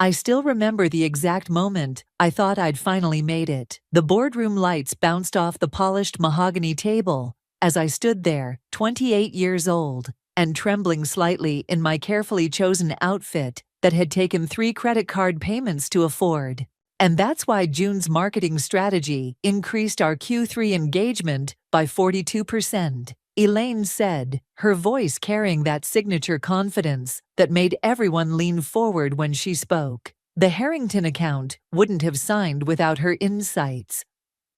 I still remember the exact moment I thought I'd finally made it. The boardroom lights bounced off the polished mahogany table as I stood there, 28 years old, and trembling slightly in my carefully chosen outfit that had taken 3 credit card payments to afford. And that's why June's marketing strategy increased our Q3 engagement by 42%. Elaine said, her voice carrying that signature confidence that made everyone lean forward when she spoke. The Harrington account wouldn't have signed without her insights.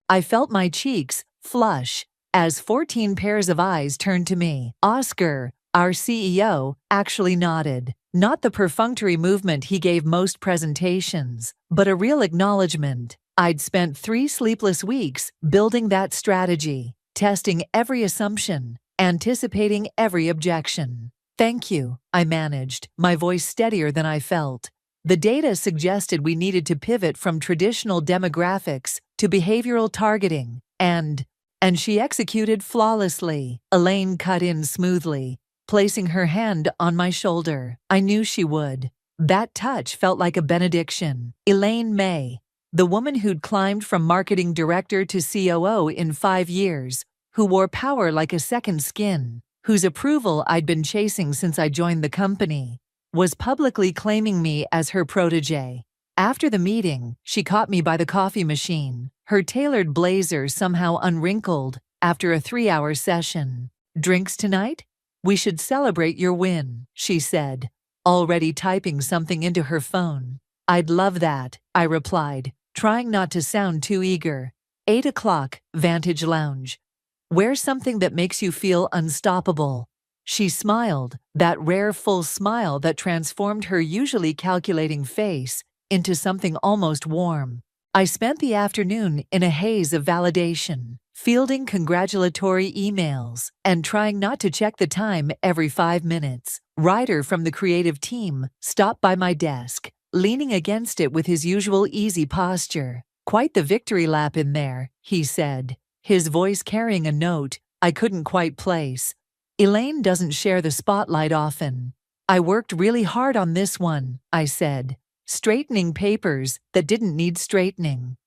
I felt my cheeks flush as 14 pairs of eyes turned to me. Oscar, our CEO, actually nodded. Not the perfunctory movement he gave most presentations, but a real acknowledgement. I'd spent 3 sleepless weeks building that strategy, testing every assumption, anticipating every objection. Thank you, I managed, my voice steadier than I felt. The data suggested we needed to pivot from traditional demographics to behavioral targeting, and she executed flawlessly. Elaine cut in smoothly, placing her hand on my shoulder. I knew she would. That touch felt like a benediction. Elaine May, the woman who'd climbed from marketing director to COO in 5 years, who wore power like a second skin, whose approval I'd been chasing since I joined the company, was publicly claiming me as her protege. After the meeting, she caught me by the coffee machine, her tailored blazer somehow unwrinkled after a 3-hour session. Drinks tonight? We should celebrate your win, she said, already typing something into her phone. I'd love that, I replied, trying not to sound too eager. 8 o'clock, Vantage Lounge. Wear something that makes you feel unstoppable. She smiled, that rare full smile that transformed her usually calculating face into something almost warm. I spent the afternoon in a haze of validation, fielding congratulatory emails, and trying not to check the time every 5 minutes. Ryder from the creative team stopped by my desk, leaning against it with his usual easy posture. Quite the victory lap in there, he said, his voice carrying a note I couldn't quite place. Elaine doesn't share the spotlight often. I worked really hard on this one, I said, straightening papers that didn't need straightening.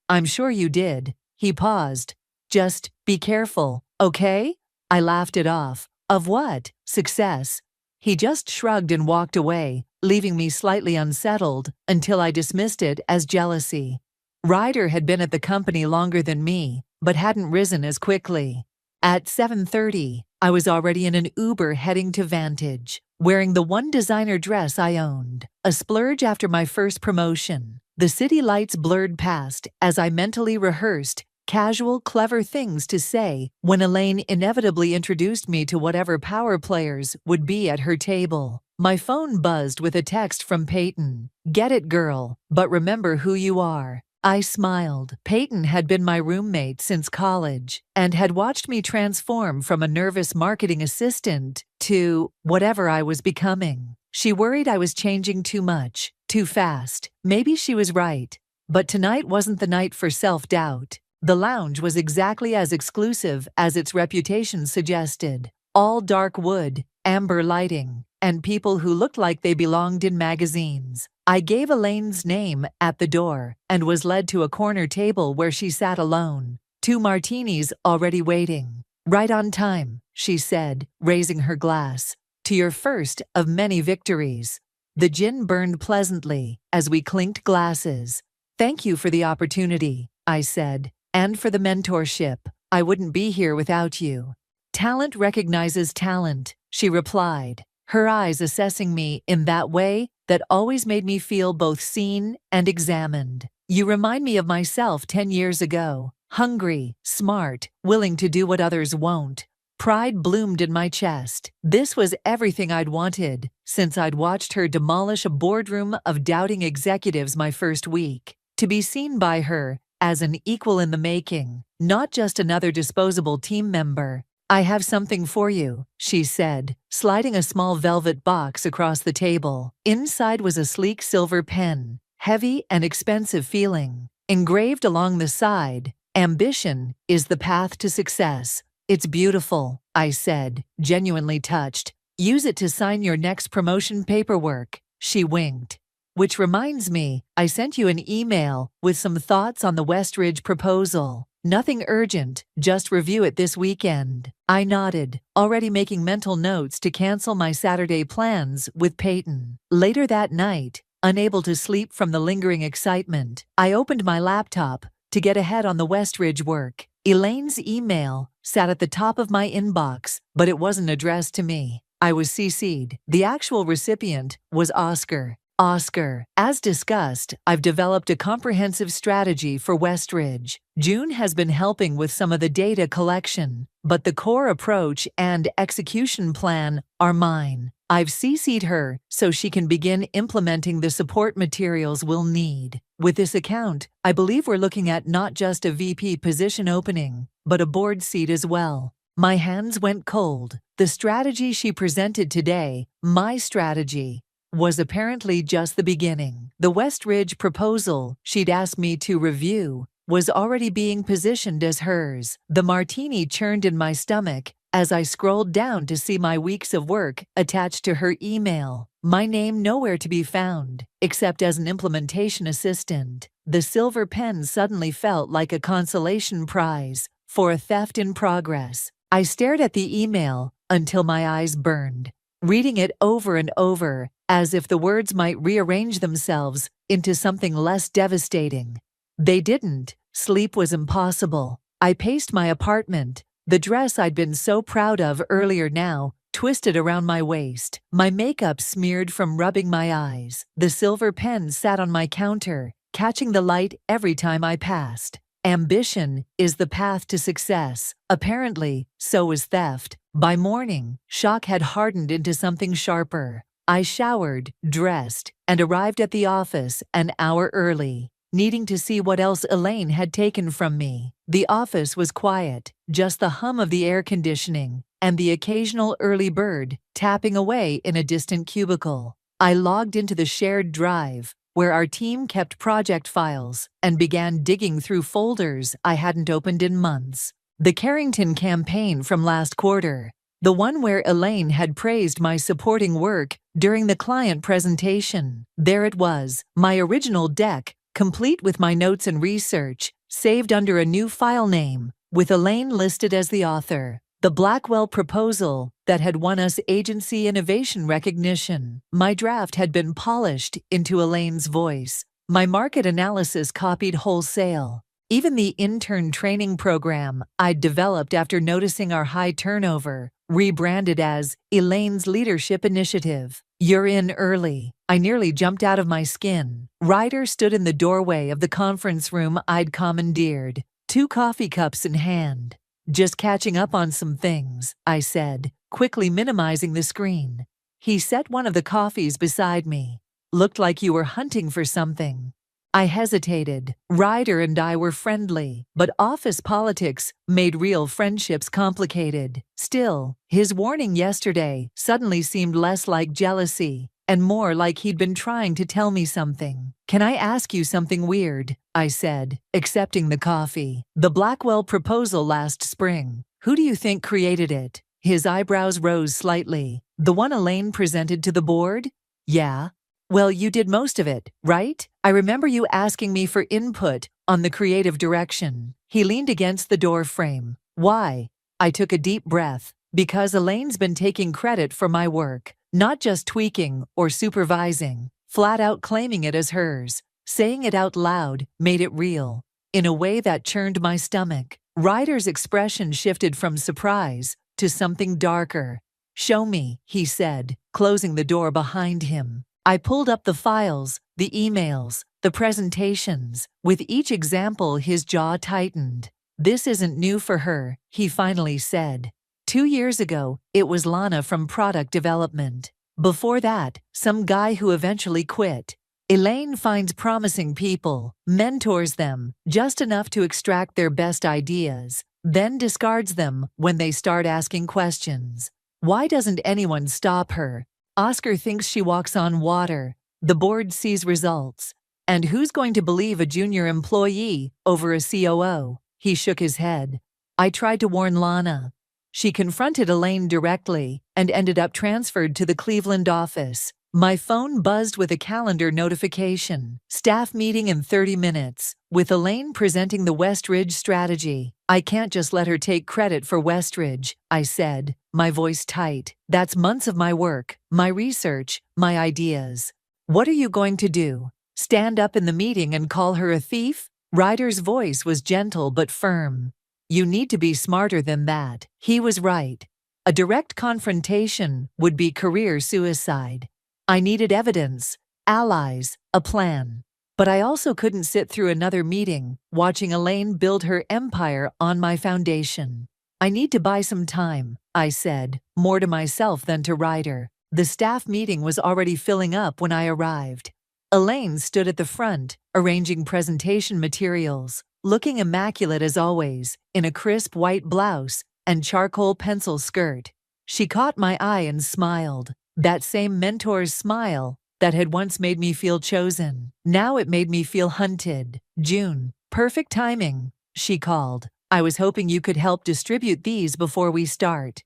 I'm sure you did. He paused. Just be careful, okay? I laughed it off. Of what? Success. He just shrugged and walked away, leaving me slightly unsettled until I dismissed it as jealousy. Ryder had been at the company longer than me, but hadn't risen as quickly. At 7:30, I was already in an Uber heading to Vantage, wearing the one designer dress I owned, a splurge after my first promotion. The city lights blurred past as I mentally rehearsed casual, clever things to say when Elaine inevitably introduced me to whatever power players would be at her table. My phone buzzed with a text from Peyton. Get it, girl, but remember who you are. I smiled. Peyton had been my roommate since college and had watched me transform from a nervous marketing assistant to whatever I was becoming. She worried I was changing too much, too fast. Maybe she was right. But tonight wasn't the night for self-doubt. The lounge was exactly as exclusive as its reputation suggested. All dark wood, amber lighting, and people who looked like they belonged in magazines. I gave Elaine's name at the door and was led to a corner table where she sat alone, 2 martinis already waiting. Right on time, she said, raising her glass. To your first of many victories. The gin burned pleasantly as we clinked glasses. Thank you for the opportunity, I said, and for the mentorship. I wouldn't be here without you. Talent recognizes talent, she replied, her eyes assessing me in that way that always made me feel both seen and examined. You remind me of myself 10 years ago, hungry, smart, willing to do what others won't. Pride bloomed in my chest. This was everything I'd wanted since I'd watched her demolish a boardroom of doubting executives my first week. To be seen by her as an equal in the making, not just another disposable team member. I have something for you, she said, sliding a small velvet box across the table. Inside was a sleek silver pen, heavy and expensive feeling. Engraved along the side, ambition is the path to success. It's beautiful, I said, genuinely touched. Use it to sign your next promotion paperwork. She winked. Which reminds me, I sent you an email with some thoughts on the Westridge proposal. Nothing urgent, just review it this weekend. I nodded, already making mental notes to cancel my Saturday plans with Peyton. Later that night, unable to sleep from the lingering excitement, I opened my laptop to get ahead on the Westridge work. Elaine's email sat at the top of my inbox, but it wasn't addressed to me. I was CC'd. The actual recipient was Oscar. Oscar, as discussed, I've developed a comprehensive strategy for Westridge. June has been helping with some of the data collection, but the core approach and execution plan are mine. I've CC'd her so she can begin implementing the support materials we'll need. With this account, I believe we're looking at not just a VP position opening, but a board seat as well. My hands went cold. The strategy she presented today, my strategy, was apparently just the beginning. The Westridge proposal she'd asked me to review was already being positioned as hers. The martini churned in my stomach as I scrolled down to see my weeks of work attached to her email. My name nowhere to be found, except as an implementation assistant. The silver pen suddenly felt like a consolation prize for a theft in progress. I stared at the email until my eyes burned, reading it over and over, as if the words might rearrange themselves into something less devastating. They didn't. Sleep was impossible. I paced my apartment, the dress I'd been so proud of earlier now twisted around my waist, my makeup smeared from rubbing my eyes. The silver pen sat on my counter, catching the light every time I passed. Ambition is the path to success. Apparently, so is theft. By morning, shock had hardened into something sharper. I showered, dressed, and arrived at the office an hour early, needing to see what else Elaine had taken from me. The office was quiet, just the hum of the air conditioning and the occasional early bird tapping away in a distant cubicle. I logged into the shared drive, where our team kept project files, and began digging through folders I hadn't opened in months. The Carrington campaign from last quarter, the one where Elaine had praised my supporting work during the client presentation. There it was, my original deck, complete with my notes and research, saved under a new file name, with Elaine listed as the author. The Blackwell proposal that had won us agency innovation recognition. My draft had been polished into Elaine's voice, my market analysis copied wholesale. Even the intern training program I'd developed after noticing our high turnover, rebranded as Elaine's Leadership Initiative. You're in early. I nearly jumped out of my skin. Ryder stood in the doorway of the conference room I'd commandeered, 2 coffee cups in hand. Just catching up on some things, I said, quickly minimizing the screen. He set one of the coffees beside me. Looked like you were hunting for something. I hesitated. Ryder and I were friendly, but office politics made real friendships complicated. Still, his warning yesterday suddenly seemed less like jealousy and more like he'd been trying to tell me something. Can I ask you something weird? I said, accepting the coffee. The Blackwell proposal last spring. Who do you think created it? His eyebrows rose slightly. The one Elaine presented to the board? Yeah. Well, you did most of it, right? I remember you asking me for input on the creative direction. He leaned against the door frame. Why? I took a deep breath. Because Elaine's been taking credit for my work, not just tweaking or supervising, flat out claiming it as hers. Saying it out loud made it real, in a way that churned my stomach. Ryder's expression shifted from surprise to something darker. Show me, he said, closing the door behind him. I pulled up the files, the emails, the presentations. With each example, his jaw tightened. This isn't new for her, he finally said. 2 years ago, it was Lana from product development. Before that, some guy who eventually quit. Elaine finds promising people, mentors them, just enough to extract their best ideas, then discards them when they start asking questions. Why doesn't anyone stop her? Oscar thinks she walks on water. The board sees results. And who's going to believe a junior employee over a COO? He shook his head. I tried to warn Lana. She confronted Elaine directly and ended up transferred to the Cleveland office. My phone buzzed with a calendar notification. Staff meeting in 30 minutes, with Elaine presenting the Westridge strategy. I can't just let her take credit for Westridge, I said, my voice tight. That's months of my work, my research, my ideas. What are you going to do? Stand up in the meeting and call her a thief? Ryder's voice was gentle but firm. You need to be smarter than that. He was right. A direct confrontation would be career suicide. I needed evidence, allies, a plan. But I also couldn't sit through another meeting, watching Elaine build her empire on my foundation. I need to buy some time, I said, more to myself than to Ryder. The staff meeting was already filling up when I arrived. Elaine stood at the front, arranging presentation materials, looking immaculate as always, in a crisp white blouse and charcoal pencil skirt. She caught my eye and smiled. That same mentor's smile that had once made me feel chosen. Now it made me feel hunted. June, perfect timing, she called. I was hoping you could help distribute these before we start.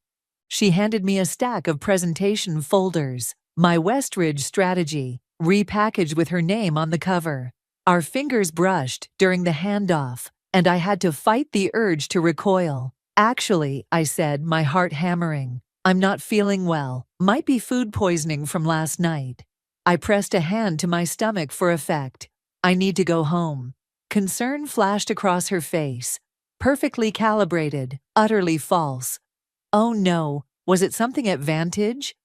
She handed me a stack of presentation folders, my Westridge strategy, repackaged with her name on the cover. Our fingers brushed during the handoff, and I had to fight the urge to recoil. Actually, I said, my heart hammering, I'm not feeling well. Might be food poisoning from last night. I pressed a hand to my stomach for effect. I need to go home. Concern flashed across her face. Perfectly calibrated, utterly false. Oh no, was it something at Vantage?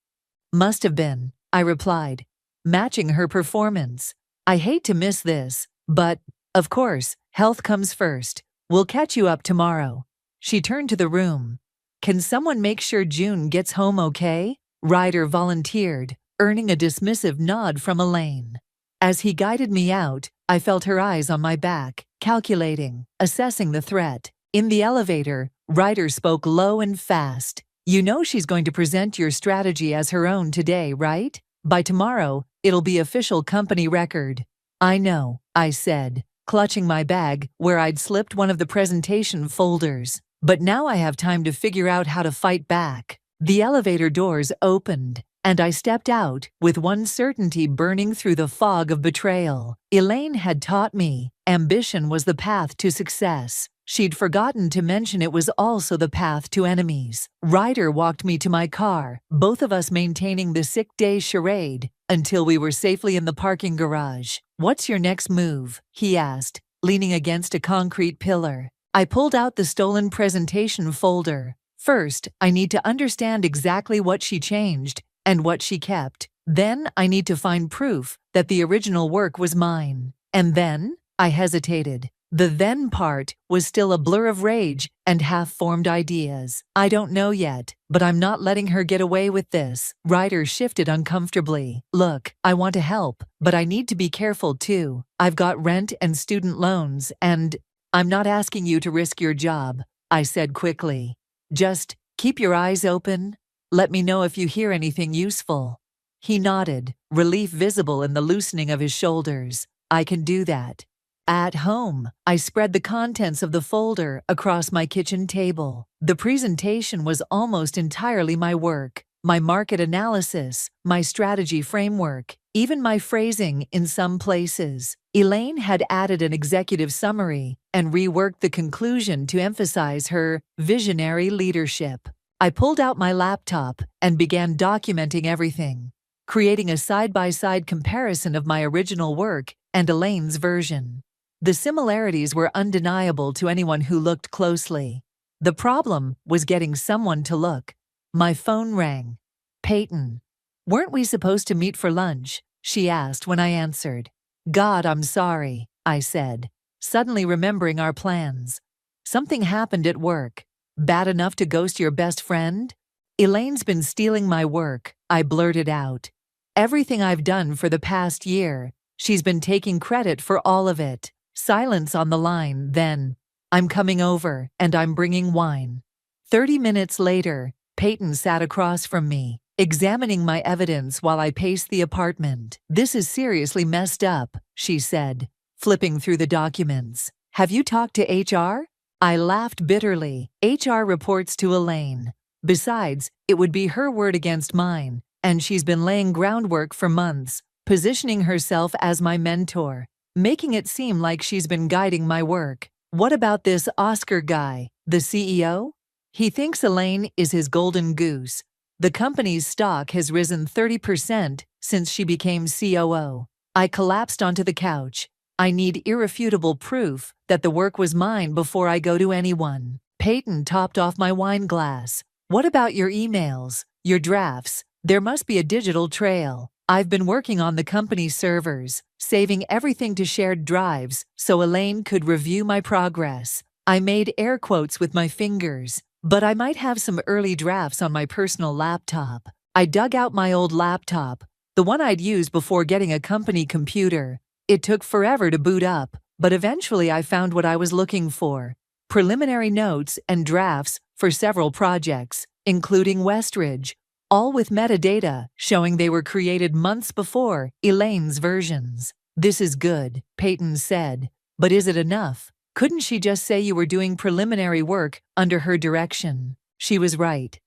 Must have been, I replied, matching her performance. I hate to miss this, but, of course, health comes first. We'll catch you up tomorrow. She turned to the room. Can someone make sure June gets home okay? Ryder volunteered, earning a dismissive nod from Elaine. As he guided me out, I felt her eyes on my back, calculating, assessing the threat. In the elevator, Ryder spoke low and fast. You know she's going to present your strategy as her own today, right? By tomorrow, it'll be official company record. I know, I said, clutching my bag where I'd slipped one of the presentation folders. But now I have time to figure out how to fight back. The elevator doors opened, and I stepped out with one certainty burning through the fog of betrayal. Elaine had taught me ambition was the path to success. She'd forgotten to mention it was also the path to enemies. Ryder walked me to my car, both of us maintaining the sick day charade until we were safely in the parking garage. What's your next move? He asked, leaning against a concrete pillar. I pulled out the stolen presentation folder. First, I need to understand exactly what she changed and what she kept. Then, I need to find proof that the original work was mine. And then, I hesitated. The then part was still a blur of rage and half-formed ideas. I don't know yet, but I'm not letting her get away with this. Ryder shifted uncomfortably. Look, I want to help, but I need to be careful too. I've got rent and student loans, and I'm not asking you to risk your job, I said quickly. Just keep your eyes open. Let me know if you hear anything useful. He nodded, relief visible in the loosening of his shoulders. I can do that. At home, I spread the contents of the folder across my kitchen table. The presentation was almost entirely my work, my market analysis, my strategy framework, even my phrasing in some places. Elaine had added an executive summary and reworked the conclusion to emphasize her visionary leadership. I pulled out my laptop and began documenting everything, creating a side-by-side comparison of my original work and Elaine's version. The similarities were undeniable to anyone who looked closely. The problem was getting someone to look. My phone rang. Peyton. Weren't we supposed to meet for lunch? She asked when I answered. God, I'm sorry, I said, suddenly remembering our plans. Something happened at work. Bad enough to ghost your best friend? Elaine's been stealing my work, I blurted out. Everything I've done for the past year, she's been taking credit for all of it. Silence on the line, then. I'm coming over, and I'm bringing wine. 30 minutes later, Peyton sat across from me, examining my evidence while I paced the apartment. This is seriously messed up, she said, flipping through the documents. Have you talked to HR? I laughed bitterly. HR reports to Elaine. Besides, it would be her word against mine. and she's been laying groundwork for months, positioning herself as my mentor, making it seem like she's been guiding my work. What about this Oscar guy, the CEO? He thinks Elaine is his golden goose. The company's stock has risen 30% since she became COO. I collapsed onto the couch. I need irrefutable proof that the work was mine before I go to anyone. Peyton topped off my wine glass. What about your emails, your drafts? There must be a digital trail. I've been working on the company's servers, saving everything to shared drives so Elaine could review my progress. I made air quotes with my fingers, but I might have some early drafts on my personal laptop. I dug out my old laptop, the one I'd used before getting a company computer. It took forever to boot up, but eventually I found what I was looking for: preliminary notes and drafts for several projects, including Westridge, all with metadata showing they were created months before Elaine's versions. This is good, Peyton said, but is it enough? Couldn't she just say you were doing preliminary work under her direction? She was right.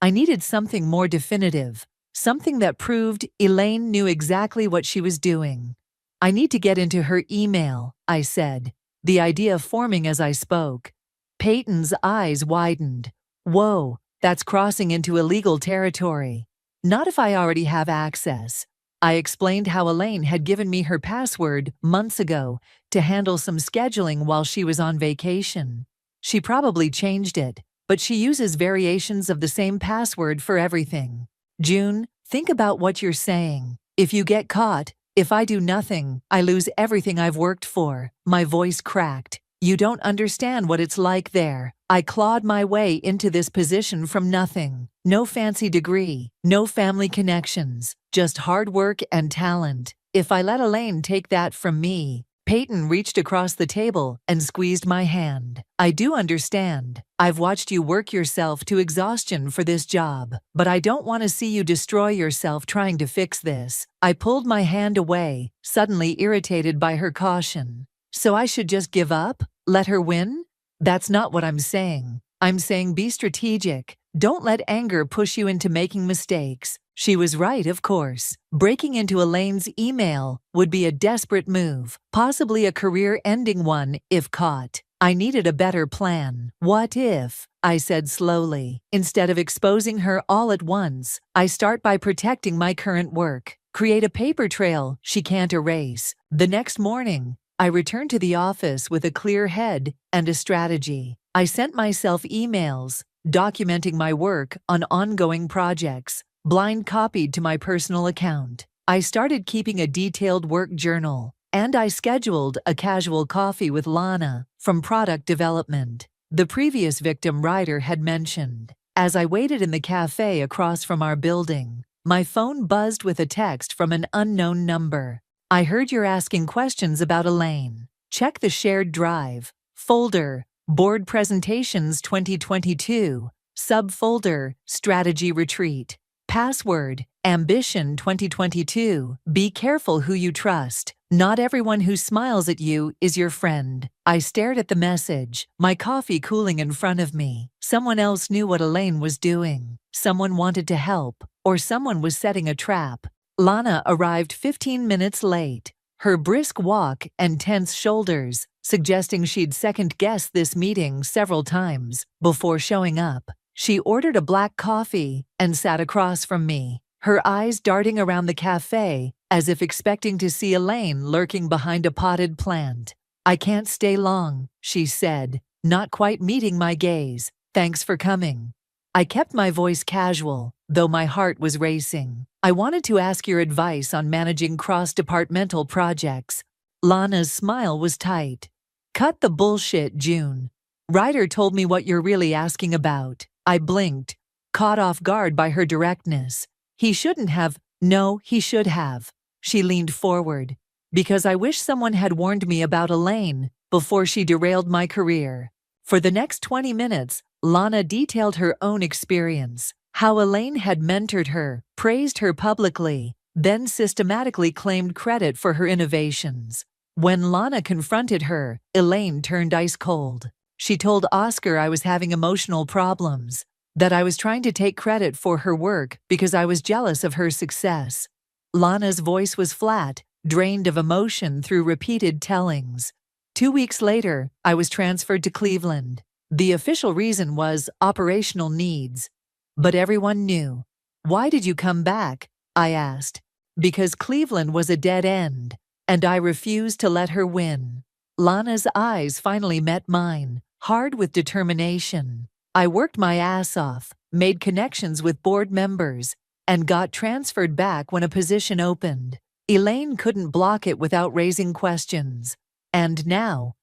I needed something more definitive, something that proved Elaine knew exactly what she was doing. I need to get into her email, I said, the idea forming as I spoke. Peyton's eyes widened. Whoa, that's crossing into illegal territory. Not if I already have access. I explained how Elaine had given me her password months ago to handle some scheduling while she was on vacation. She probably changed it, but she uses variations of the same password for everything. June, think about what you're saying. If you get caught, if I do nothing, I lose everything I've worked for. My voice cracked. You don't understand what it's like there. I clawed my way into this position from nothing. No fancy degree, no family connections, just hard work and talent. If I let Elaine take that from me— Peyton reached across the table and squeezed my hand. I do understand. I've watched you work yourself to exhaustion for this job, but I don't want to see you destroy yourself trying to fix this. I pulled my hand away, suddenly irritated by her caution. So I should just give up? Let her win? That's not what I'm saying. I'm saying be strategic. Don't let anger push you into making mistakes. She was right, of course. Breaking into Elaine's email would be a desperate move, possibly a career-ending one if caught. I needed a better plan. What if, I said slowly, instead of exposing her all at once, I start by protecting my current work, create a paper trail she can't erase. The next morning, I returned to the office with a clear head and a strategy. I sent myself emails, documenting my work on ongoing projects, blind copied to my personal account. I started keeping a detailed work journal, and I scheduled a casual coffee with Lana from product development, the previous victim Ryder had mentioned. As I waited in the cafe across from our building, my phone buzzed with a text from an unknown number. I heard you're asking questions about Elaine. Check the shared drive, folder, Board Presentations 2022, subfolder, Strategy Retreat. Password, Ambition 2022. Be careful who you trust. Not everyone who smiles at you is your friend. I stared at the message, my coffee cooling in front of me. Someone else knew what Elaine was doing. Someone wanted to help, or someone was setting a trap. Lana arrived 15 minutes late, her brisk walk and tense shoulders suggesting she'd second-guessed this meeting several times before showing up. She ordered a black coffee and sat across from me, her eyes darting around the cafe as if expecting to see Elaine lurking behind a potted plant. I can't stay long, she said, not quite meeting my gaze. Thanks for coming. I kept my voice casual, though my heart was racing. I wanted to ask your advice on managing cross-departmental projects. Lana's smile was tight. Cut the bullshit, June. Ryder told me what you're really asking about. I blinked, caught off guard by her directness. He shouldn't have. No, he should have. She leaned forward. Because I wish someone had warned me about Elaine before she derailed my career. For the next 20 minutes, Lana detailed her own experience, how Elaine had mentored her, praised her publicly, then systematically claimed credit for her innovations. When Lana confronted her, Elaine turned ice cold. She told Oscar I was having emotional problems. that I was trying to take credit for her work because I was jealous of her success. Lana's voice was flat, drained of emotion through repeated tellings. 2 weeks later, I was transferred to Cleveland. The official reason was operational needs. But everyone knew. "Why did you come back?" I asked. "Because Cleveland was a dead end, and I refused to let her win." Lana's eyes finally met mine, hard with determination. I worked my ass off, made connections with board members, and got transferred back when a position opened. Elaine couldn't block it without raising questions. And now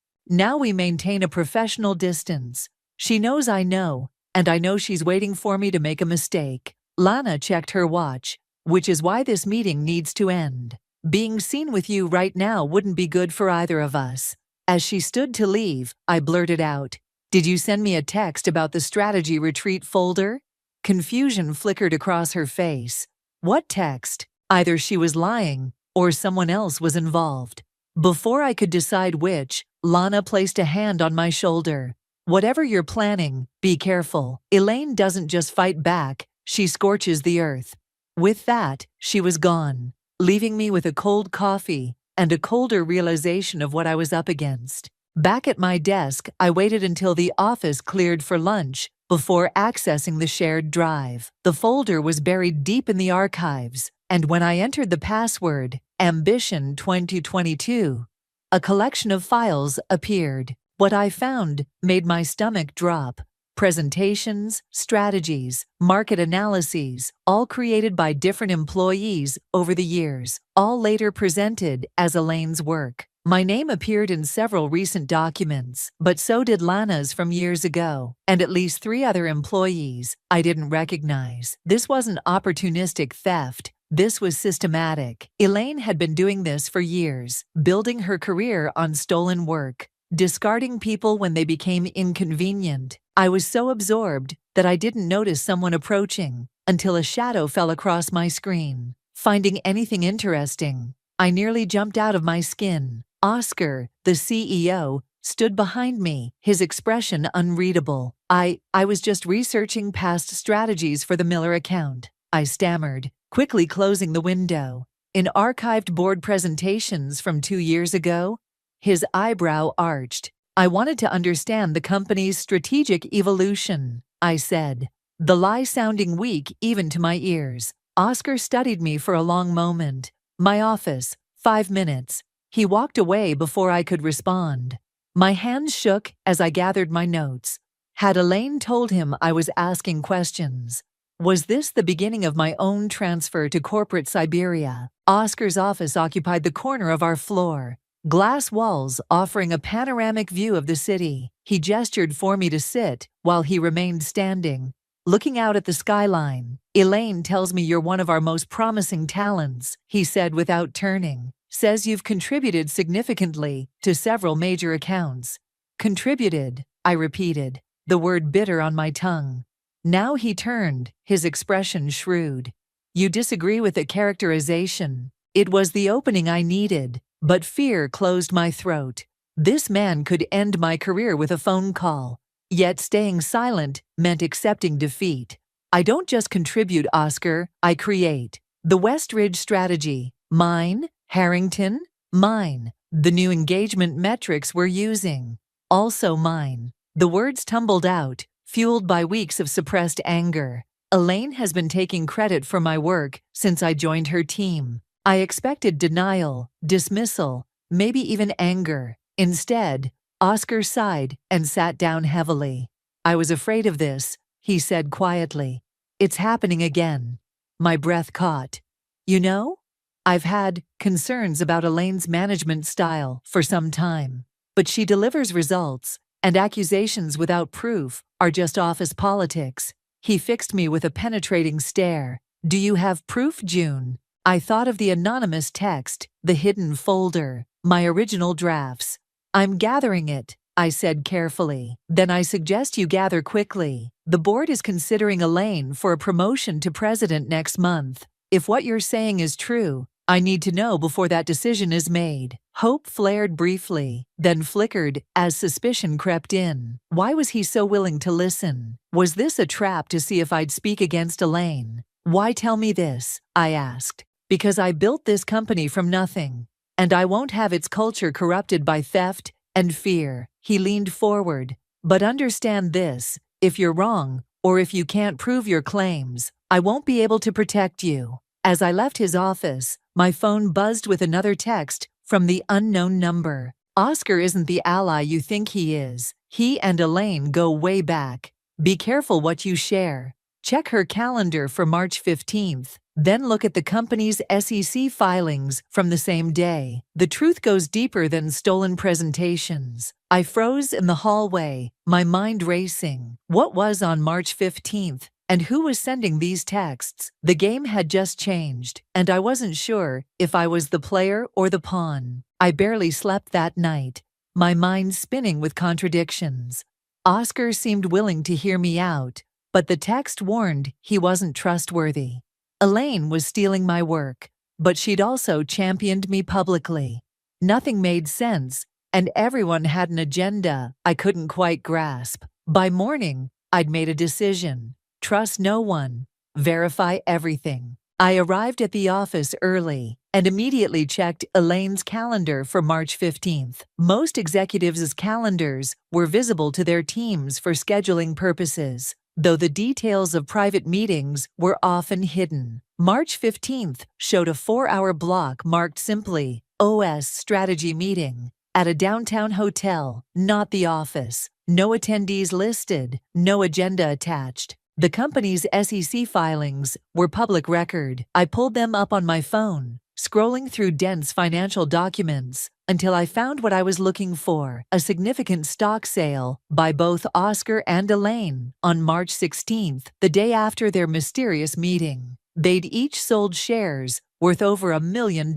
we maintain a professional distance. She knows I know, and I know she's waiting for me to make a mistake. Lana checked her watch, which is why this meeting needs to end. "Being seen with you right now wouldn't be good for either of us." As she stood to leave, I blurted out, "Did you send me a text about the strategy retreat folder?" Confusion flickered across her face. What text? Either she was lying, or someone else was involved. Before I could decide which, Lana placed a hand on my shoulder. "Whatever you're planning, be careful. Elaine doesn't just fight back, she scorches the earth." With that, she was gone, leaving me with a cold coffee and a colder realization of what I was up against. Back at my desk, I waited until the office cleared for lunch before accessing the shared drive. The folder was buried deep in the archives, and when I entered the password, Ambition 2022, a collection of files appeared. What I found made my stomach drop. Presentations, strategies, market analyses, all created by different employees over the years, all later presented as Elaine's work. My name appeared in several recent documents, but so did Lana's from years ago, and at least 3 other employees I didn't recognize. This wasn't opportunistic theft. This was systematic. Elaine had been doing this for years, building her career on stolen work, discarding people when they became inconvenient. I was so absorbed that I didn't notice someone approaching until a shadow fell across my screen. Finding anything interesting, I nearly jumped out of my skin. Oscar, the CEO, stood behind me, his expression unreadable. I was just researching past strategies for the Miller account," I stammered, quickly closing the window. "In archived board presentations from 2 years ago?" His eyebrow arched. "I wanted to understand the company's strategic evolution," I said, the lie sounding weak even to my ears. Oscar studied me for a long moment. "My office, 5 minutes." He walked away before I could respond. My hands shook as I gathered my notes. Had Elaine told him I was asking questions? Was this the beginning of my own transfer to corporate Siberia? Oscar's office occupied the corner of our floor, glass walls offering a panoramic view of the city. He gestured for me to sit while he remained standing, looking out at the skyline. "Elaine tells me you're one of our most promising talents," he said without turning. "Says you've contributed significantly to several major accounts." "Contributed," I repeated, the word bitter on my tongue. Now he turned, his expression shrewd. "You disagree with the characterization." It was the opening I needed, but fear closed my throat. This man could end my career with a phone call, yet staying silent meant accepting defeat. "I don't just contribute, Oscar, I create. The Westridge strategy, mine. Harrington, mine. The new engagement metrics we're using, also mine." The words tumbled out, fueled by weeks of suppressed anger. Elaine has been taking credit for my work since I joined her team. I expected denial, dismissal, maybe even anger. Instead, Oscar sighed and sat down heavily. "I was afraid of this," he said quietly. "It's happening again." My breath caught. "You know, I've had concerns about Elaine's management style for some time, but she delivers results, and accusations without proof are just office politics." He fixed me with a penetrating stare. "Do you have proof, June?" I thought of the anonymous text, the hidden folder, my original drafts. "I'm gathering it," I said carefully. "Then I suggest you gather quickly. The board is considering Elaine for a promotion to president next month. If what you're saying is true, I need to know before that decision is made." Hope flared briefly, then flickered as suspicion crept in. Why was he so willing to listen? Was this a trap to see if I'd speak against Elaine? Why tell me this? I asked. Because I built this company from nothing, and I won't have its culture corrupted by theft and fear. He leaned forward. But understand this, if you're wrong, or if you can't prove your claims, I won't be able to protect you. As I left his office, my phone buzzed with another text from the unknown number. Oscar isn't the ally you think he is. He and Elaine go way back. Be careful what you share. Check her calendar for March 15th. Then look at the company's SEC filings from the same day. The truth goes deeper than stolen presentations. I froze in the hallway, my mind racing. What was on March 15th? And who was sending these texts? The game had just changed, and I wasn't sure if I was the player or the pawn. I barely slept that night, my mind spinning with contradictions. Oscar seemed willing to hear me out, but the text warned he wasn't trustworthy. Elaine was stealing my work, but she'd also championed me publicly. Nothing made sense, and everyone had an agenda I couldn't quite grasp. By morning, I'd made a decision. Trust no one. Verify everything. I arrived at the office early and immediately checked Elaine's calendar for March 15th. Most executives' calendars were visible to their teams for scheduling purposes, though the details of private meetings were often hidden. March 15th showed a 4-hour block marked simply OS Strategy Meeting at a downtown hotel, not the office. No attendees listed, no agenda attached. The company's SEC filings were public record. I pulled them up on my phone, scrolling through dense financial documents until I found what I was looking for, a significant stock sale by both Oscar and Elaine on March 16th, the day after their mysterious meeting. They'd each sold shares worth over $1 million.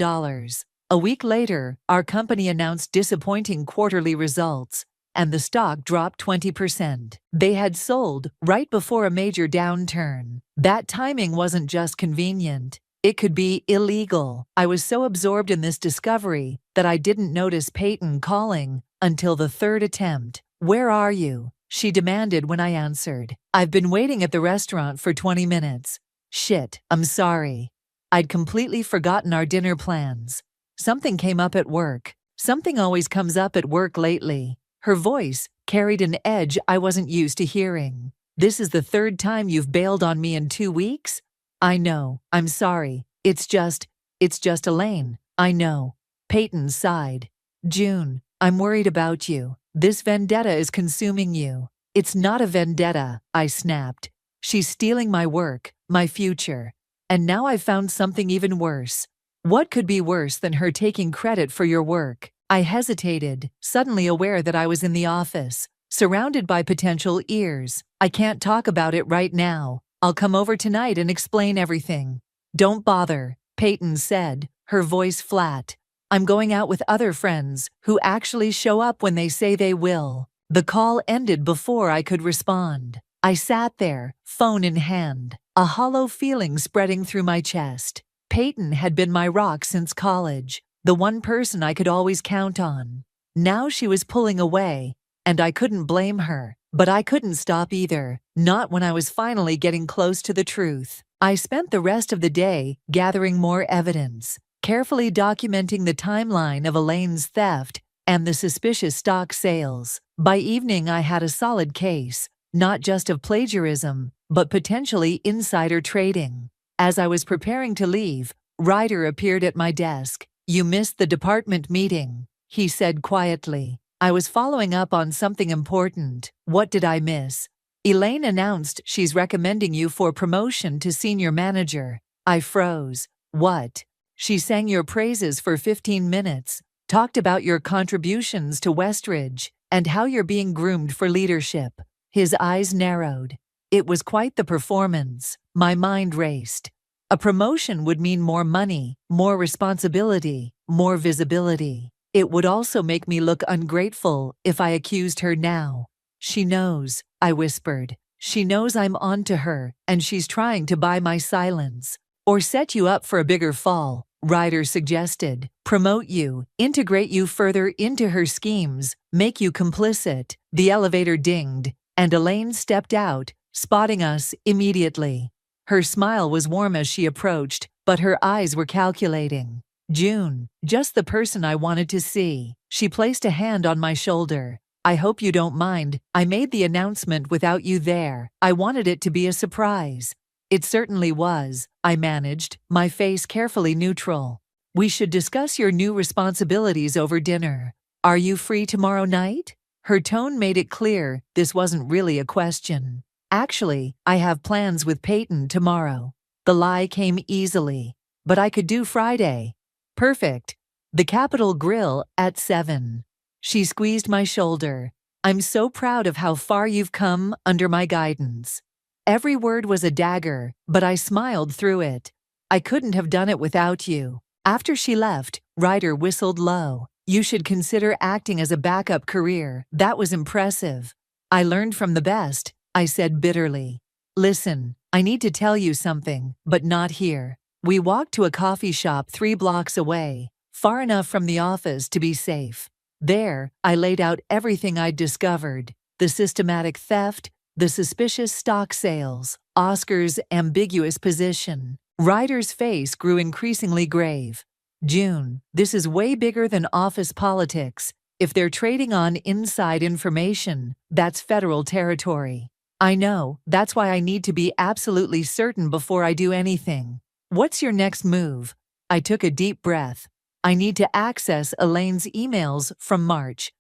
A week later, our company announced disappointing quarterly results, and the stock dropped 20%. They had sold right before a major downturn. That timing wasn't just convenient. It could be illegal. I was so absorbed in this discovery that I didn't notice Peyton calling until the third attempt. "Where are you?" she demanded when I answered. "I've been waiting at the restaurant for 20 minutes. Shit, I'm sorry. I'd completely forgotten our dinner plans. Something came up at work. Something always comes up at work lately." Her voice carried an edge I wasn't used to hearing. "This is the third time you've bailed on me in 2 weeks?" "I know. I'm sorry. It's just Elaine." "I know." Peyton sighed. "June, I'm worried about you. This vendetta is consuming you." "It's not a vendetta," I snapped. "She's stealing my work, my future. And now I've found something even worse." "What could be worse than her taking credit for your work?" I hesitated, suddenly aware that I was in the office, surrounded by potential ears. "I can't talk about it right now. I'll come over tonight and explain everything." "Don't bother," Peyton said, her voice flat. "I'm going out with other friends who actually show up when they say they will." The call ended before I could respond. I sat there, phone in hand, a hollow feeling spreading through my chest. Peyton had been my rock since college, the one person I could always count on. Now she was pulling away, and I couldn't blame her. But I couldn't stop either, not when I was finally getting close to the truth. I spent the rest of the day gathering more evidence, carefully documenting the timeline of Elaine's theft and the suspicious stock sales. By evening I had a solid case, not just of plagiarism, but potentially insider trading. As I was preparing to leave, Ryder appeared at my desk. "You missed the department meeting," he said quietly. "I was following up on something important." "What did I miss?" "Elaine announced she's recommending you for promotion to senior manager." I froze. "What?" "She sang your praises for 15 minutes, talked about your contributions to Westridge, and how you're being groomed for leadership." His eyes narrowed. It was quite the performance. My mind raced. A promotion would mean more money, more responsibility, more visibility. It would also make me look ungrateful if I accused her now. "She knows," I whispered. "She knows I'm on to her, and she's trying to buy my silence. Or set you up for a bigger fall." Ryder suggested. Promote you, integrate you further into her schemes, make you complicit. The elevator dinged, and Elaine stepped out, spotting us immediately. Her smile was warm as she approached, but her eyes were calculating. June, just the person I wanted to see. She placed a hand on my shoulder. I hope you don't mind, I made the announcement without you there. I wanted it to be a surprise. It certainly was, I managed, my face carefully neutral. We should discuss your new responsibilities over dinner. Are you free tomorrow night? Her tone made it clear this wasn't really a question. Actually, I have plans with Peyton tomorrow. The lie came easily. But I could do Friday. Perfect. The Capitol Grill at 7. She squeezed my shoulder. I'm so proud of how far you've come under my guidance. Every word was a dagger, but I smiled through it. I couldn't have done it without you. After she left, Ryder whistled low. You should consider acting as a backup career. That was impressive. I learned from the best, I said bitterly. Listen, I need to tell you something, but not here. We walked to a coffee shop 3 blocks away, far enough from the office to be safe. There, I laid out everything I'd discovered. The systematic theft, the suspicious stock sales, Oscar's ambiguous position. Ryder's face grew increasingly grave. June, this is way bigger than office politics. If they're trading on inside information, that's federal territory. I know, that's why I need to be absolutely certain before I do anything. What's your next move? I took a deep breath. I need to access Elaine's emails from March.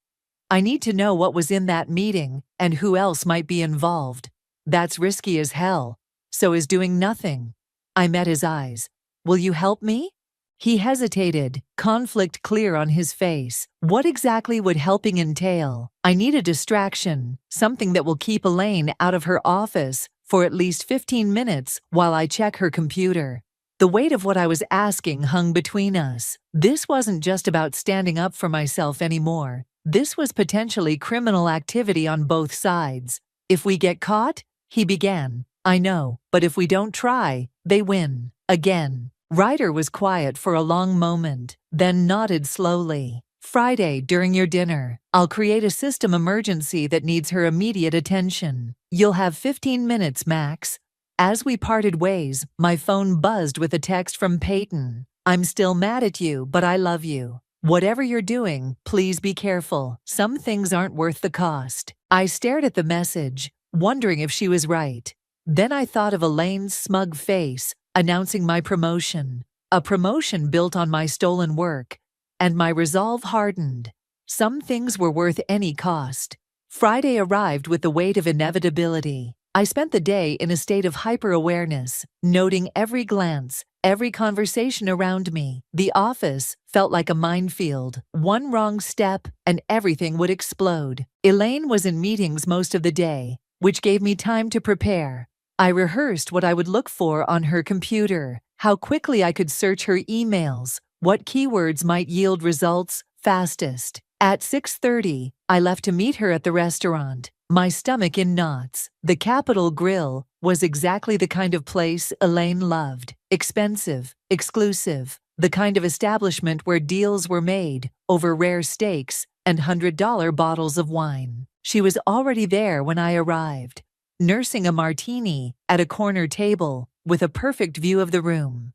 I need to know what was in that meeting and who else might be involved. That's risky as hell. So is doing nothing. I met his eyes. Will you help me? He hesitated, conflict clear on his face. What exactly would helping entail? I need a distraction, something that will keep Elaine out of her office for at least 15 minutes while I check her computer. The weight of what I was asking hung between us. This wasn't just about standing up for myself anymore. This was potentially criminal activity on both sides. If we get caught, he began. I know, but if we don't try, they win. Again. Ryder was quiet for a long moment, then nodded slowly. Friday, during your dinner, I'll create a system emergency that needs her immediate attention. You'll have 15 minutes max. As we parted ways, my phone buzzed with a text from Peyton. I'm still mad at you, but I love you. Whatever you're doing, please be careful. Some things aren't worth the cost. I stared at the message, wondering if she was right. Then I thought of Elaine's smug face, announcing my promotion. A promotion built on my stolen work. And my resolve hardened. Some things were worth any cost. Friday arrived with the weight of inevitability. I spent the day in a state of hyper-awareness, noting every glance, every conversation around me. The office felt like a minefield. One wrong step, and everything would explode. Elaine was in meetings most of the day, which gave me time to prepare. I rehearsed what I would look for on her computer, how quickly I could search her emails, what keywords might yield results fastest. At 6:30, I left to meet her at the restaurant, my stomach in knots. The Capitol Grill was exactly the kind of place Elaine loved. Expensive, exclusive, the kind of establishment where deals were made over rare steaks and $100 bottles of wine. She was already there when I arrived, nursing a martini at a corner table with a perfect view of the room.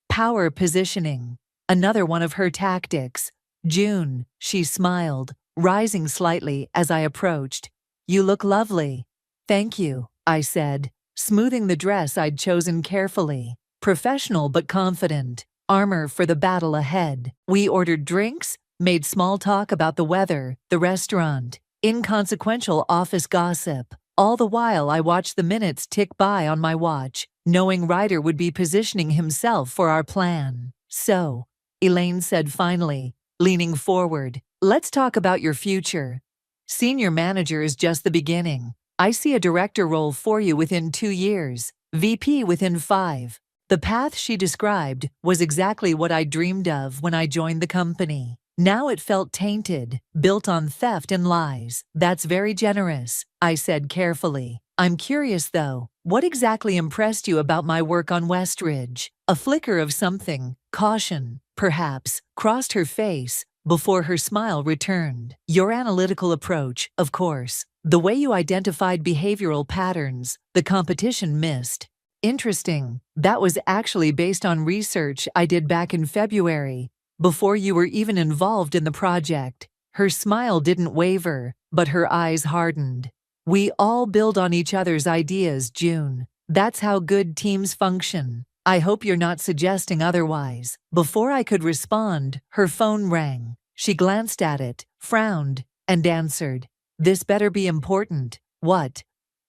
Power positioning, another one of her tactics. June, she smiled, rising slightly as I approached. You look lovely. Thank you, I said, smoothing the dress I'd chosen carefully. Professional but confident, armor for the battle ahead. We ordered drinks, made small talk about the weather, the restaurant, inconsequential office gossip. All the while I watched the minutes tick by on my watch, knowing Ryder would be positioning himself for our plan. So, Elaine said finally, leaning forward, let's talk about your future. Senior manager is just the beginning. I see a director role for you within 2 years, VP within 5. The path she described was exactly what I dreamed of when I joined the company. Now it felt tainted, built on theft and lies. That's very generous, I said carefully. I'm curious though, what exactly impressed you about my work on Westridge? A flicker of something Caution, perhaps, crossed her face before her smile returned. Your analytical approach, of course. The way you identified behavioral patterns, the competition missed. Interesting. That was actually based on research I did back in February, before you were even involved in the project. Her smile didn't waver, but her eyes hardened. We all build on each other's ideas, June. That's how good teams function. I hope you're not suggesting otherwise. Before I could respond, her phone rang. She glanced at it, frowned, and answered. This better be important. What?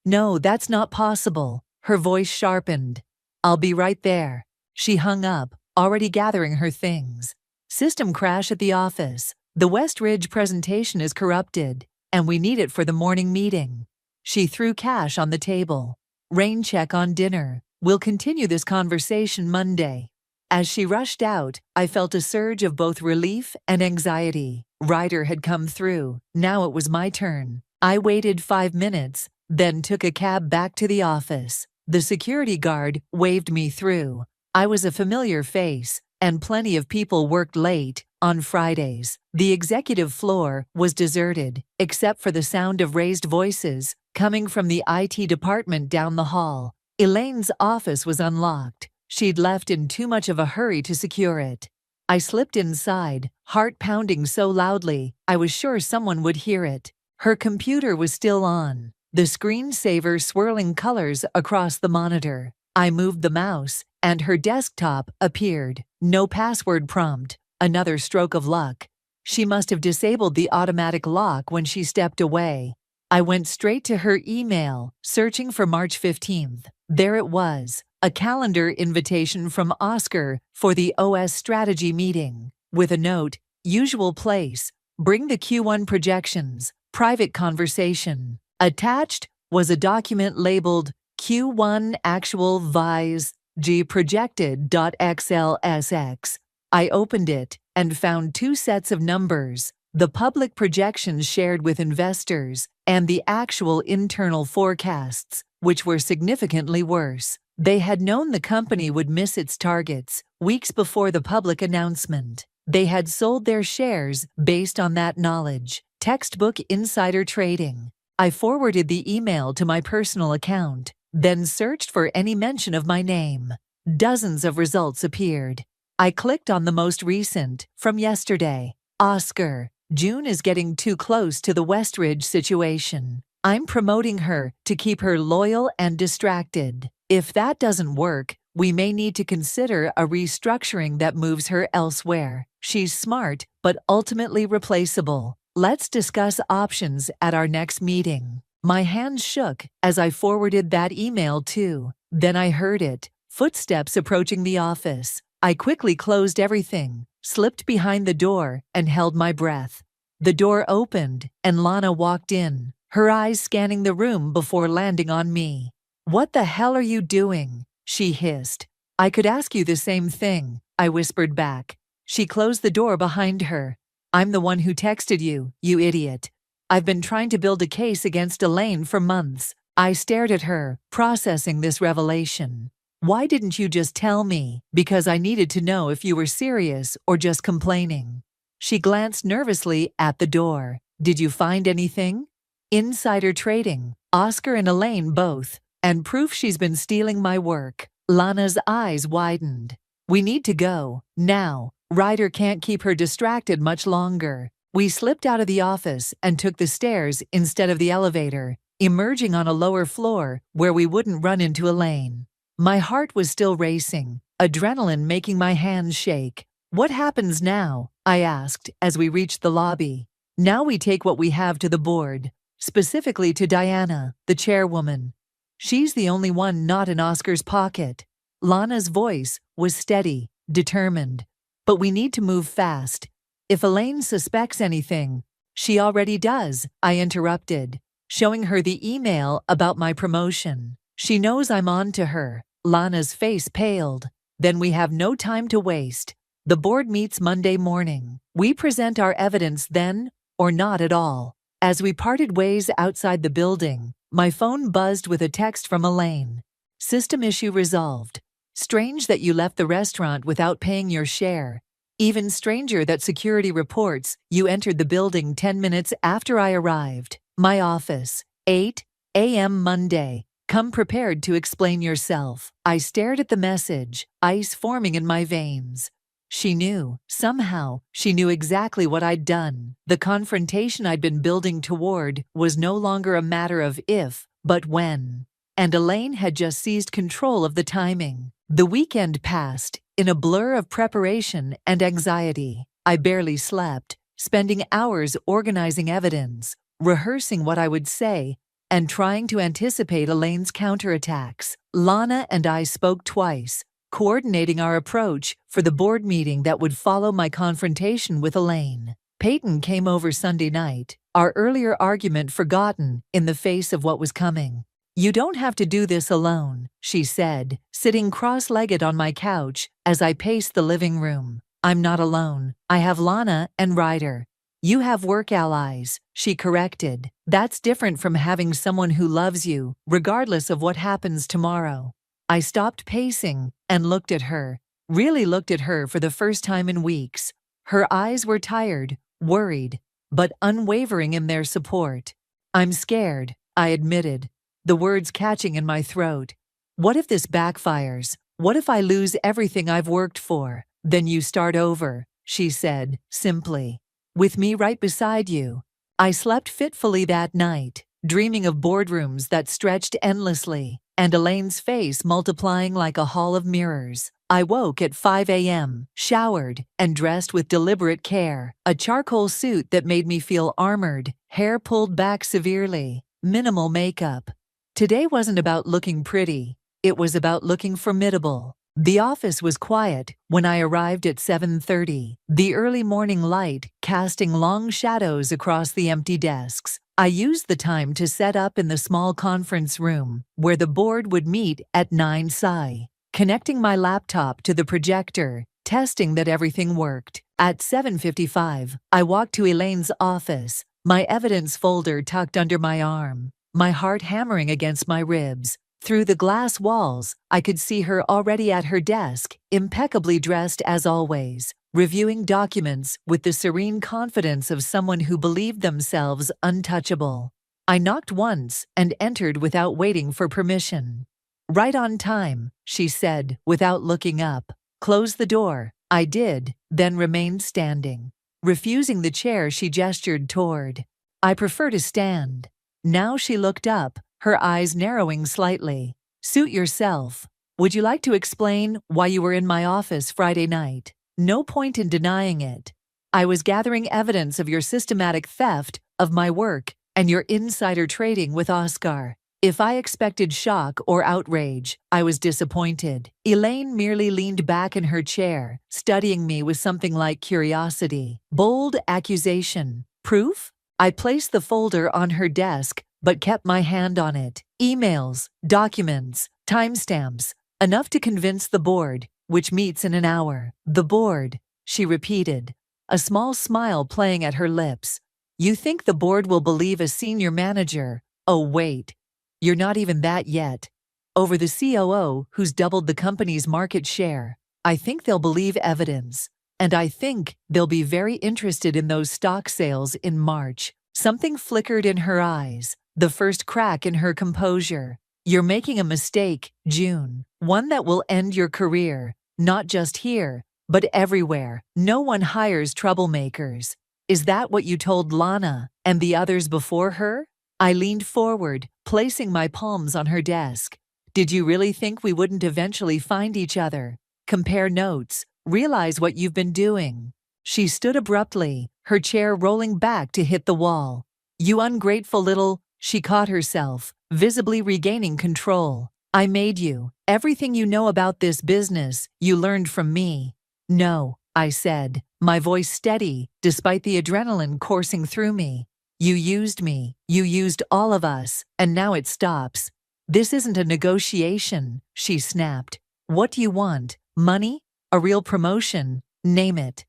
No, that's not possible. Her voice sharpened. I'll be right there. She hung up, already gathering her things. System crash at the office. The West Ridge presentation is corrupted, and we need it for the morning meeting. She threw cash on the table. Rain check on dinner. We'll continue this conversation Monday. As she rushed out, I felt a surge of both relief and anxiety. Ryder had come through. Now it was my turn. I waited 5 minutes, then took a cab back to the office. The security guard waved me through. I was a familiar face, and plenty of people worked late on Fridays. The executive floor was deserted, except for the sound of raised voices coming from the IT department down the hall. Elaine's office was unlocked. She'd left in too much of a hurry to secure it. I slipped inside, heart pounding so loudly I was sure someone would hear it. Her computer was still on, the screensaver swirling colors across the monitor. I moved the mouse, and her desktop appeared. No password prompt. Another stroke of luck. She must have disabled the automatic lock when she stepped away. I went straight to her email, searching for March 15th. There it was, a calendar invitation from Oscar for the OS strategy meeting, with a note, usual place, bring the Q1 projections, private conversation. Attached was a document labeled Q1 Actual Vise G Projected.xlsx. I opened it and found 2 sets of numbers, the public projections shared with investors and the actual internal forecasts, which were significantly worse. They had known the company would miss its targets weeks before the public announcement. They had sold their shares based on that knowledge. Textbook insider trading. I forwarded the email to my personal account, then searched for any mention of my name. Dozens of results appeared. I clicked on the most recent, from yesterday. Oscar. June is getting too close to the Westridge situation. I'm promoting her to keep her loyal and distracted. If that doesn't work, we may need to consider a restructuring that moves her elsewhere. She's smart, but ultimately replaceable. Let's discuss options at our next meeting. My hands shook as I forwarded that email too. Then I heard it. Footsteps approaching the office. I quickly closed everything, slipped behind the door, and held my breath. The door opened, and Lana walked in, her eyes scanning the room before landing on me. "What the hell are you doing?" she hissed. "I could ask you the same thing," I whispered back. She closed the door behind her. "I'm the one who texted you, you idiot. I've been trying to build a case against Elaine for months." I stared at her, processing this revelation. "Why didn't you just tell me?" "Because I needed to know if you were serious or just complaining." She glanced nervously at the door. "Did you find anything?" "Insider trading, Oscar and Elaine both, and proof she's been stealing my work." Lana's eyes widened. "We need to go, now. Ryder can't keep her distracted much longer." We slipped out of the office and took the stairs instead of the elevator, emerging on a lower floor where we wouldn't run into Elaine. My heart was still racing, adrenaline making my hands shake. "What happens now?" I asked as we reached the lobby. "Now we take what we have to the board, specifically to Diana, the chairwoman. She's the only one not in Oscar's pocket." Lana's voice was steady, determined. "But we need to move fast. If Elaine suspects anything—" "She already does," I interrupted, showing her the email about my promotion. "She knows I'm on to her." Lana's face paled. "Then we have no time to waste. The board meets Monday morning. We present our evidence then, or not at all." As we parted ways outside the building, my phone buzzed with a text from Elaine. "System issue resolved. Strange that you left the restaurant without paying your share. Even stranger that security reports you entered the building 10 minutes after I arrived. My office, 8 a.m. Monday. Come prepared to explain yourself. I stared at the message, ice forming in my veins. She knew, somehow, she knew exactly what I'd done. The confrontation I'd been building toward was no longer a matter of if, but when. And Elaine had just seized control of the timing. The weekend passed in a blur of preparation and anxiety. I barely slept, spending hours organizing evidence, rehearsing what I would say, and trying to anticipate Elaine's counterattacks. Lana and I spoke twice, coordinating our approach for the board meeting that would follow my confrontation with Elaine. Peyton came over Sunday night, our earlier argument forgotten in the face of what was coming. "You don't have to do this alone," she said, sitting cross-legged on my couch as I paced the living room. "I'm not alone. I have Lana and Ryder." "You have work allies," she corrected. "That's different from having someone who loves you, regardless of what happens tomorrow." I stopped pacing and looked at her, really looked at her for the first time in weeks. Her eyes were tired, worried, but unwavering in their support. "I'm scared," I admitted, the words catching in my throat. "What if this backfires? What if I lose everything I've worked for?" "Then you start over," she said, simply. "With me right beside you." I slept fitfully that night, dreaming of boardrooms that stretched endlessly, and Elaine's face multiplying like a hall of mirrors. I woke at 5 a.m., showered, and dressed with deliberate care, a charcoal suit that made me feel armored, hair pulled back severely, minimal makeup. Today wasn't about looking pretty, it was about looking formidable. The office was quiet when I arrived at 7:30, the early morning light casting long shadows across the empty desks. I used the time to set up in the small conference room, where the board would meet at 9 Psi, connecting my laptop to the projector, testing that everything worked. At 7:55, I walked to Elaine's office, my evidence folder tucked under my arm, my heart hammering against my ribs. Through the glass walls, I could see her already at her desk, impeccably dressed as always, reviewing documents with the serene confidence of someone who believed themselves untouchable. I knocked once and entered without waiting for permission. "Right on time," she said, without looking up. "Close the door." I did, then remained standing. Refusing the chair she gestured toward. "I prefer to stand." Now she looked up, her eyes narrowing slightly. "Suit yourself. Would you like to explain why you were in my office Friday night?" No point in denying it. I was gathering evidence of your systematic theft of my work and your insider trading with Oscar. If I expected shock or outrage, I was disappointed. Elaine merely leaned back in her chair, studying me with something like curiosity. "Bold accusation. Proof?" I placed the folder on her desk, but kept my hand on it. "Emails, documents, timestamps, enough to convince the board, which meets in an hour." "The board," she repeated, a small smile playing at her lips. "You think the board will believe a senior manager? Oh wait, you're not even that yet. Over the COO who's doubled the company's market share. I think they'll believe evidence. And I think they'll be very interested in those stock sales in March." Something flickered in her eyes, the first crack in her composure. "You're making a mistake, June. One that will end your career, not just here, but everywhere. No one hires troublemakers." "Is that what you told Lana and the others before her?" I leaned forward, placing my palms on her desk. "Did you really think we wouldn't eventually find each other, compare notes, realize what you've been doing?" She stood abruptly, her chair rolling back to hit the wall. "You ungrateful little—" She caught herself, visibly regaining control. "I made you. Everything you know about this business, you learned from me." "No," I said, my voice steady despite the adrenaline coursing through me. "You used me. You used all of us, and now it stops." "This isn't a negotiation," she snapped. "What do you want? Money? A real promotion? Name it.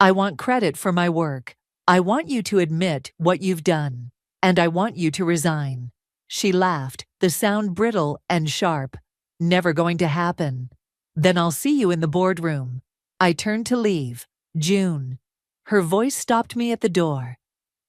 I want credit for my work. I want you to admit what you've done. And I want you to resign." She laughed, the sound brittle and sharp. "Never going to happen." Then I'll see you in the boardroom. I turned to leave. June. Her voice stopped me at the door.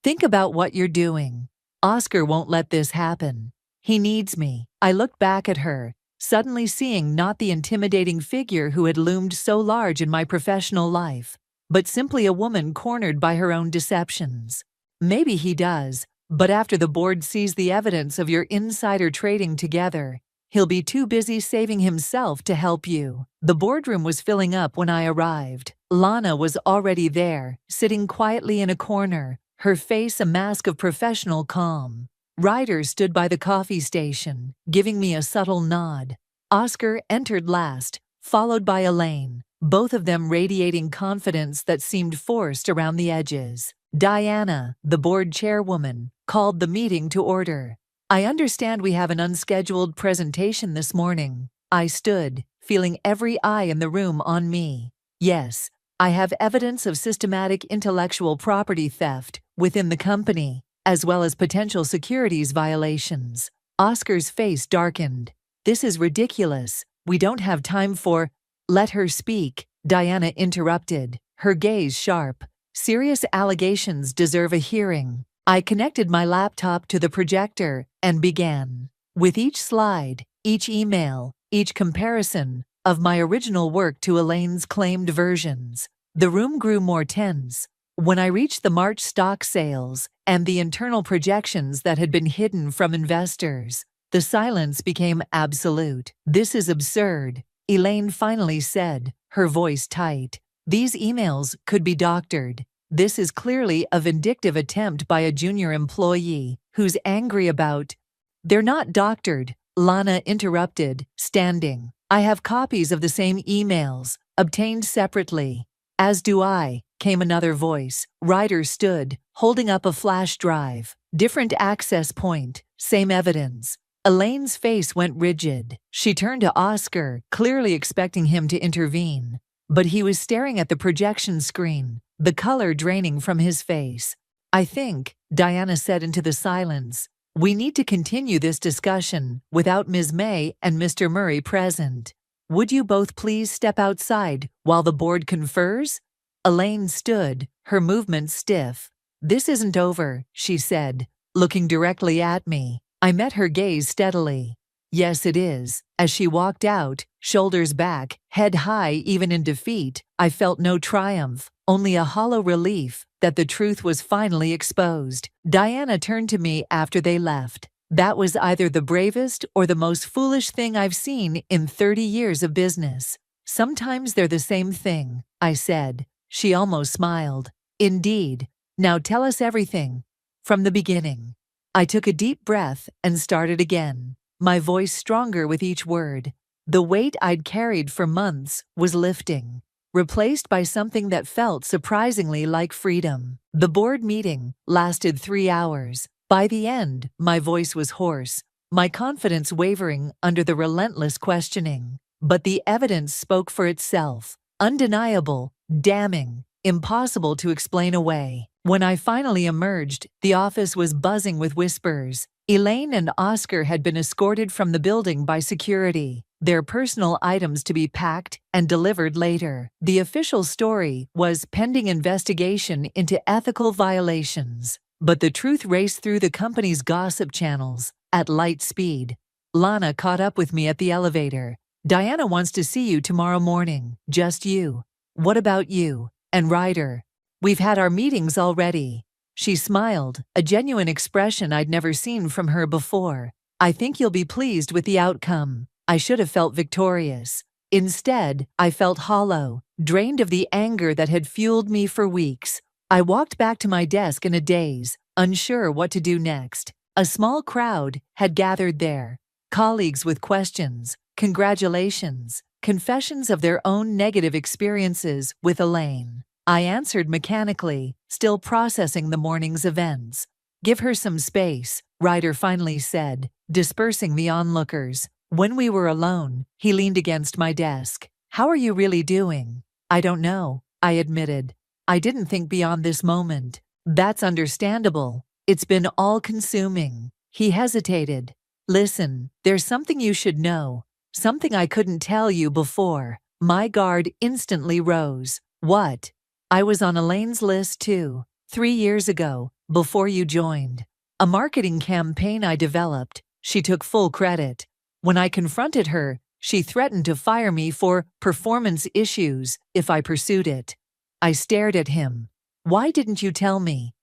Think about what you're doing. Oscar won't let this happen. He needs me. I looked back at her, suddenly seeing not the intimidating figure who had loomed so large in my professional life, but simply a woman cornered by her own deceptions. Maybe he does, but after the board sees the evidence of your insider trading together, he'll be too busy saving himself to help you. The boardroom was filling up when I arrived. Lana was already there, sitting quietly in a corner, her face a mask of professional calm. Ryder stood by the coffee station, giving me a subtle nod. Oscar entered last, followed by Elaine, both of them radiating confidence that seemed forced around the edges. Diana, the board chairwoman, called the meeting to order. I understand we have an unscheduled presentation this morning. I stood, feeling every eye in the room on me. Yes, I have evidence of systematic intellectual property theft within the company, as well as potential securities violations. Oscar's face darkened. This is ridiculous. We don't have time for— Let her speak, Diana interrupted, her gaze sharp. Serious allegations deserve a hearing. I connected my laptop to the projector and began. With each slide, each email, each comparison of my original work to Elaine's claimed versions, the room grew more tense. When I reached the March stock sales and the internal projections that had been hidden from investors, the silence became absolute. This is absurd, Elaine finally said, her voice tight. These emails could be doctored. This is clearly a vindictive attempt by a junior employee who's angry about— They're not doctored, Lana interrupted, standing. I have copies of the same emails, obtained separately. As do I, came another voice. Ryder stood, holding up a flash drive. Different access point, same evidence. Elaine's face went rigid. She turned to Oscar, clearly expecting him to intervene. But he was staring at the projection screen, the color draining from his face. I think, Diana said into the silence, we need to continue this discussion without Ms. May and Mr. Murray present. Would you both please step outside while the board confers? Elaine stood, her movements stiff. This isn't over, she said, looking directly at me. I met her gaze steadily. Yes, it is. As she walked out, shoulders back, head high even in defeat, I felt no triumph, only a hollow relief that the truth was finally exposed. Diana turned to me after they left. That was either the bravest or the most foolish thing I've seen in 30 years of business. Sometimes they're the same thing, I said. She almost smiled. Indeed. Now tell us everything. From the beginning. I took a deep breath and started again, my voice stronger with each word. The weight I'd carried for months was lifting, replaced by something that felt surprisingly like freedom. The board meeting lasted 3 hours. By the end, my voice was hoarse, my confidence wavering under the relentless questioning. But the evidence spoke for itself. Undeniable, damning, impossible to explain away. When I finally emerged, the office was buzzing with whispers. Elaine and Oscar had been escorted from the building by security, their personal items to be packed and delivered later. The official story was pending investigation into ethical violations. But the truth raced through the company's gossip channels at light speed. Lana caught up with me at the elevator. Diana wants to see you tomorrow morning, just you. What about you? And Ryder? We've had our meetings already. She smiled, a genuine expression I'd never seen from her before. I think you'll be pleased with the outcome. I should have felt victorious. Instead, I felt hollow, drained of the anger that had fueled me for weeks. I walked back to my desk in a daze, unsure what to do next. A small crowd had gathered there. Colleagues with questions, congratulations, confessions of their own negative experiences with Elaine. I answered mechanically, still processing the morning's events. Give her some space, Ryder finally said, dispersing the onlookers. When we were alone, he leaned against my desk. How are you really doing? I don't know, I admitted. I didn't think beyond this moment. That's understandable. It's been all-consuming. He hesitated. Listen, there's something you should know. Something I couldn't tell you before. My guard instantly rose. What? I was on Elaine's list too, 3 years ago, before you joined. A marketing campaign I developed. She took full credit. When I confronted her, she threatened to fire me for performance issues if I pursued it. I stared at him. Why didn't you tell me?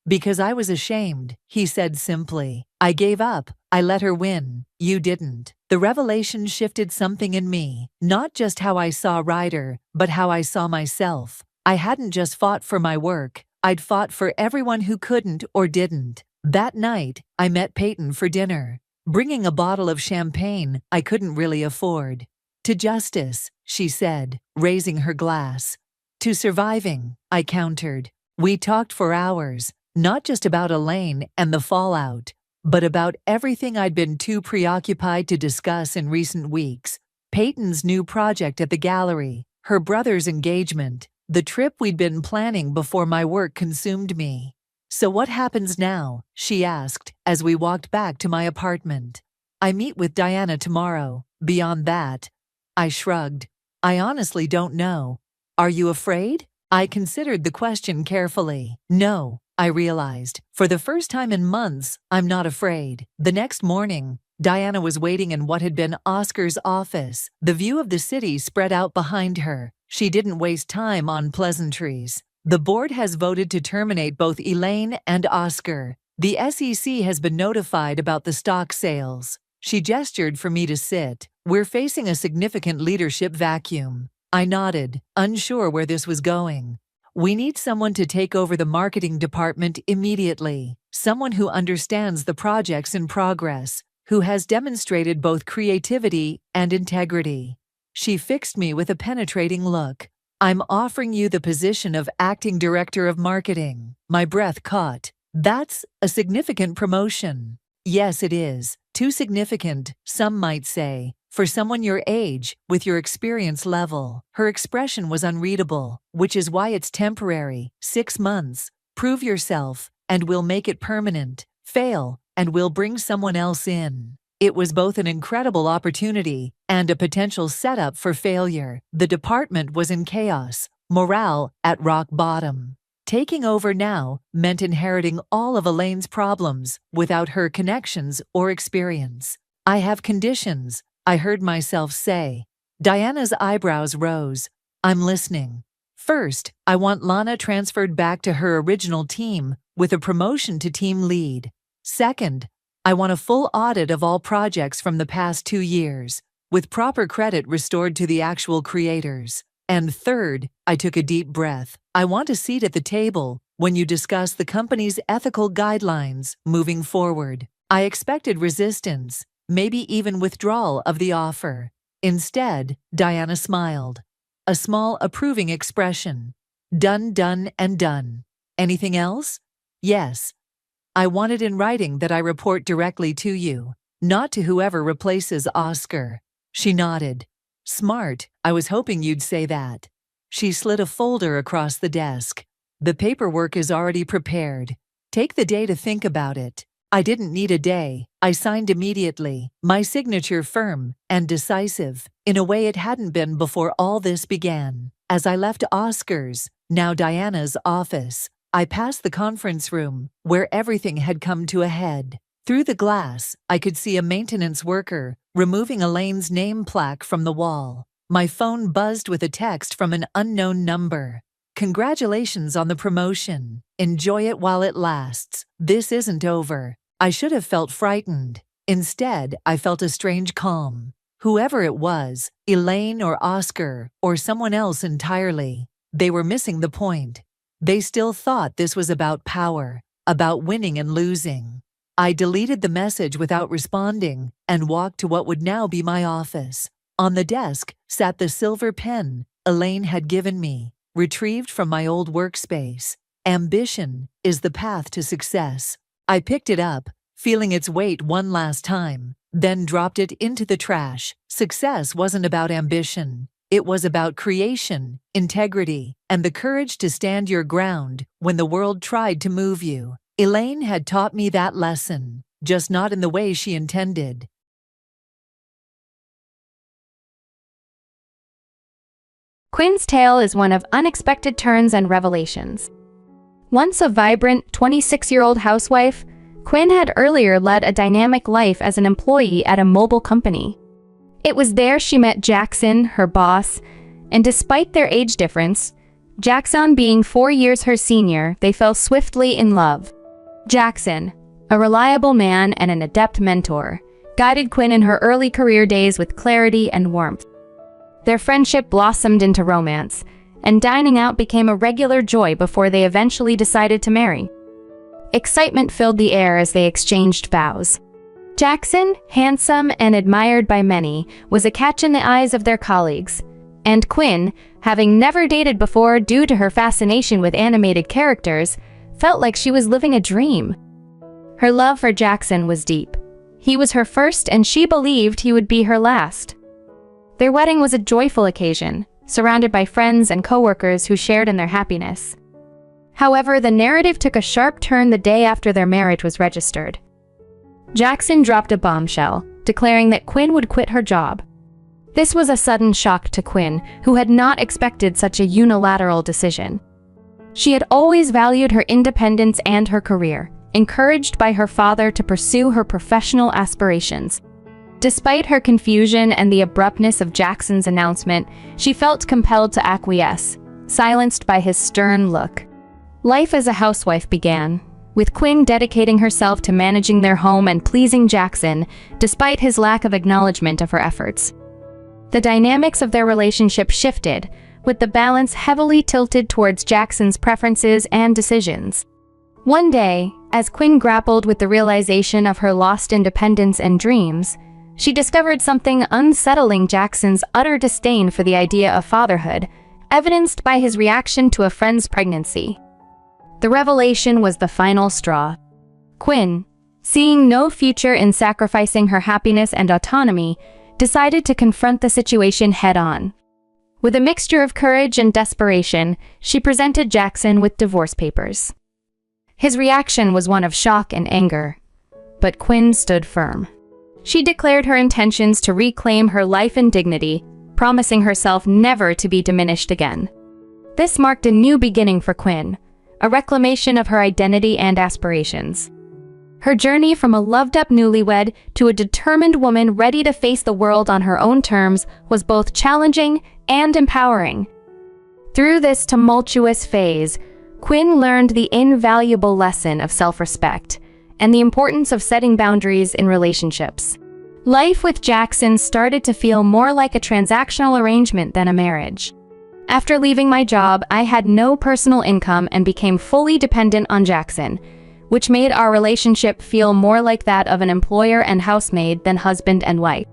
Because I was ashamed, he said simply. I gave up. I let her win. You didn't. The revelation shifted something in me, not just how I saw Ryder, but how I saw myself. I hadn't just fought for my work, I'd fought for everyone who couldn't or didn't. That night, I met Peyton for dinner, bringing a bottle of champagne I couldn't really afford. To justice, she said, raising her glass. To surviving, I countered. We talked for hours, not just about Elaine and the fallout, but about everything I'd been too preoccupied to discuss in recent weeks. Peyton's new project at the gallery, her brother's engagement, the trip we'd been planning before my work consumed me. So what happens now? She asked as we walked back to my apartment. I meet with Diana tomorrow. Beyond that, I shrugged. I honestly don't know. Are you afraid? I considered the question carefully. No, I realized. For the first time in months, I'm not afraid. The next morning, Diana was waiting in what had been Oscar's office. The view of the city spread out behind her. She didn't waste time on pleasantries. The board has voted to terminate both Elaine and Oscar. The SEC has been notified about the stock sales. She gestured for me to sit. We're facing a significant leadership vacuum. I nodded, unsure where this was going. We need someone to take over the marketing department immediately. Someone who understands the projects in progress, who has demonstrated both creativity and integrity. She fixed me with a penetrating look. I'm offering you the position of acting director of marketing. My breath caught. That's a significant promotion. Yes, it is. Too significant, some might say, for someone your age, with your experience level. Her expression was unreadable, which is why it's temporary. 6 months. Prove yourself, and we'll make it permanent. Fail, and we'll bring someone else in. It was both an incredible opportunity and a potential setup for failure. The department was in chaos, morale at rock bottom. Taking over now meant inheriting all of Elaine's problems without her connections or experience. I have conditions, I heard myself say. Diana's eyebrows rose. I'm listening. First, I want Lana transferred back to her original team with a promotion to team lead. Second, I want a full audit of all projects from the past 2 years, with proper credit restored to the actual creators. And third, I took a deep breath. I want a seat at the table when you discuss the company's ethical guidelines moving forward. I expected resistance, maybe even withdrawal of the offer. Instead, Diana smiled. A small, approving expression. Done, done, and done. Anything else? Yes. I want it in writing that I report directly to you, not to whoever replaces Oscar. She nodded. Smart, I was hoping you'd say that. She slid a folder across the desk. The paperwork is already prepared. Take the day to think about it. I didn't need a day. I signed immediately, my signature firm and decisive, in a way it hadn't been before all this began. As I left Oscar's, now Diana's office, I passed the conference room, where everything had come to a head. Through the glass, I could see a maintenance worker removing Elaine's name plaque from the wall. My phone buzzed with a text from an unknown number. Congratulations on the promotion. Enjoy it while it lasts. This isn't over. I should have felt frightened. Instead, I felt a strange calm. Whoever it was, Elaine or Oscar, or someone else entirely, they were missing the point. They still thought this was about power, about winning and losing. I deleted the message without responding and walked to what would now be my office. On the desk sat the silver pen Elaine had given me, retrieved from my old workspace. Ambition is the path to success. I picked it up, feeling its weight one last time, then dropped it into the trash. Success wasn't about ambition. It was about creation, integrity, and the courage to stand your ground when the world tried to move you. Elaine had taught me that lesson, just not in the way she intended. Quinn's tale is one of unexpected turns and revelations. Once a vibrant 26-year-old housewife, Quinn had earlier led a dynamic life as an employee at a mobile company. It was there she met Jackson, her boss, and despite their age difference, Jackson being 4 years her senior, they fell swiftly in love. Jackson, a reliable man and an adept mentor, guided Quinn in her early career days with clarity and warmth. Their friendship blossomed into romance, and dining out became a regular joy before they eventually decided to marry. Excitement filled the air as they exchanged vows. Jackson, handsome and admired by many, was a catch in the eyes of their colleagues, and Quinn, having never dated before due to her fascination with animated characters, felt like she was living a dream. Her love for Jackson was deep. He was her first, and she believed he would be her last. Their wedding was a joyful occasion, surrounded by friends and coworkers who shared in their happiness. However, the narrative took a sharp turn the day after their marriage was registered. Jackson dropped a bombshell, declaring that Quinn would quit her job. This was a sudden shock to Quinn, who had not expected such a unilateral decision. She had always valued her independence and her career, encouraged by her father to pursue her professional aspirations. Despite her confusion and the abruptness of Jackson's announcement, she felt compelled to acquiesce, silenced by his stern look. Life as a housewife began, with Quinn dedicating herself to managing their home and pleasing Jackson, despite his lack of acknowledgement of her efforts. The dynamics of their relationship shifted, with the balance heavily tilted towards Jackson's preferences and decisions. One day, as Quinn grappled with the realization of her lost independence and dreams, she discovered something unsettling: Jackson's utter disdain for the idea of fatherhood, evidenced by his reaction to a friend's pregnancy. The revelation was the final straw. Quinn, seeing no future in sacrificing her happiness and autonomy, decided to confront the situation head-on. With a mixture of courage and desperation, she presented Jackson with divorce papers. His reaction was one of shock and anger, but Quinn stood firm. She declared her intentions to reclaim her life and dignity, promising herself never to be diminished again. This marked a new beginning for Quinn, a reclamation of her identity and aspirations. Her journey from a loved-up newlywed to a determined woman ready to face the world on her own terms was both challenging and empowering. Through this tumultuous phase, Quinn learned the invaluable lesson of self-respect and the importance of setting boundaries in relationships. Life with Jackson started to feel more like a transactional arrangement than a marriage. After leaving my job, I had no personal income and became fully dependent on Jackson, which made our relationship feel more like that of an employer and housemaid than husband and wife.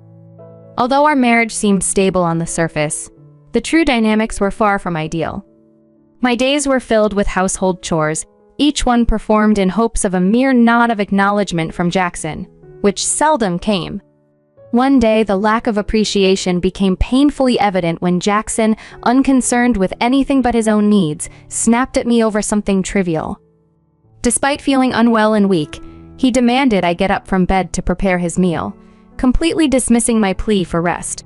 Although our marriage seemed stable on the surface, the true dynamics were far from ideal. My days were filled with household chores, each one performed in hopes of a mere nod of acknowledgement from Jackson, which seldom came. One day, the lack of appreciation became painfully evident when Jackson, unconcerned with anything but his own needs, snapped at me over something trivial. Despite feeling unwell and weak, he demanded I get up from bed to prepare his meal, completely dismissing my plea for rest.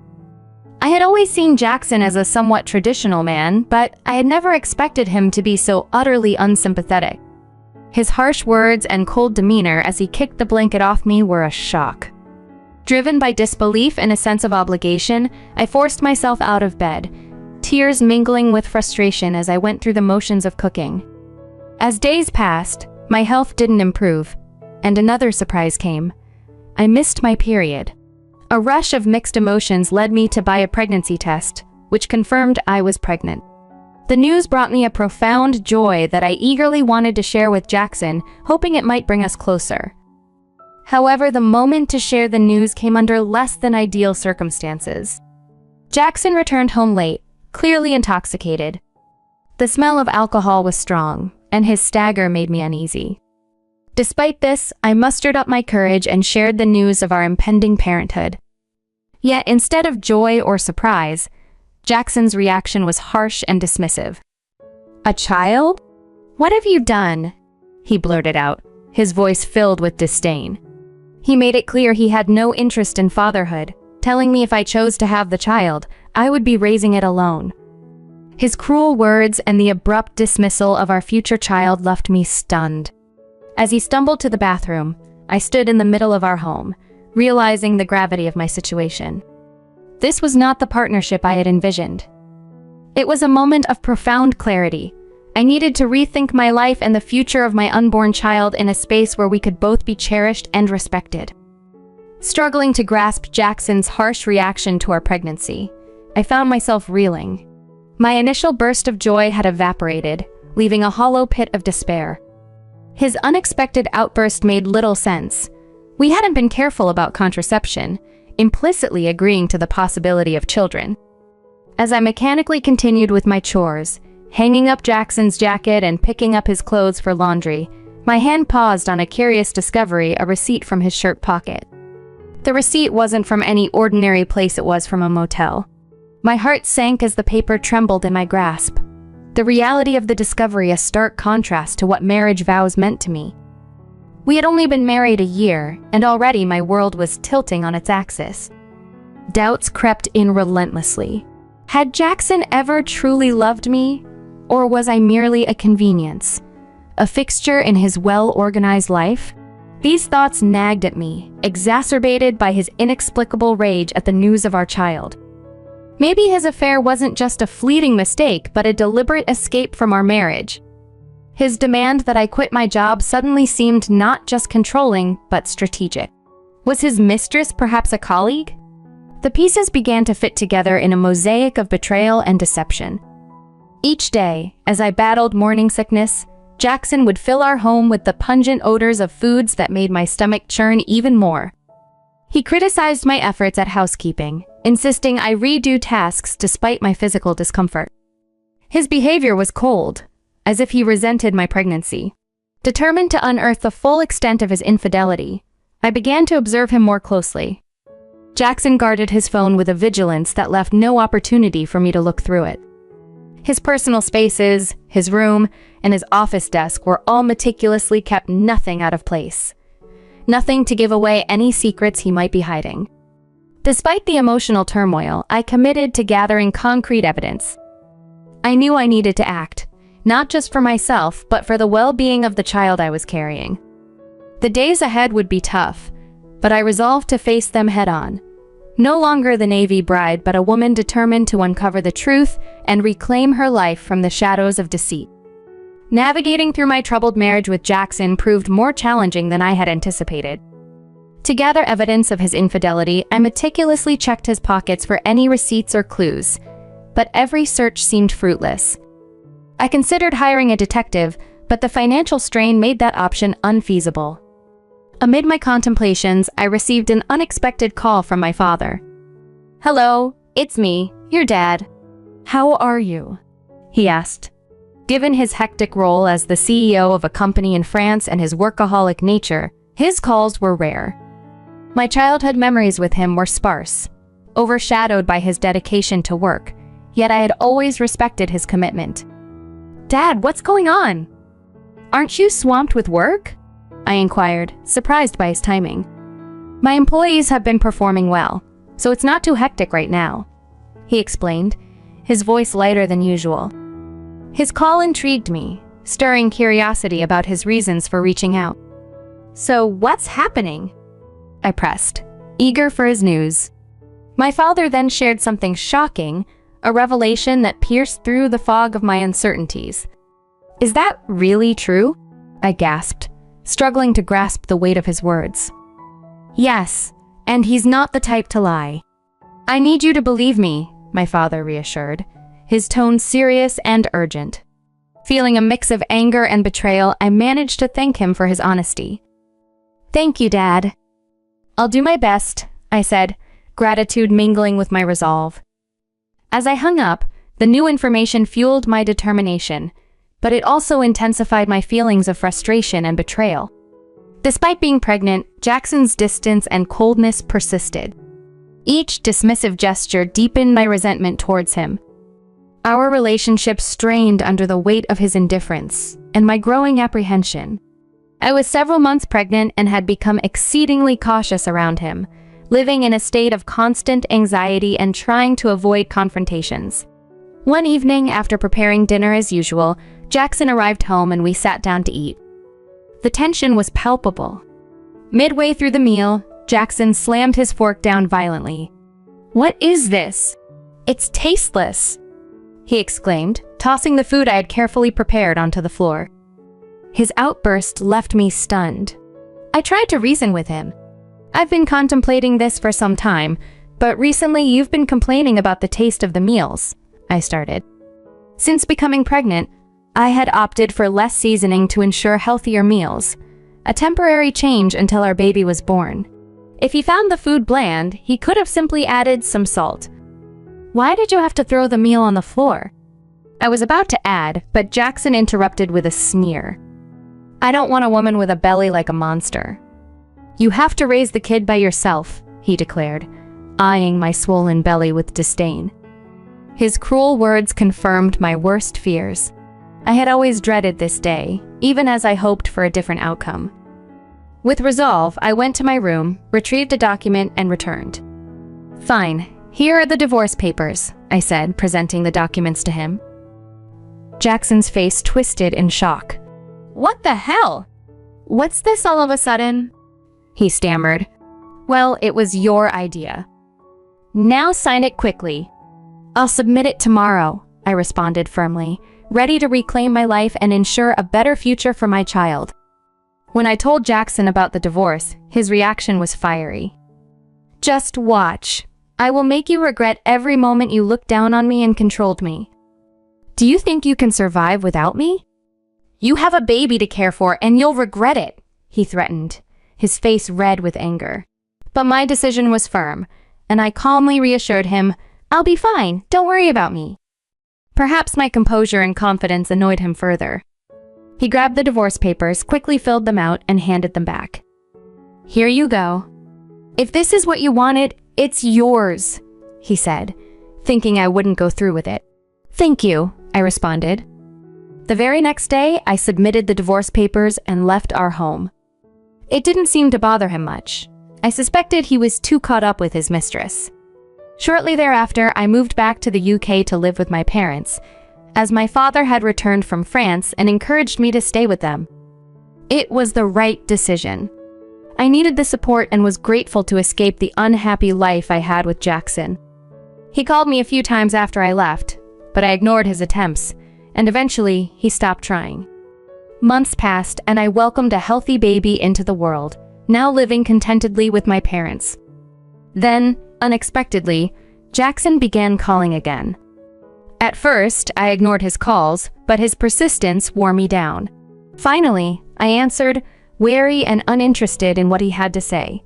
I had always seen Jackson as a somewhat traditional man, but I had never expected him to be so utterly unsympathetic. His harsh words and cold demeanor as he kicked the blanket off me were a shock. Driven by disbelief and a sense of obligation, I forced myself out of bed, tears mingling with frustration as I went through the motions of cooking. As days passed, my health didn't improve, and another surprise came. I missed my period. A rush of mixed emotions led me to buy a pregnancy test, which confirmed I was pregnant. The news brought me a profound joy that I eagerly wanted to share with Jackson, hoping it might bring us closer. However, the moment to share the news came under less than ideal circumstances. Jackson returned home late, clearly intoxicated. The smell of alcohol was strong, and his stagger made me uneasy. Despite this, I mustered up my courage and shared the news of our impending parenthood. Yet, instead of joy or surprise, Jackson's reaction was harsh and dismissive. "A child? What have you done?" he blurted out, his voice filled with disdain. He made it clear he had no interest in fatherhood, telling me if I chose to have the child, I would be raising it alone. His cruel words and the abrupt dismissal of our future child left me stunned. As he stumbled to the bathroom, I stood in the middle of our home, realizing the gravity of my situation. This was not the partnership I had envisioned. It was a moment of profound clarity. I needed to rethink my life and the future of my unborn child in a space where we could both be cherished and respected. Struggling to grasp Jackson's harsh reaction to our pregnancy, I found myself reeling. My initial burst of joy had evaporated, leaving a hollow pit of despair. His unexpected outburst made little sense. We hadn't been careful about contraception, implicitly agreeing to the possibility of children. As I mechanically continued with my chores, hanging up Jackson's jacket and picking up his clothes for laundry, my hand paused on a curious discovery: a receipt from his shirt pocket. The receipt wasn't from any ordinary place, it was from a motel. My heart sank as the paper trembled in my grasp. The reality of the discovery a stark contrast to what marriage vows meant to me. We had only been married a year, and already my world was tilting on its axis. Doubts crept in relentlessly. Had Jackson ever truly loved me? Or was I merely a convenience? A fixture in his well-organized life? These thoughts nagged at me, exacerbated by his inexplicable rage at the news of our child. Maybe his affair wasn't just a fleeting mistake, but a deliberate escape from our marriage. His demand that I quit my job suddenly seemed not just controlling, but strategic. Was his mistress perhaps a colleague? The pieces began to fit together in a mosaic of betrayal and deception. Each day, as I battled morning sickness, Jackson would fill our home with the pungent odors of foods that made my stomach churn even more. He criticized my efforts at housekeeping, insisting I redo tasks despite my physical discomfort. His behavior was cold, as if he resented my pregnancy. Determined to unearth the full extent of his infidelity, I began to observe him more closely. Jackson guarded his phone with a vigilance that left no opportunity for me to look through it. His personal spaces, his room, and his office desk were all meticulously kept, nothing out of place. Nothing to give away any secrets he might be hiding. Despite the emotional turmoil, I committed to gathering concrete evidence. I knew I needed to act, not just for myself, but for the well-being of the child I was carrying. The days ahead would be tough, but I resolved to face them head-on. No longer the Navy bride, but a woman determined to uncover the truth and reclaim her life from the shadows of deceit. Navigating through my troubled marriage with Jackson proved more challenging than I had anticipated. To gather evidence of his infidelity, I meticulously checked his pockets for any receipts or clues, but every search seemed fruitless. I considered hiring a detective, but the financial strain made that option unfeasible. Amid my contemplations, I received an unexpected call from my father. "Hello, it's me, your dad. How are you?" he asked. Given his hectic role as the CEO of a company in France and his workaholic nature, his calls were rare. My childhood memories with him were sparse, overshadowed by his dedication to work, yet I had always respected his commitment. "Dad, what's going on? Aren't you swamped with work?" I inquired, surprised by his timing. "My employees have been performing well, so it's not too hectic right now," he explained, his voice lighter than usual. His call intrigued me, stirring curiosity about his reasons for reaching out. "So what's happening?" I pressed, eager for his news. My father then shared something shocking, a revelation that pierced through the fog of my uncertainties. "Is that really true?" I gasped, struggling to grasp the weight of his words. "Yes, and he's not the type to lie." "I need you to believe me," my father reassured, his tone serious and urgent. Feeling a mix of anger and betrayal, I managed to thank him for his honesty. "Thank you, Dad." "I'll do my best," I said, gratitude mingling with my resolve. As I hung up, the new information fueled my determination, but it also intensified my feelings of frustration and betrayal. Despite being pregnant, Jackson's distance and coldness persisted. Each dismissive gesture deepened my resentment towards him. Our relationship strained under the weight of his indifference and my growing apprehension. I was several months pregnant and had become exceedingly cautious around him, living in a state of constant anxiety and trying to avoid confrontations. One evening, after preparing dinner as usual, Jackson arrived home and we sat down to eat. The tension was palpable. Midway through the meal, Jackson slammed his fork down violently. "What is this? It's tasteless," he exclaimed, tossing the food I had carefully prepared onto the floor. His outburst left me stunned. I tried to reason with him. "I've been contemplating this for some time, but recently you've been complaining about the taste of the meals," I started. "Since becoming pregnant, I had opted for less seasoning to ensure healthier meals, a temporary change until our baby was born. If he found the food bland, he could have simply added some salt. Why did you have to throw the meal on the floor?" I was about to add, but Jackson interrupted with a sneer. "I don't want a woman with a belly like a monster." "You have to raise the kid by yourself," he declared, eyeing my swollen belly with disdain. His cruel words confirmed my worst fears. I had always dreaded this day, even as I hoped for a different outcome. With resolve, I went to my room, retrieved a document, and returned. "Fine, here are the divorce papers," I said, presenting the documents to him. Jackson's face twisted in shock. "What the hell? What's this all of a sudden?" he stammered. "Well, it was your idea. Now sign it quickly." "I'll submit it tomorrow," I responded firmly, ready to reclaim my life and ensure a better future for my child. When I told Jackson about the divorce, his reaction was fiery. "Just watch. I will make you regret every moment you looked down on me and controlled me. Do you think you can survive without me? You have a baby to care for and you'll regret it," he threatened, his face red with anger. But my decision was firm, and I calmly reassured him, "I'll be fine, don't worry about me." Perhaps my composure and confidence annoyed him further. He grabbed the divorce papers, quickly filled them out, and handed them back. "Here you go. If this is what you wanted, it's yours," he said, thinking I wouldn't go through with it. "Thank you," I responded. The very next day, I submitted the divorce papers and left our home. It didn't seem to bother him much. I suspected he was too caught up with his mistress. Shortly thereafter, I moved back to the UK to live with my parents, as my father had returned from France and encouraged me to stay with them. It was the right decision. I needed the support and was grateful to escape the unhappy life I had with Jackson. He called me a few times after I left, but I ignored his attempts, and eventually he stopped trying. Months passed and I welcomed a healthy baby into the world, now living contentedly with my parents. Then, unexpectedly, Jackson began calling again. At first, I ignored his calls, but his persistence wore me down. Finally, I answered, wary and uninterested in what he had to say.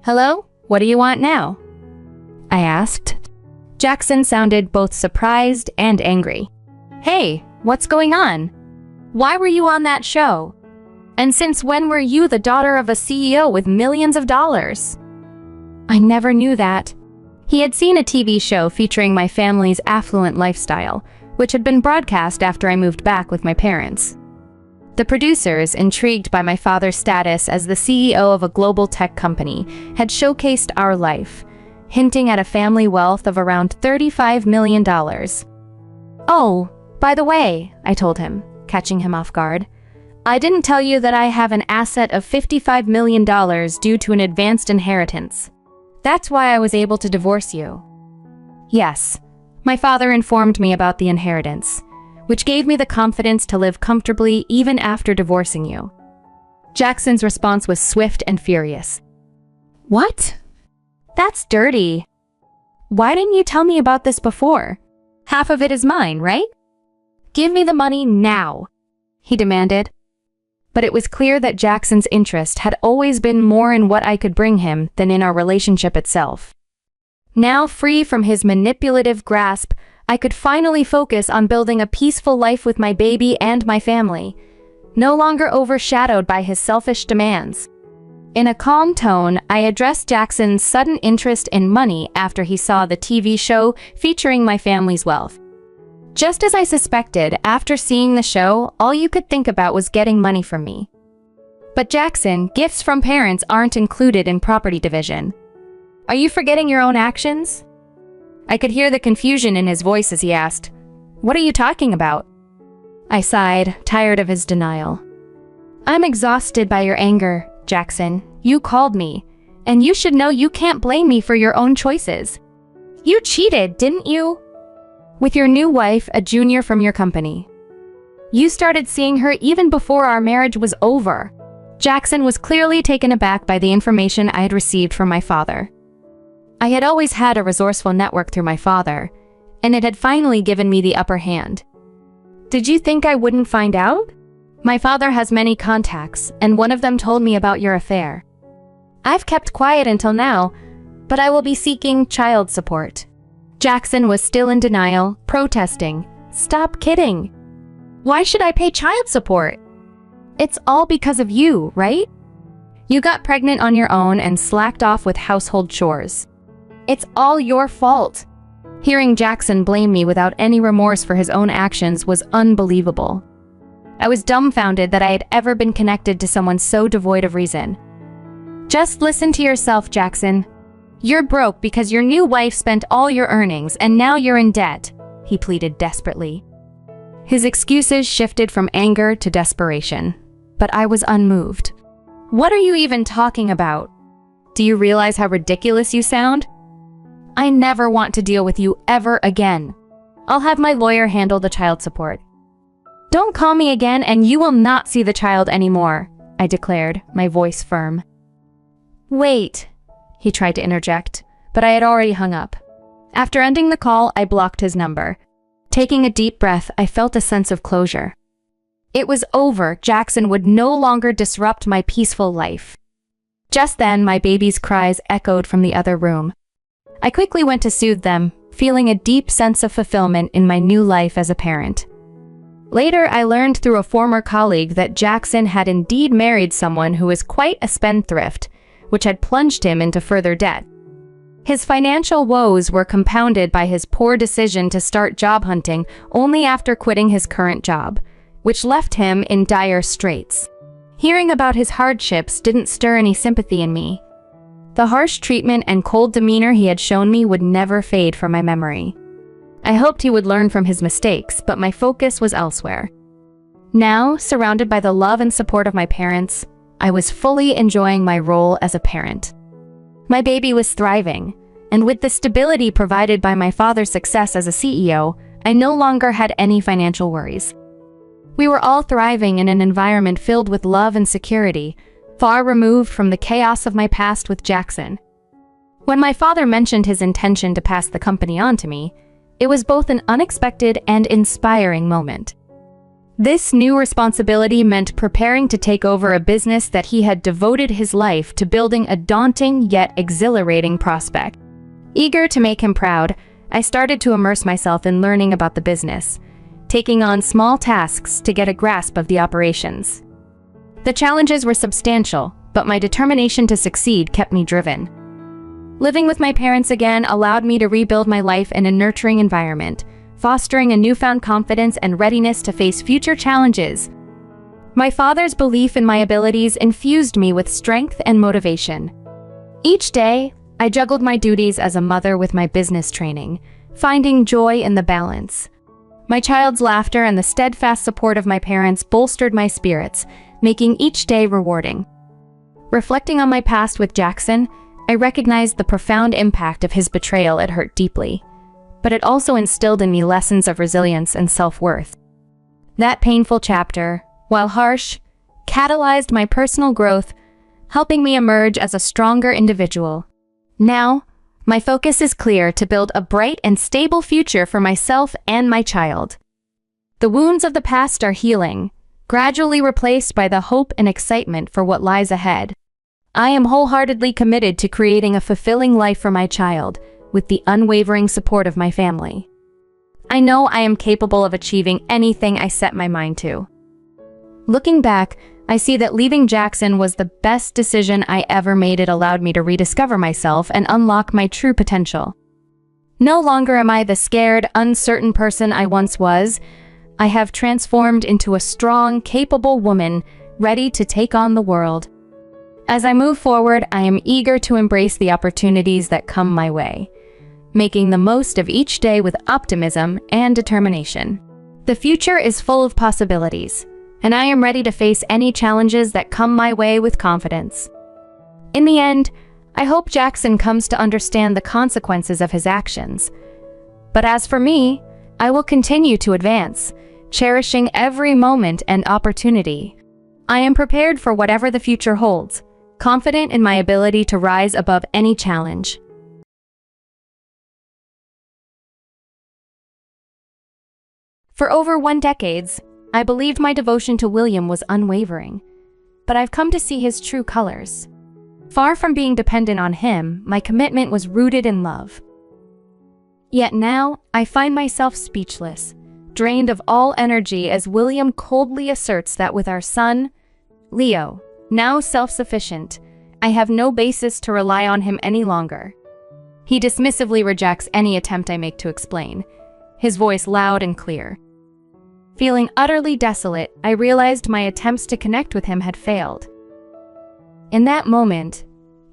"Hello? What do you want now?" I asked. Jackson sounded both surprised and angry. "Hey, what's going on? Why were you on that show? And since when were you the daughter of a CEO with millions of dollars?" I never knew that. He had seen a TV show featuring my family's affluent lifestyle, which had been broadcast after I moved back with my parents. The producers, intrigued by my father's status as the CEO of a global tech company, had showcased our life, hinting at a family wealth of around $35 million. "Oh, by the way," I told him, catching him off guard, "I didn't tell you that I have an asset of $55 million due to an advanced inheritance. That's why I was able to divorce you." Yes, my father informed me about the inheritance, which gave me the confidence to live comfortably even after divorcing you. Jackson's response was swift and furious. "What? That's dirty. Why didn't you tell me about this before? Half of it is mine, right? Give me the money now," he demanded. But it was clear that Jackson's interest had always been more in what I could bring him than in our relationship itself. Now free from his manipulative grasp, I could finally focus on building a peaceful life with my baby and my family, no longer overshadowed by his selfish demands. In a calm tone, I addressed Jackson's sudden interest in money after he saw the TV show featuring my family's wealth. Just as I suspected, after seeing the show, all you could think about was getting money from me. But Jackson, gifts from parents aren't included in property division. Are you forgetting your own actions? I could hear the confusion in his voice as he asked, "What are you talking about?" I sighed, tired of his denial. "I'm exhausted by your anger, Jackson. You called me, and you should know you can't blame me for your own choices. You cheated, didn't you? With your new wife, a junior from your company. You started seeing her even before our marriage was over." Jackson was clearly taken aback by the information I had received from my father. I had always had a resourceful network through my father, and it had finally given me the upper hand. "Did you think I wouldn't find out? My father has many contacts, and one of them told me about your affair. I've kept quiet until now, but I will be seeking child support." Jackson was still in denial, protesting. "Stop kidding. Why should I pay child support? It's all because of you, right? You got pregnant on your own and slacked off with household chores. It's all your fault." Hearing Jackson blame me without any remorse for his own actions was unbelievable. I was dumbfounded that I had ever been connected to someone so devoid of reason. "Just listen to yourself, Jackson. You're broke because your new wife spent all your earnings and now you're in debt," he pleaded desperately. His excuses shifted from anger to desperation, but I was unmoved. "What are you even talking about? Do you realize how ridiculous you sound? I never want to deal with you ever again. I'll have my lawyer handle the child support. Don't call me again and you will not see the child anymore," I declared, my voice firm. "Wait," he tried to interject, but I had already hung up. After ending the call, I blocked his number. Taking a deep breath, I felt a sense of closure. It was over. Jackson would no longer disrupt my peaceful life. Just then, my baby's cries echoed from the other room. I quickly went to soothe them, feeling a deep sense of fulfillment in my new life as a parent. Later, I learned through a former colleague that Jackson had indeed married someone who was quite a spendthrift, which had plunged him into further debt. His financial woes were compounded by his poor decision to start job hunting only after quitting his current job, which left him in dire straits. Hearing about his hardships didn't stir any sympathy in me. The harsh treatment and cold demeanor he had shown me would never fade from my memory. I hoped he would learn from his mistakes, but my focus was elsewhere. Now, surrounded by the love and support of my parents, I was fully enjoying my role as a parent. My baby was thriving, and with the stability provided by my father's success as a CEO, I no longer had any financial worries. We were all thriving in an environment filled with love and security, far removed from the chaos of my past with Jackson. When my father mentioned his intention to pass the company on to me, it was both an unexpected and inspiring moment. This new responsibility meant preparing to take over a business that he had devoted his life to building, a daunting yet exhilarating prospect. Eager to make him proud, I started to immerse myself in learning about the business, taking on small tasks to get a grasp of the operations. The challenges were substantial, but my determination to succeed kept me driven. Living with my parents again allowed me to rebuild my life in a nurturing environment, fostering a newfound confidence and readiness to face future challenges. My father's belief in my abilities infused me with strength and motivation. Each day, I juggled my duties as a mother with my business training, finding joy in the balance. My child's laughter and the steadfast support of my parents bolstered my spirits, making each day rewarding. Reflecting on my past with Jackson, I recognized the profound impact of his betrayal. It hurt deeply, but it also instilled in me lessons of resilience and self-worth. That painful chapter, while harsh, catalyzed my personal growth, helping me emerge as a stronger individual. Now, my focus is clear: to build a bright and stable future for myself and my child. The wounds of the past are healing, gradually replaced by the hope and excitement for what lies ahead. I am wholeheartedly committed to creating a fulfilling life for my child, with the unwavering support of my family. I know I am capable of achieving anything I set my mind to. Looking back, I see that leaving Jackson was the best decision I ever made. It allowed me to rediscover myself and unlock my true potential. No longer am I the scared, uncertain person I once was. I have transformed into a strong, capable woman, ready to take on the world. As I move forward, I am eager to embrace the opportunities that come my way. making the most of each day with optimism and determination. The future is full of possibilities, and I am ready to face any challenges that come my way with confidence. In the end, I hope Jackson comes to understand the consequences of his actions. But as for me, I will continue to advance, cherishing every moment and opportunity. I am prepared for whatever the future holds, confident in my ability to rise above any challenge. For over 1 decade, I believed my devotion to William was unwavering, but I've come to see his true colors. Far from being dependent on him, my commitment was rooted in love. Yet now, I find myself speechless, drained of all energy as William coldly asserts that with our son, Leo, now self-sufficient, I have no basis to rely on him any longer. He dismissively rejects any attempt I make to explain, his voice loud and clear. Feeling utterly desolate, I realized my attempts to connect with him had failed. In that moment,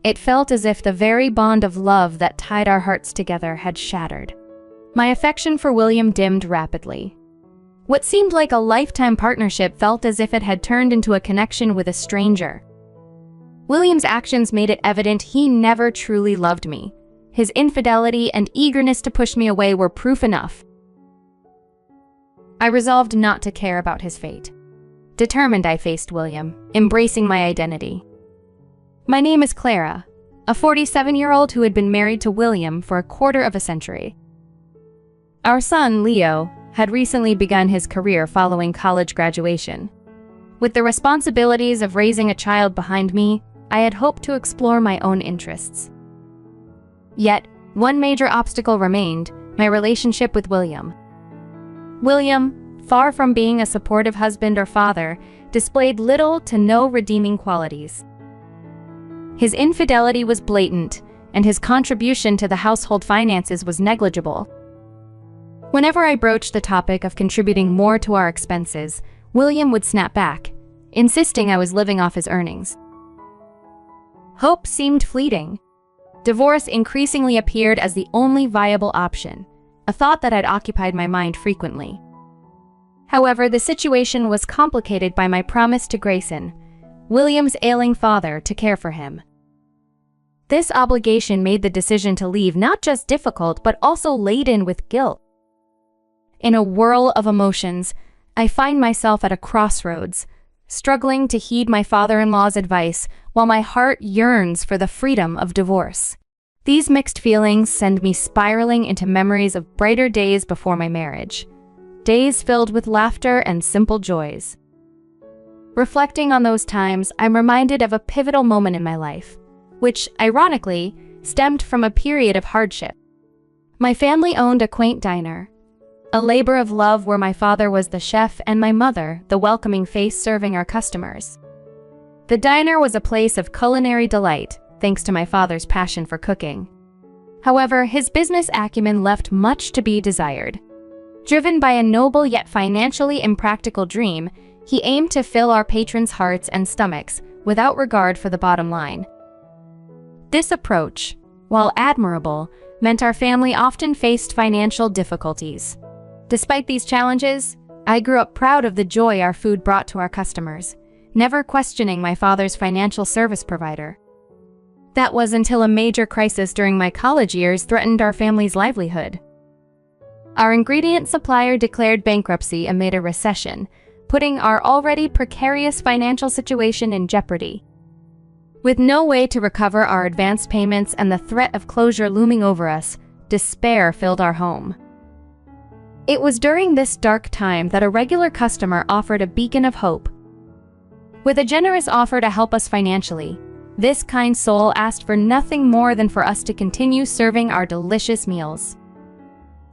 it felt as if the very bond of love that tied our hearts together had shattered. My affection for William dimmed rapidly. What seemed like a lifetime partnership felt as if it had turned into a connection with a stranger. William's actions made it evident he never truly loved me. His infidelity and eagerness to push me away were proof enough. I resolved not to care about his fate. Determined, I faced William, embracing my identity. My name is Clara, a 47-year-old who had been married to William for a quarter of a century. Our son, Leo, had recently begun his career following college graduation. With the responsibilities of raising a child behind me, I had hoped to explore my own interests. Yet, one major obstacle remained: my relationship with William. William, far from being a supportive husband or father, displayed little to no redeeming qualities. His infidelity was blatant, and his contribution to the household finances was negligible. Whenever I broached the topic of contributing more to our expenses, William would snap back, insisting I was living off his earnings. Hope seemed fleeting. Divorce increasingly appeared as the only viable option, a thought that had occupied my mind frequently. However, the situation was complicated by my promise to Grayson, William's ailing father, to care for him. This obligation made the decision to leave not just difficult but also laden with guilt. In a whirl of emotions, I find myself at a crossroads, struggling to heed my father-in-law's advice while my heart yearns for the freedom of divorce. These mixed feelings send me spiraling into memories of brighter days before my marriage, days filled with laughter and simple joys. Reflecting on those times, I'm reminded of a pivotal moment in my life, which, ironically, stemmed from a period of hardship. My family owned a quaint diner, a labor of love where my father was the chef and my mother the welcoming face serving our customers. The diner was a place of culinary delight, thanks to my father's passion for cooking. However, his business acumen left much to be desired. Driven by a noble yet financially impractical dream, he aimed to fill our patrons' hearts and stomachs without regard for the bottom line. This approach, while admirable, meant our family often faced financial difficulties. Despite these challenges, I grew up proud of the joy our food brought to our customers, never questioning my father's financial service provider. That was until a major crisis during my college years threatened our family's livelihood. Our ingredient supplier declared bankruptcy amid a recession, putting our already precarious financial situation in jeopardy. With no way to recover our advance payments and the threat of closure looming over us, despair filled our home. It was during this dark time that a regular customer offered a beacon of hope. With a generous offer to help us financially, this kind soul asked for nothing more than for us to continue serving our delicious meals.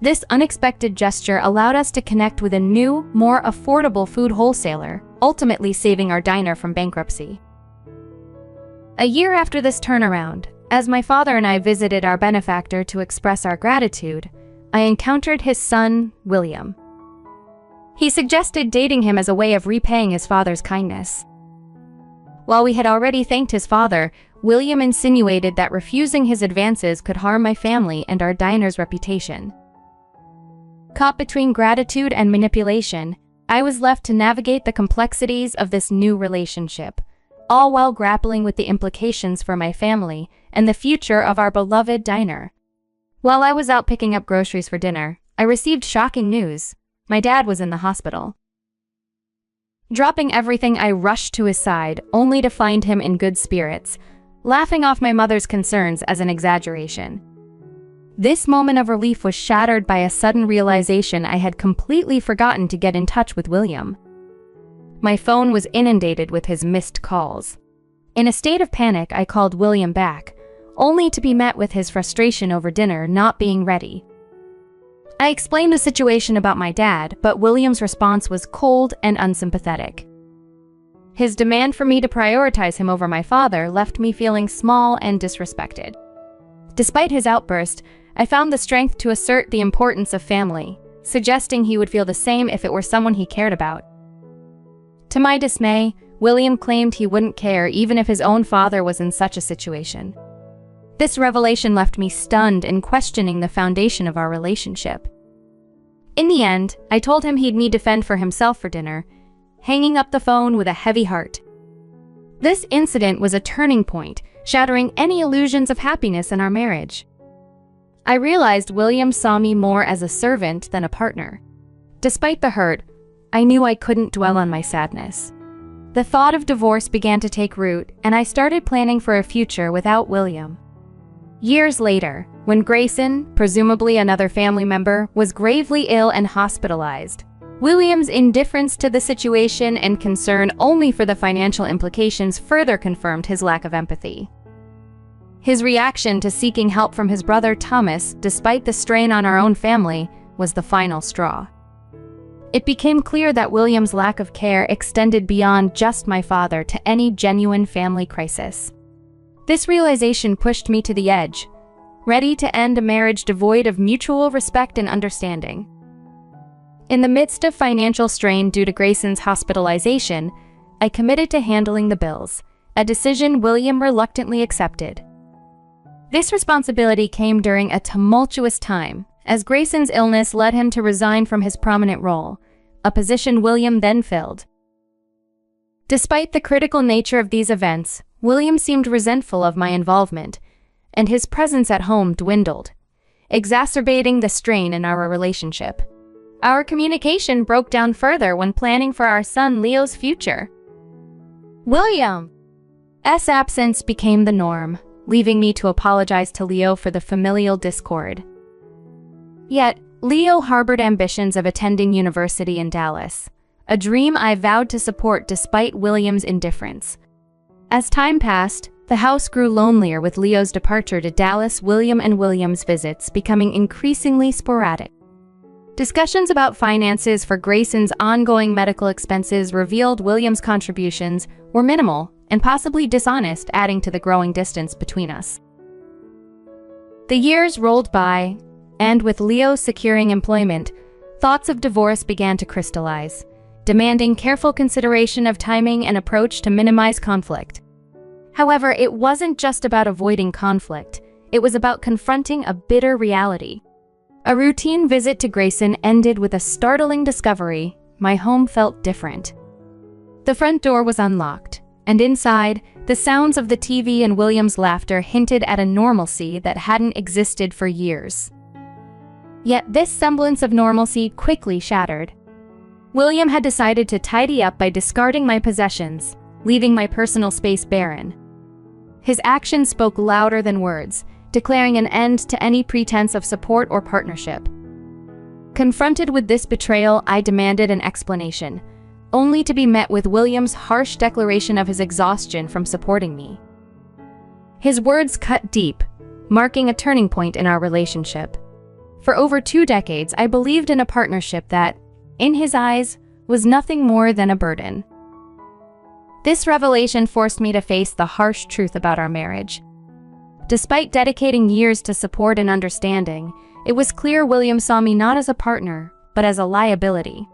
This unexpected gesture allowed us to connect with a new, more affordable food wholesaler, ultimately saving our diner from bankruptcy. A year after this turnaround, as my father and I visited our benefactor to express our gratitude, I encountered his son, William. He suggested dating him as a way of repaying his father's kindness. While we had already thanked his father, William insinuated that refusing his advances could harm my family and our diner's reputation. Caught between gratitude and manipulation, I was left to navigate the complexities of this new relationship, all while grappling with the implications for my family and the future of our beloved diner. While I was out picking up groceries for dinner, I received shocking news. My dad was in the hospital. Dropping everything, I rushed to his side, only to find him in good spirits, laughing off my mother's concerns as an exaggeration. This moment of relief was shattered by a sudden realization I had completely forgotten to get in touch with William. My phone was inundated with his missed calls. In a state of panic, I called William back, only to be met with his frustration over dinner not being ready. I explained the situation about my dad, but William's response was cold and unsympathetic. His demand for me to prioritize him over my father left me feeling small and disrespected. Despite his outburst, I found the strength to assert the importance of family, suggesting he would feel the same if it were someone he cared about. To my dismay, William claimed he wouldn't care even if his own father was in such a situation. This revelation left me stunned and questioning the foundation of our relationship. In the end, I told him he'd need to fend for himself for dinner, hanging up the phone with a heavy heart. This incident was a turning point, shattering any illusions of happiness in our marriage. I realized William saw me more as a servant than a partner. Despite the hurt, I knew I couldn't dwell on my sadness. The thought of divorce began to take root, and I started planning for a future without William. Years later, when Grayson, presumably another family member, was gravely ill and hospitalized, William's indifference to the situation and concern only for the financial implications further confirmed his lack of empathy. His reaction to seeking help from his brother Thomas, despite the strain on our own family, was the final straw. It became clear that William's lack of care extended beyond just my father to any genuine family crisis. This realization pushed me to the edge, ready to end a marriage devoid of mutual respect and understanding. In the midst of financial strain due to Grayson's hospitalization, I committed to handling the bills, a decision William reluctantly accepted. This responsibility came during a tumultuous time, as Grayson's illness led him to resign from his prominent role, a position William then filled. Despite the critical nature of these events, William seemed resentful of my involvement, and his presence at home dwindled, exacerbating the strain in our relationship. Our communication broke down further when planning for our son Leo's future. William's absence became the norm, leaving me to apologize to Leo for the familial discord. Yet, Leo harbored ambitions of attending university in Dallas, a dream I vowed to support despite William's indifference. As time passed, the house grew lonelier with Leo's departure to Dallas. William and William's visits becoming increasingly sporadic. Discussions about finances for Grayson's ongoing medical expenses revealed William's contributions were minimal and possibly dishonest, adding to the growing distance between us. The years rolled by, and with Leo securing employment, thoughts of divorce began to crystallize, demanding careful consideration of timing and approach to minimize conflict. However, it wasn't just about avoiding conflict, it was about confronting a bitter reality. A routine visit to Grayson ended with a startling discovery: my home felt different. The front door was unlocked, and inside, the sounds of the TV and William's laughter hinted at a normalcy that hadn't existed for years. Yet this semblance of normalcy quickly shattered. William had decided to tidy up by discarding my possessions, leaving my personal space barren. His actions spoke louder than words, declaring an end to any pretense of support or partnership. Confronted with this betrayal, I demanded an explanation, only to be met with William's harsh declaration of his exhaustion from supporting me. His words cut deep, marking a turning point in our relationship. For over 2 decades, I believed in a partnership that, in his eyes, was nothing more than a burden. This revelation forced me to face the harsh truth about our marriage. Despite dedicating years to support and understanding, it was clear William saw me not as a partner, but as a liability.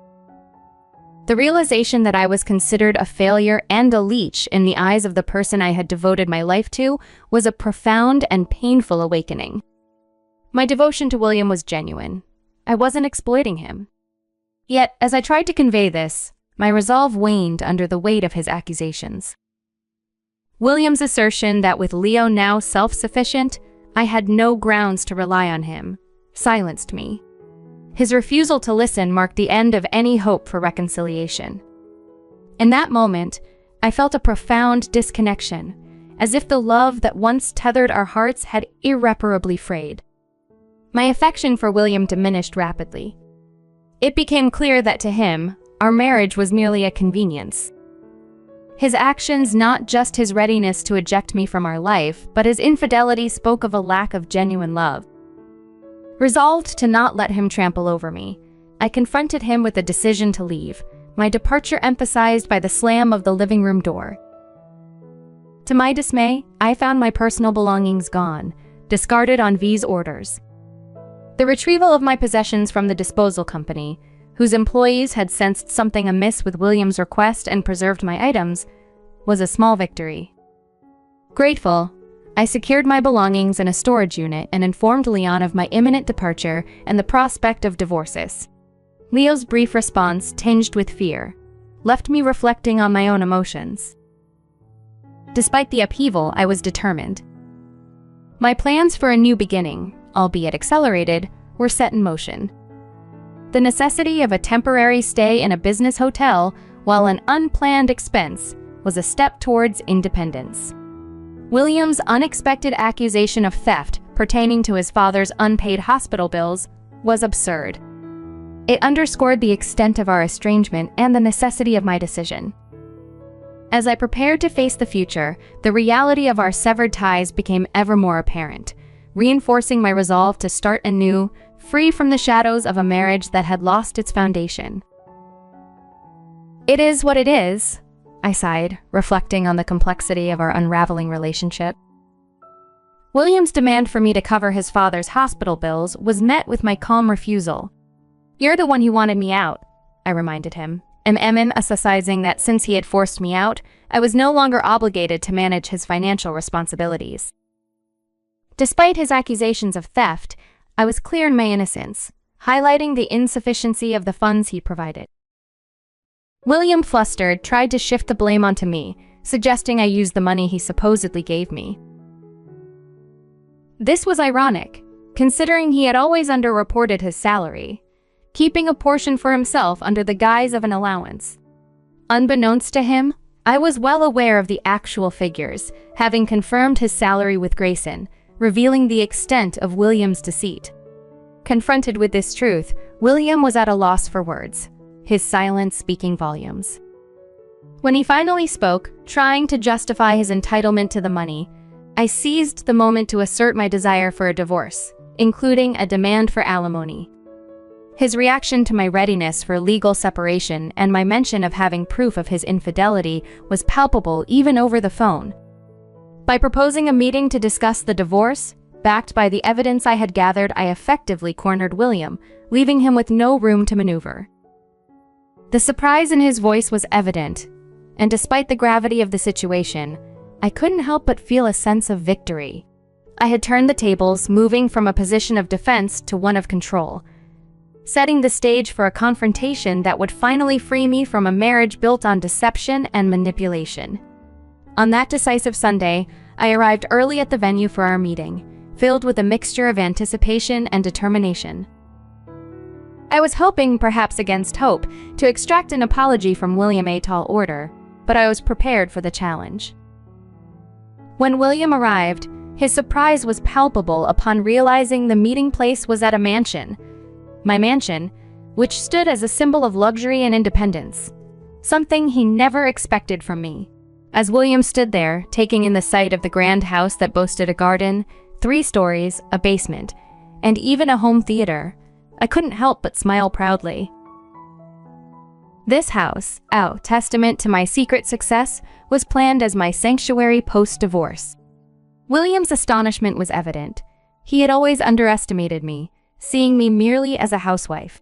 The realization that I was considered a failure and a leech in the eyes of the person I had devoted my life to was a profound and painful awakening. My devotion to William was genuine. I wasn't exploiting him. Yet, as I tried to convey this, my resolve waned under the weight of his accusations. William's assertion that with Leo now self-sufficient, I had no grounds to rely on him, silenced me. His refusal to listen marked the end of any hope for reconciliation. In that moment, I felt a profound disconnection, as if the love that once tethered our hearts had irreparably frayed. My affection for William diminished rapidly. It became clear that to him, our marriage was merely a convenience. His actions, not just his readiness to eject me from our life, but his infidelity spoke of a lack of genuine love. Resolved to not let him trample over me, I confronted him with a decision to leave, my departure emphasized by the slam of the living room door. To my dismay, I found my personal belongings gone, discarded on V's orders. The retrieval of my possessions from the disposal company, whose employees had sensed something amiss with William's request and preserved my items, was a small victory. Grateful, I secured my belongings in a storage unit and informed Leon of my imminent departure and the prospect of divorces. Leo's brief response, tinged with fear, left me reflecting on my own emotions. Despite the upheaval, I was determined. My plans for a new beginning, albeit accelerated, were set in motion. The necessity of a temporary stay in a business hotel, while an unplanned expense, was a step towards independence. William's unexpected accusation of theft pertaining to his father's unpaid hospital bills was absurd. It underscored the extent of our estrangement and the necessity of my decision. As I prepared to face the future, the reality of our severed ties became ever more apparent, reinforcing my resolve to start anew, free from the shadows of a marriage that had lost its foundation. "It is what it is," I sighed, reflecting on the complexity of our unraveling relationship. William's demand for me to cover his father's hospital bills was met with my calm refusal. "You're the one who wanted me out," I reminded him, emphasizing that since he had forced me out, I was no longer obligated to manage his financial responsibilities. Despite his accusations of theft, I was clear in my innocence, highlighting the insufficiency of the funds he provided. William, flustered, tried to shift the blame onto me, suggesting I use the money he supposedly gave me. This was ironic, considering he had always underreported his salary, keeping a portion for himself under the guise of an allowance. Unbeknownst to him, I was well aware of the actual figures, having confirmed his salary with Grayson, revealing the extent of William's deceit. Confronted with this truth, William was at a loss for words, his silence speaking volumes. When he finally spoke, trying to justify his entitlement to the money, I seized the moment to assert my desire for a divorce, including a demand for alimony. His reaction to my readiness for legal separation and my mention of having proof of his infidelity was palpable even over the phone. By proposing a meeting to discuss the divorce, backed by the evidence I had gathered, I effectively cornered William, leaving him with no room to maneuver. The surprise in his voice was evident, and despite the gravity of the situation, I couldn't help but feel a sense of victory. I had turned the tables, moving from a position of defense to one of control, setting the stage for a confrontation that would finally free me from a marriage built on deception and manipulation. On that decisive Sunday, I arrived early at the venue for our meeting, filled with a mixture of anticipation and determination. I was hoping, perhaps against hope, to extract an apology from William a tall order, but I was prepared for the challenge. When William arrived, his surprise was palpable upon realizing the meeting place was at a mansion. My mansion, which stood as a symbol of luxury and independence, something he never expected from me. As William stood there, taking in the sight of the grand house that boasted a garden, 3 stories, a basement, and even a home theater, I couldn't help but smile proudly. This house, testament to my secret success, was planned as my sanctuary post-divorce. William's astonishment was evident. He had always underestimated me, seeing me merely as a housewife.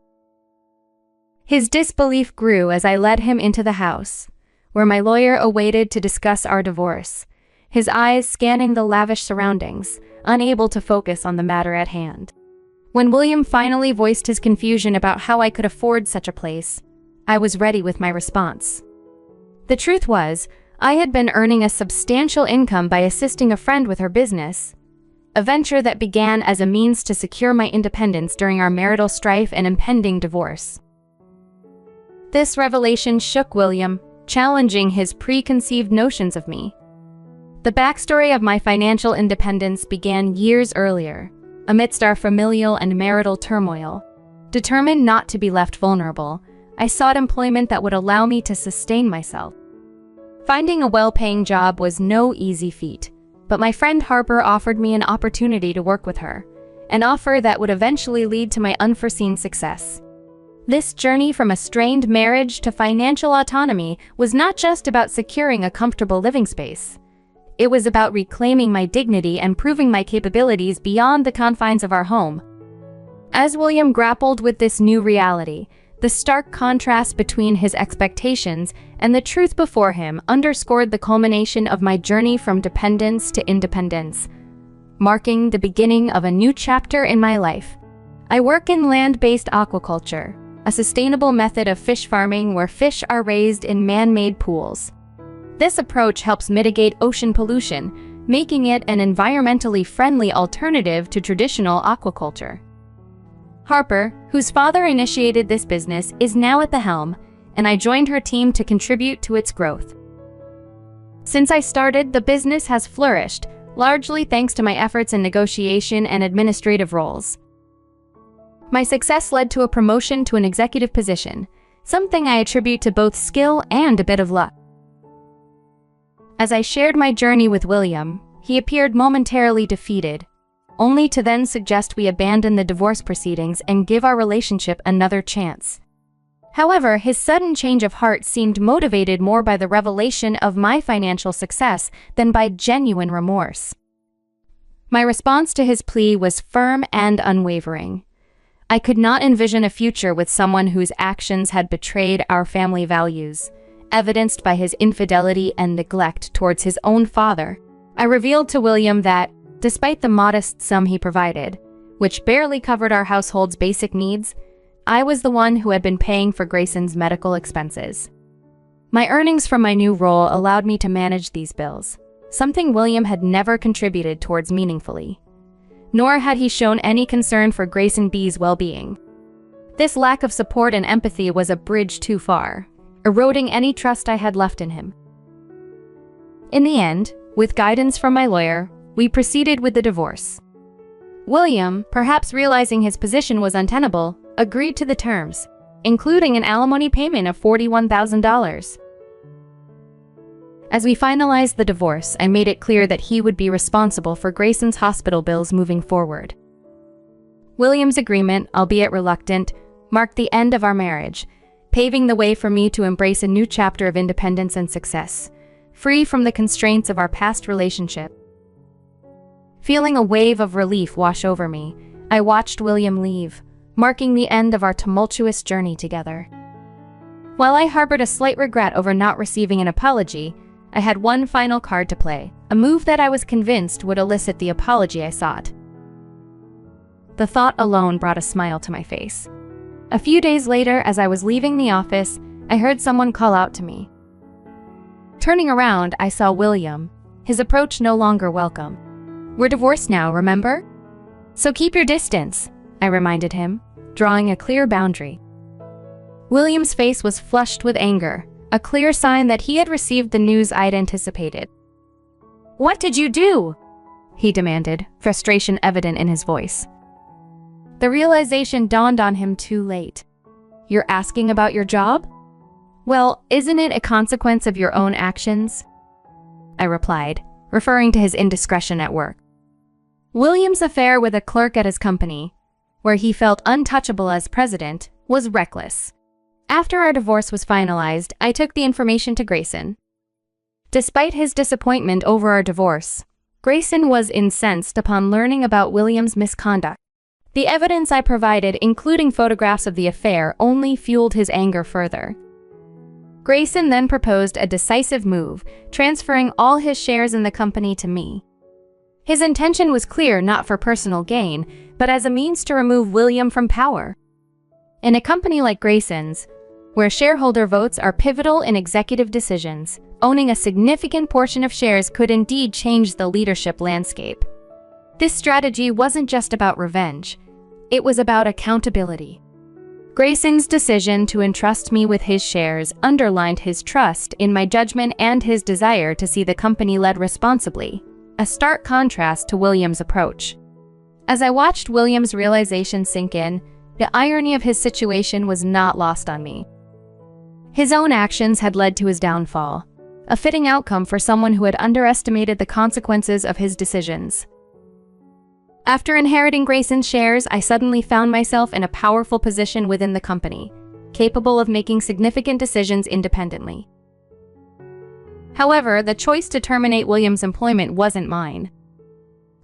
His disbelief grew as I led him into the house, where my lawyer awaited to discuss our divorce, his eyes scanning the lavish surroundings, unable to focus on the matter at hand. When William finally voiced his confusion about how I could afford such a place, I was ready with my response. The truth was, I had been earning a substantial income by assisting a friend with her business, a venture that began as a means to secure my independence during our marital strife and impending divorce. This revelation shook William, challenging his preconceived notions of me. The backstory of my financial independence began years earlier, amidst our familial and marital turmoil. Determined not to be left vulnerable, I sought employment that would allow me to sustain myself. Finding a well-paying job was no easy feat, but my friend Harper offered me an opportunity to work with her, an offer that would eventually lead to my unforeseen success. This journey from a strained marriage to financial autonomy was not just about securing a comfortable living space. It was about reclaiming my dignity and proving my capabilities beyond the confines of our home. As William grappled with this new reality, the stark contrast between his expectations and the truth before him underscored the culmination of my journey from dependence to independence, marking the beginning of a new chapter in my life. I work in land-based aquaculture, a sustainable method of fish farming where fish are raised in man-made pools. This approach helps mitigate ocean pollution, making it an environmentally friendly alternative to traditional aquaculture. Harper, whose father initiated this business, is now at the helm, and I joined her team to contribute to its growth. Since I started, the business has flourished, largely thanks to my efforts in negotiation and administrative roles. My success led to a promotion to an executive position, something I attribute to both skill and a bit of luck. As I shared my journey with William, he appeared momentarily defeated, only to then suggest we abandon the divorce proceedings and give our relationship another chance. However, his sudden change of heart seemed motivated more by the revelation of my financial success than by genuine remorse. My response to his plea was firm and unwavering. I could not envision a future with someone whose actions had betrayed our family values, evidenced by his infidelity and neglect towards his own father. I revealed to William that, despite the modest sum he provided, which barely covered our household's basic needs, I was the one who had been paying for Grayson's medical expenses. My earnings from my new role allowed me to manage these bills, something William had never contributed towards meaningfully. Nor had he shown any concern for Grayson B's well-being. This lack of support and empathy was a bridge too far, eroding any trust I had left in him. In the end, with guidance from my lawyer, we proceeded with the divorce. William, perhaps realizing his position was untenable, agreed to the terms, including an alimony payment of $41,000. As we finalized the divorce, I made it clear that he would be responsible for Grayson's hospital bills moving forward. William's agreement, albeit reluctant, marked the end of our marriage, paving the way for me to embrace a new chapter of independence and success, free from the constraints of our past relationship. Feeling a wave of relief wash over me, I watched William leave, marking the end of our tumultuous journey together. While I harbored a slight regret over not receiving an apology, I had one final card to play, a move that I was convinced would elicit the apology I sought. The thought alone brought a smile to my face. A few days later, as I was leaving the office, I heard someone call out to me. Turning around, I saw William, his approach no longer welcome. "We're divorced now, remember? So keep your distance," I reminded him, drawing a clear boundary. William's face was flushed with anger, a clear sign that he had received the news I'd anticipated. "What did you do?" he demanded, frustration evident in his voice. The realization dawned on him too late. "You're asking about your job? Well, isn't it a consequence of your own actions?" I replied, referring to his indiscretion at work. William's affair with a clerk at his company, where he felt untouchable as president, was reckless. After our divorce was finalized, I took the information to Grayson. Despite his disappointment over our divorce, Grayson was incensed upon learning about William's misconduct. The evidence I provided, including photographs of the affair, only fueled his anger further. Grayson then proposed a decisive move, transferring all his shares in the company to me. His intention was clear, not for personal gain, but as a means to remove William from power. In a company like Grayson's, where shareholder votes are pivotal in executive decisions, owning a significant portion of shares could indeed change the leadership landscape. This strategy wasn't just about revenge, it was about accountability. Grayson's decision to entrust me with his shares underlined his trust in my judgment and his desire to see the company led responsibly, a stark contrast to William's approach. As I watched William's realization sink in, the irony of his situation was not lost on me. His own actions had led to his downfall, a fitting outcome for someone who had underestimated the consequences of his decisions. After inheriting Grayson's shares, I suddenly found myself in a powerful position within the company, capable of making significant decisions independently. However, the choice to terminate William's employment wasn't mine.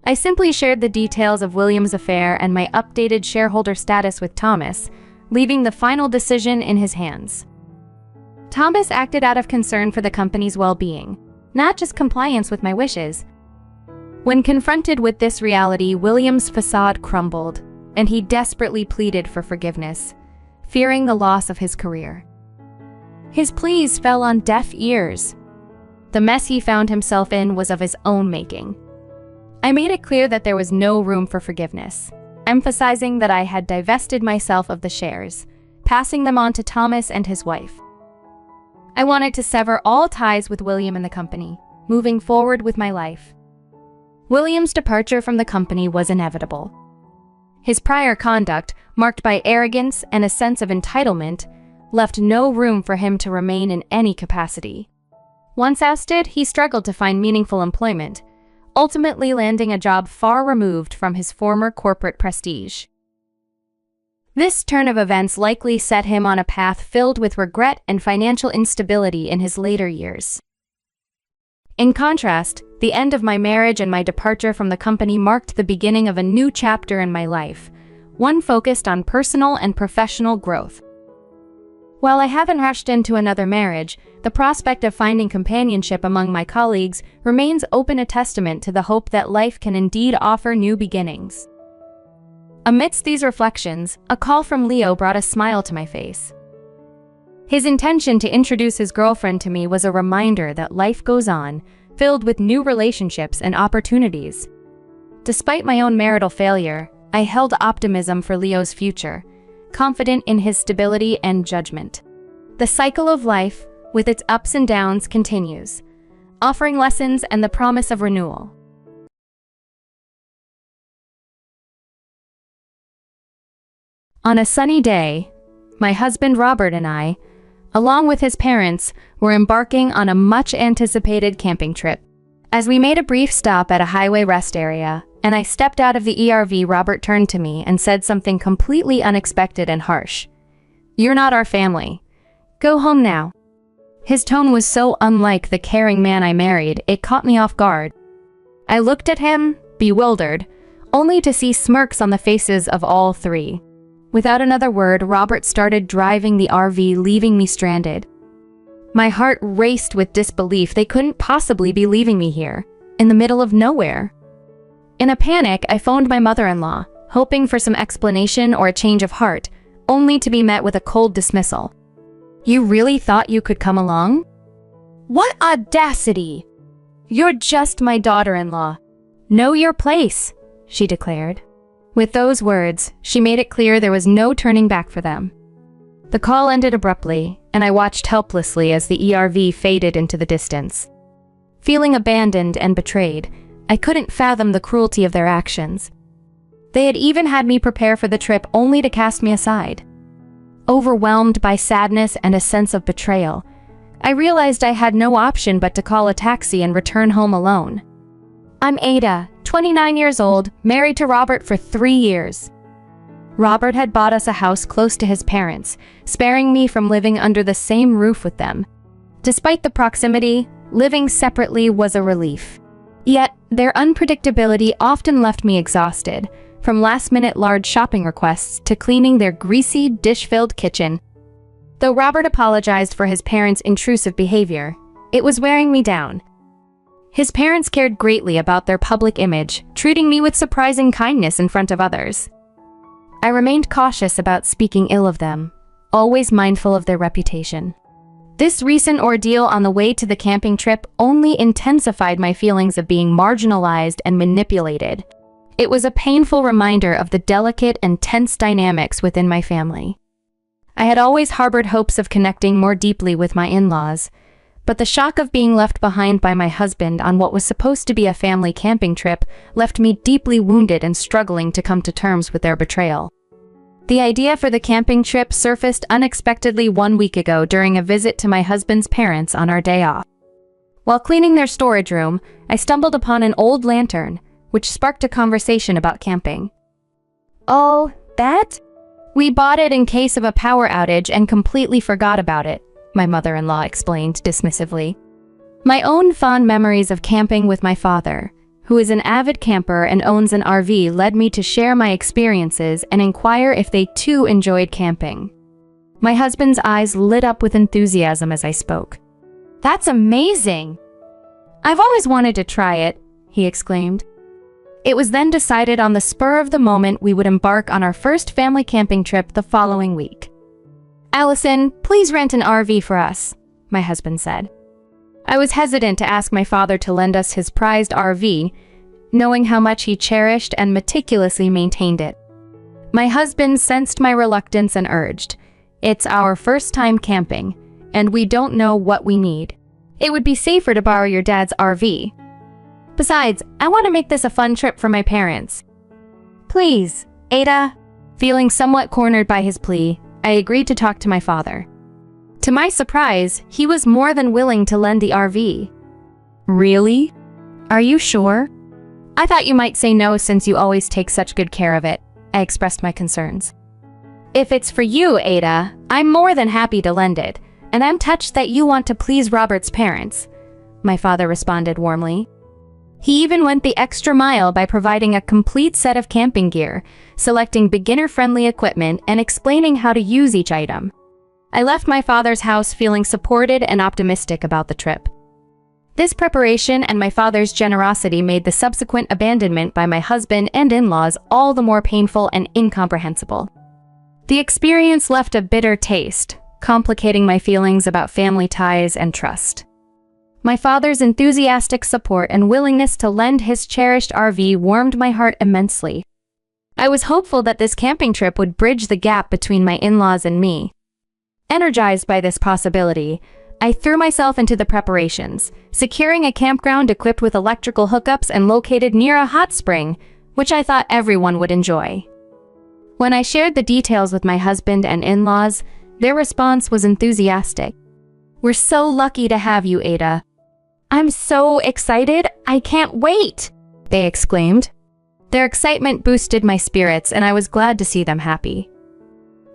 I simply shared the details of William's affair and my updated shareholder status with Thomas, leaving the final decision in his hands. Thomas acted out of concern for the company's well-being, not just compliance with my wishes. When confronted with this reality, William's facade crumbled, and he desperately pleaded for forgiveness, fearing the loss of his career. His pleas fell on deaf ears. The mess he found himself in was of his own making. I made it clear that there was no room for forgiveness, emphasizing that I had divested myself of the shares, passing them on to Thomas and his wife. I wanted to sever all ties with William and the company, moving forward with my life. William's departure from the company was inevitable. His prior conduct, marked by arrogance and a sense of entitlement, left no room for him to remain in any capacity. Once ousted, he struggled to find meaningful employment, ultimately landing a job far removed from his former corporate prestige. This turn of events likely set him on a path filled with regret and financial instability in his later years. In contrast, the end of my marriage and my departure from the company marked the beginning of a new chapter in my life, one focused on personal and professional growth. While I haven't rushed into another marriage, the prospect of finding companionship among my colleagues remains open, a testament to the hope that life can indeed offer new beginnings. Amidst these reflections, a call from Leo brought a smile to my face. His intention to introduce his girlfriend to me was a reminder that life goes on, filled with new relationships and opportunities. Despite my own marital failure, I held optimism for Leo's future, confident in his stability and judgment. The cycle of life, with its ups and downs, continues, offering lessons and the promise of renewal. On a sunny day, my husband Robert and I, along with his parents, were embarking on a much-anticipated camping trip. As we made a brief stop at a highway rest area, and I stepped out of the ERV, Robert turned to me and said something completely unexpected and harsh. "You're not our family. Go home now." His tone was so unlike the caring man I married, it caught me off guard. I looked at him, bewildered, only to see smirks on the faces of all three. Without another word, Robert started driving the RV, leaving me stranded. My heart raced with disbelief. They couldn't possibly be leaving me here, in the middle of nowhere. In a panic, I phoned my mother-in-law, hoping for some explanation or a change of heart, only to be met with a cold dismissal. "You really thought you could come along? What audacity! You're just my daughter-in-law. Know your place," she declared. With those words, she made it clear there was no turning back for them. The call ended abruptly, and I watched helplessly as the ERV faded into the distance. Feeling abandoned and betrayed, I couldn't fathom the cruelty of their actions. They had even had me prepare for the trip only to cast me aside. Overwhelmed by sadness and a sense of betrayal, I realized I had no option but to call a taxi and return home alone. I'm Ada, 29 years old, married to Robert for 3 years. Robert had bought us a house close to his parents, sparing me from living under the same roof with them. Despite the proximity, living separately was a relief. Yet, their unpredictability often left me exhausted, from last-minute large shopping requests to cleaning their greasy, dish-filled kitchen. Though Robert apologized for his parents' intrusive behavior, it was wearing me down. His parents cared greatly about their public image, treating me with surprising kindness in front of others. I remained cautious about speaking ill of them, always mindful of their reputation. This recent ordeal on the way to the camping trip only intensified my feelings of being marginalized and manipulated. It was a painful reminder of the delicate and tense dynamics within my family. I had always harbored hopes of connecting more deeply with my in-laws, but the shock of being left behind by my husband on what was supposed to be a family camping trip left me deeply wounded and struggling to come to terms with their betrayal. The idea for the camping trip surfaced unexpectedly 1 week ago during a visit to my husband's parents on our day off. While cleaning their storage room, I stumbled upon an old lantern, which sparked a conversation about camping. "Oh, that? We bought it in case of a power outage and completely forgot about it," my mother-in-law explained dismissively. My own fond memories of camping with my father, who is an avid camper and owns an RV, led me to share my experiences and inquire if they too enjoyed camping. My husband's eyes lit up with enthusiasm as I spoke. "That's amazing! I've always wanted to try it," he exclaimed. It was then decided on the spur of the moment we would embark on our first family camping trip the following week. "Allison, please rent an RV for us," my husband said. I was hesitant to ask my father to lend us his prized RV, knowing how much he cherished and meticulously maintained it. My husband sensed my reluctance and urged, "It's our first time camping, and we don't know what we need. It would be safer to borrow your dad's RV. Besides, I want to make this a fun trip for my parents." "Please, Ada." Feeling somewhat cornered by his plea, I agreed to talk to my father. To my surprise, he was more than willing to lend the RV. "Really? Are you sure?" "I thought you might say no since you always take such good care of it," I expressed my concerns. "If it's for you, Ada, I'm more than happy to lend it, and I'm touched that you want to please Robert's parents," my father responded warmly. He even went the extra mile by providing a complete set of camping gear, selecting beginner-friendly equipment, and explaining how to use each item. I left my father's house feeling supported and optimistic about the trip. This preparation and my father's generosity made the subsequent abandonment by my husband and in-laws all the more painful and incomprehensible. The experience left a bitter taste, complicating my feelings about family ties and trust. My father's enthusiastic support and willingness to lend his cherished RV warmed my heart immensely. I was hopeful that this camping trip would bridge the gap between my in-laws and me. Energized by this possibility, I threw myself into the preparations, securing a campground equipped with electrical hookups and located near a hot spring, which I thought everyone would enjoy. When I shared the details with my husband and in-laws, their response was enthusiastic. "We're so lucky to have you, Ada." "I'm so excited, I can't wait!" they exclaimed. Their excitement boosted my spirits, and I was glad to see them happy.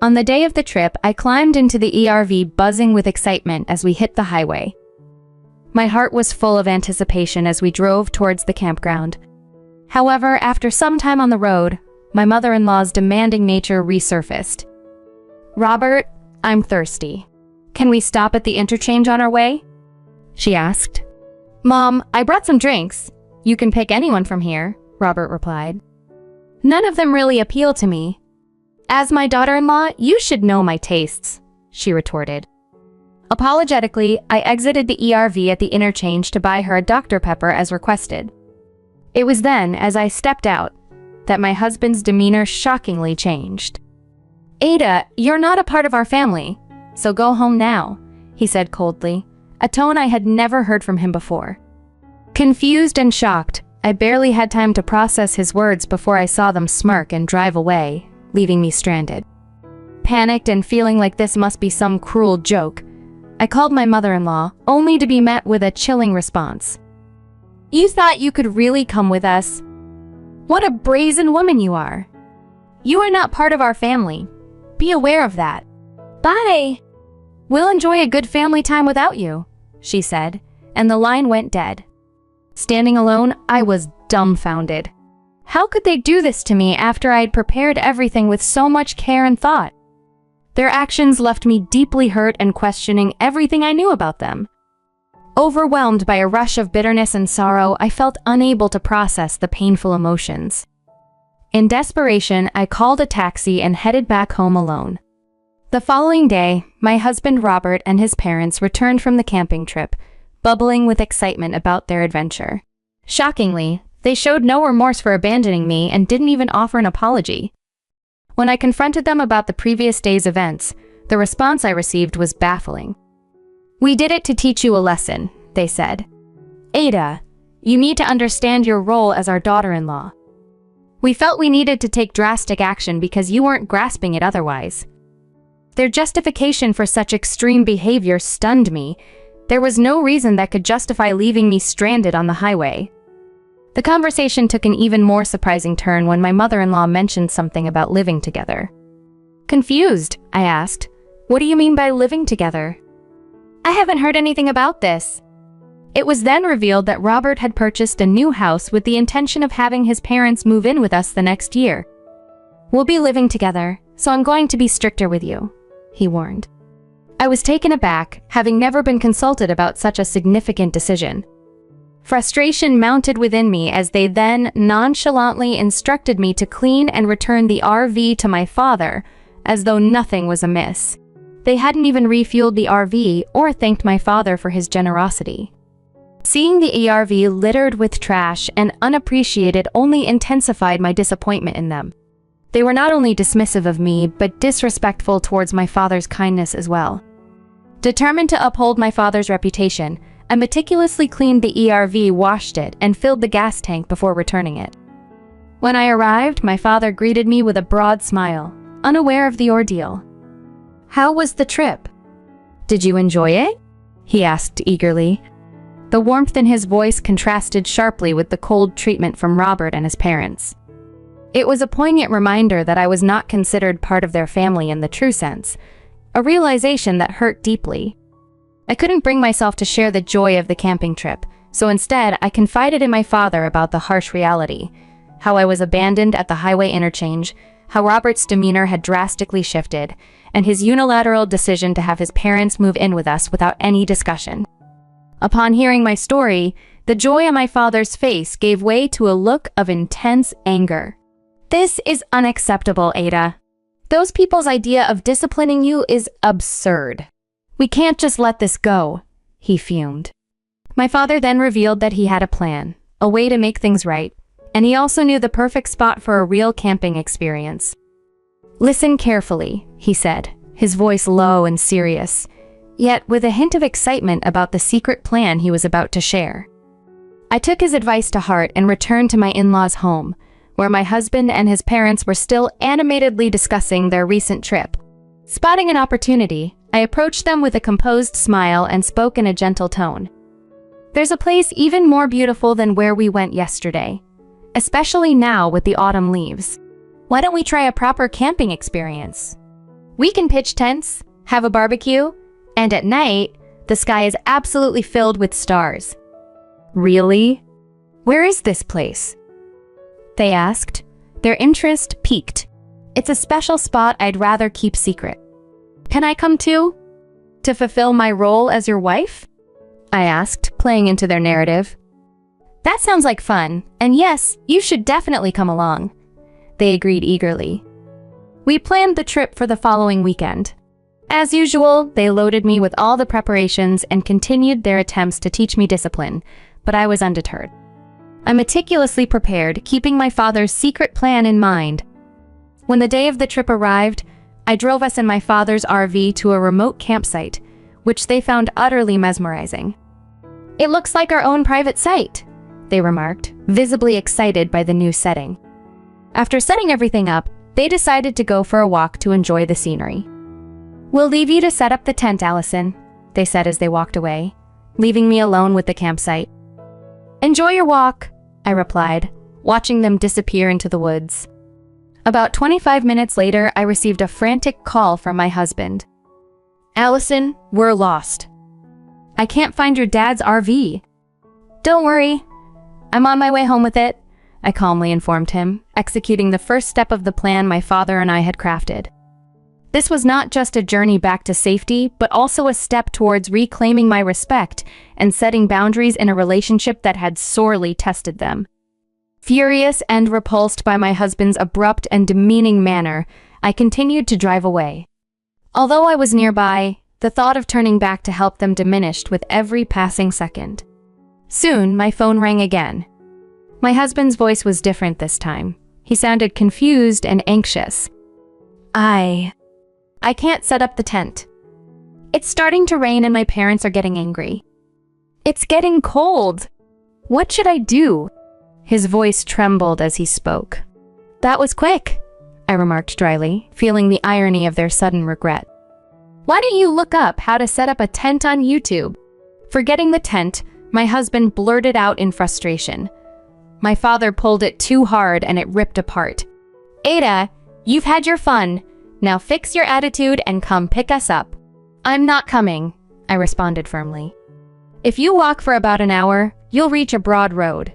On the day of the trip, I climbed into the ERV buzzing with excitement as we hit the highway. My heart was full of anticipation as we drove towards the campground. However, after some time on the road, my mother-in-law's demanding nature resurfaced. "Robert, I'm thirsty. Can we stop at the interchange on our way?" she asked. "Mom, I brought some drinks. You can pick anyone from here," Robert replied. "None of them really appeal to me. As my daughter-in-law, you should know my tastes," she retorted. Apologetically, I exited the ERV at the interchange to buy her a Dr. Pepper as requested. It was then, as I stepped out, that my husband's demeanor shockingly changed. "Ada, you're not a part of our family, so go home now," he said coldly, a tone I had never heard from him before. Confused and shocked, I barely had time to process his words before I saw them smirk and drive away, leaving me stranded. Panicked and feeling like this must be some cruel joke, I called my mother-in-law, only to be met with a chilling response. "You thought you could really come with us? What a brazen woman you are! You are not part of our family. Be aware of that. Bye! We'll enjoy a good family time without you," she said, and the line went dead. Standing alone, I was dumbfounded. How could they do this to me after I had prepared everything with so much care and thought? Their actions left me deeply hurt and questioning everything I knew about them. Overwhelmed by a rush of bitterness and sorrow, I felt unable to process the painful emotions. In desperation, I called a taxi and headed back home alone. The following day, my husband Robert and his parents returned from the camping trip, bubbling with excitement about their adventure. Shockingly, they showed no remorse for abandoning me and didn't even offer an apology. When I confronted them about the previous day's events, the response I received was baffling. "We did it to teach you a lesson," they said. "Ada, you need to understand your role as our daughter-in-law. We felt we needed to take drastic action because you weren't grasping it otherwise." Their justification for such extreme behavior stunned me. There was no reason that could justify leaving me stranded on the highway. The conversation took an even more surprising turn when my mother-in-law mentioned something about living together. Confused, I asked, "What do you mean by living together?" "I haven't heard anything about this." It was then revealed that Robert had purchased a new house with the intention of having his parents move in with us the next year. "We'll be living together, so I'm going to be stricter with you," he warned. I was taken aback, having never been consulted about such a significant decision. Frustration mounted within me as they then nonchalantly instructed me to clean and return the RV to my father, as though nothing was amiss. They hadn't even refueled the RV or thanked my father for his generosity. Seeing the ERV littered with trash and unappreciated only intensified my disappointment in them. They were not only dismissive of me, but disrespectful towards my father's kindness as well. Determined to uphold my father's reputation, I meticulously cleaned the ERV, washed it, and filled the gas tank before returning it. When I arrived, my father greeted me with a broad smile, unaware of the ordeal. "How was the trip? Did you enjoy it?" he asked eagerly. The warmth in his voice contrasted sharply with the cold treatment from Robert and his parents. It was a poignant reminder that I was not considered part of their family in the true sense, a realization that hurt deeply. I couldn't bring myself to share the joy of the camping trip, so instead I confided in my father about the harsh reality, how I was abandoned at the highway interchange, how Robert's demeanor had drastically shifted, and his unilateral decision to have his parents move in with us without any discussion. Upon hearing my story, the joy on my father's face gave way to a look of intense anger. "This is unacceptable, Ada. Those people's idea of disciplining you is absurd. We can't just let this go," he fumed. My father then revealed that he had a plan, a way to make things right, and he also knew the perfect spot for a real camping experience. "Listen carefully," he said, his voice low and serious, yet with a hint of excitement about the secret plan he was about to share. I took his advice to heart and returned to my in-laws' home, where my husband and his parents were still animatedly discussing their recent trip. Spotting an opportunity, I approached them with a composed smile and spoke in a gentle tone. "There's a place even more beautiful than where we went yesterday, especially now with the autumn leaves. Why don't we try a proper camping experience? We can pitch tents, have a barbecue, and at night, the sky is absolutely filled with stars." "Really? Where is this place?" they asked, their interest piqued. "It's a special spot I'd rather keep secret." "Can I come too? To fulfill my role as your wife?" I asked, playing into their narrative. "That sounds like fun, and yes, you should definitely come along." They agreed eagerly. We planned the trip for the following weekend. As usual, they loaded me with all the preparations and continued their attempts to teach me discipline, but I was undeterred. I meticulously prepared, keeping my father's secret plan in mind. When the day of the trip arrived, I drove us in my father's RV to a remote campsite, which they found utterly mesmerizing. "It looks like our own private site," they remarked, visibly excited by the new setting. After setting everything up, they decided to go for a walk to enjoy the scenery. "We'll leave you to set up the tent, Allison," they said as they walked away, leaving me alone with the campsite. "Enjoy your walk," I replied, watching them disappear into the woods. About 25 minutes later, I received a frantic call from my husband. "Allison, we're lost. I can't find your dad's RV." "Don't worry. I'm on my way home with it. I calmly informed him, executing the first step of the plan my father and I had crafted. This was not just a journey back to safety, but also a step towards reclaiming my respect and setting boundaries in a relationship that had sorely tested them. Furious and repulsed by my husband's abrupt and demeaning manner, I continued to drive away. Although I was nearby, the thought of turning back to help them diminished with every passing second. Soon, my phone rang again. My husband's voice was different this time. He sounded confused and anxious. I can't set up the tent. It's starting to rain and my parents are getting angry. It's getting cold. What should I do? His voice trembled as he spoke. That was quick, I remarked dryly, feeling the irony of their sudden regret. Why don't you look up how to set up a tent on YouTube? Forgetting the tent, my husband blurted out in frustration. My father pulled it too hard and it ripped apart. Ada, you've had your fun. Now fix your attitude and come pick us up. I'm not coming, I responded firmly. If you walk for about an hour, you'll reach a broad road.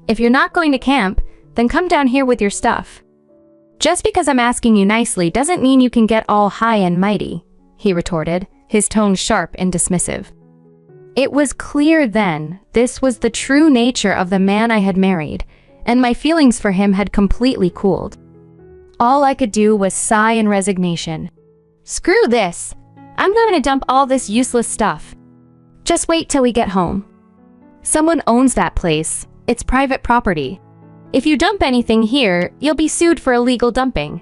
If you're not going to camp, then come down here with your stuff. Just because I'm asking you nicely doesn't mean you can get all high and mighty, he retorted, his tone sharp and dismissive. It was clear then this was the true nature of the man I had married, and my feelings for him had completely cooled. All I could do was sigh in resignation. Screw this! I'm going to dump all this useless stuff. Just wait till we get home. Someone owns that place. It's private property. If you dump anything here, you'll be sued for illegal dumping.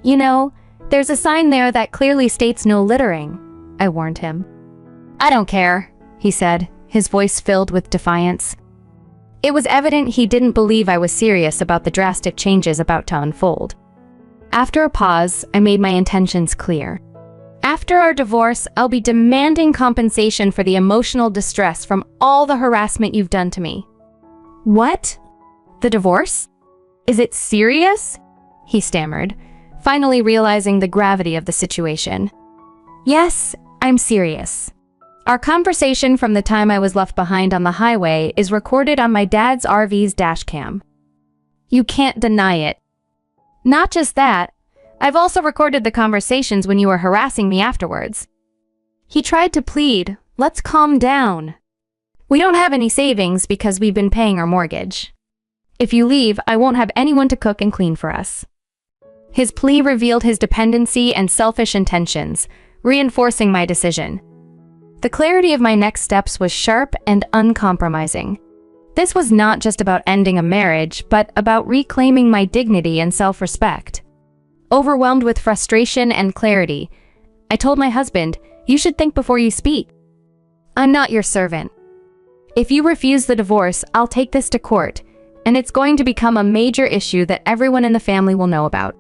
You know, there's a sign there that clearly states no littering, I warned him. I don't care, he said, his voice filled with defiance. It was evident he didn't believe I was serious about the drastic changes about to unfold. After a pause, I made my intentions clear. After our divorce, I'll be demanding compensation for the emotional distress from all the harassment you've done to me. What? The divorce? Is it serious? He stammered, finally realizing the gravity of the situation. Yes, I'm serious. Our conversation from the time I was left behind on the highway is recorded on my dad's RV's dash cam. You can't deny it. Not just that, I've also recorded the conversations when you were harassing me afterwards. He tried to plead, let's calm down. We don't have any savings because we've been paying our mortgage. If you leave, I won't have anyone to cook and clean for us. His plea revealed his dependency and selfish intentions, reinforcing my decision. The clarity of my next steps was sharp and uncompromising. This was not just about ending a marriage, but about reclaiming my dignity and self-respect. Overwhelmed with frustration and clarity, I told my husband, you should think before you speak. I'm not your servant. If you refuse the divorce, I'll take this to court, and it's going to become a major issue that everyone in the family will know about.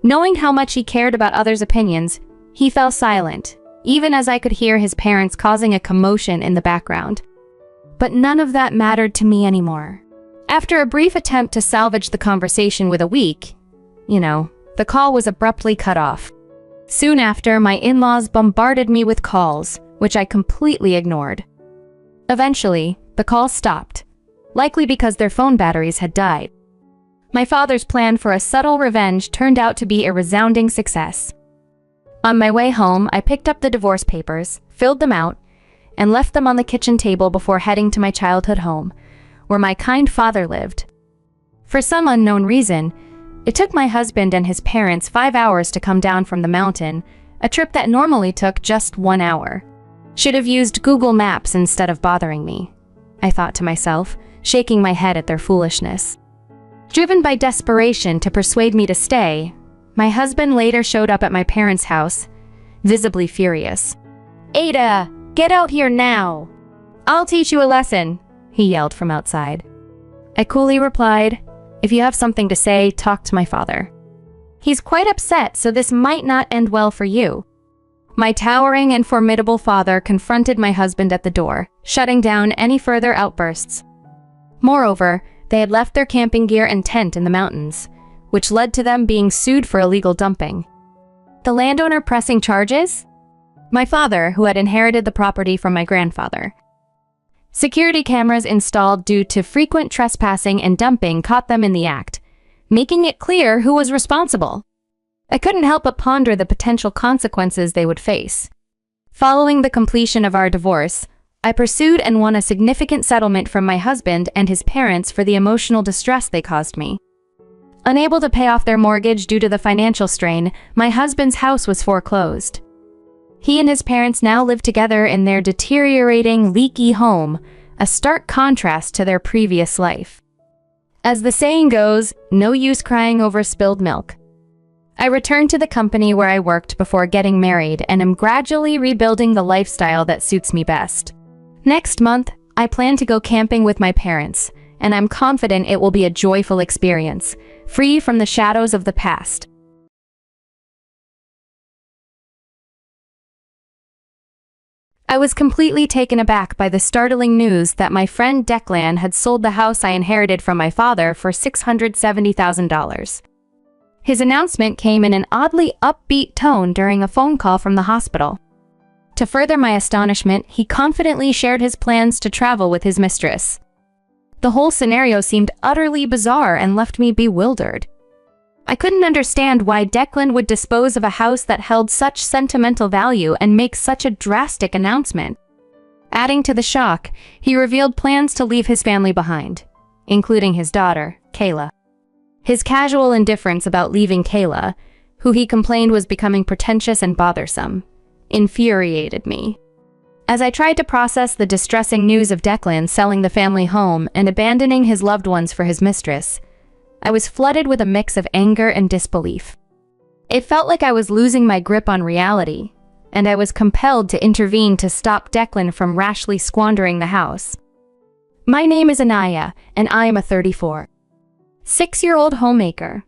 Knowing how much he cared about others' opinions, he fell silent, even as I could hear his parents causing a commotion in the background. But none of that mattered to me anymore. After a brief attempt to salvage the conversation with a week, the call was abruptly cut off. Soon after, my in-laws bombarded me with calls, which I completely ignored. Eventually, the call stopped, likely because their phone batteries had died. My father's plan for a subtle revenge turned out to be a resounding success. On my way home, I picked up the divorce papers, filled them out, and left them on the kitchen table before heading to my childhood home, where my kind father lived. For some unknown reason, it took my husband and his parents 5 hours to come down from the mountain, a trip that normally took just 1 hour. Should have used Google Maps instead of bothering me, I thought to myself, shaking my head at their foolishness. Driven by desperation to persuade me to stay, my husband later showed up at my parents' house, visibly furious. Ada, get out here now! I'll teach you a lesson, he yelled from outside. I coolly replied, if you have something to say, talk to my father. He's quite upset, so this might not end well for you. My towering and formidable father confronted my husband at the door, shutting down any further outbursts. Moreover, they had left their camping gear and tent in the mountains, which led to them being sued for illegal dumping. The landowner pressing charges? My father, who had inherited the property from my grandfather. Security cameras installed due to frequent trespassing and dumping caught them in the act, making it clear who was responsible. I couldn't help but ponder the potential consequences they would face. Following the completion of our divorce, I pursued and won a significant settlement from my husband and his parents for the emotional distress they caused me. Unable to pay off their mortgage due to the financial strain, my husband's house was foreclosed. He and his parents now live together in their deteriorating, leaky home, a stark contrast to their previous life. As the saying goes, no use crying over spilled milk. I returned to the company where I worked before getting married and am gradually rebuilding the lifestyle that suits me best. Next month, I plan to go camping with my parents, and I'm confident it will be a joyful experience, free from the shadows of the past. I was completely taken aback by the startling news that my friend Declan had sold the house I inherited from my father for $670,000. His announcement came in an oddly upbeat tone during a phone call from the hospital. To further my astonishment, he confidently shared his plans to travel with his mistress. The whole scenario seemed utterly bizarre and left me bewildered. I couldn't understand why Declan would dispose of a house that held such sentimental value and make such a drastic announcement. Adding to the shock, he revealed plans to leave his family behind, including his daughter, Kayla. His casual indifference about leaving Kayla, who he complained was becoming pretentious and bothersome, infuriated me. As I tried to process the distressing news of Declan selling the family home and abandoning his loved ones for his mistress, I was flooded with a mix of anger and disbelief. It felt like I was losing my grip on reality, and I was compelled to intervene to stop Declan from rashly squandering the house. My name is Anaya, and I am a 34-6-year-old homemaker.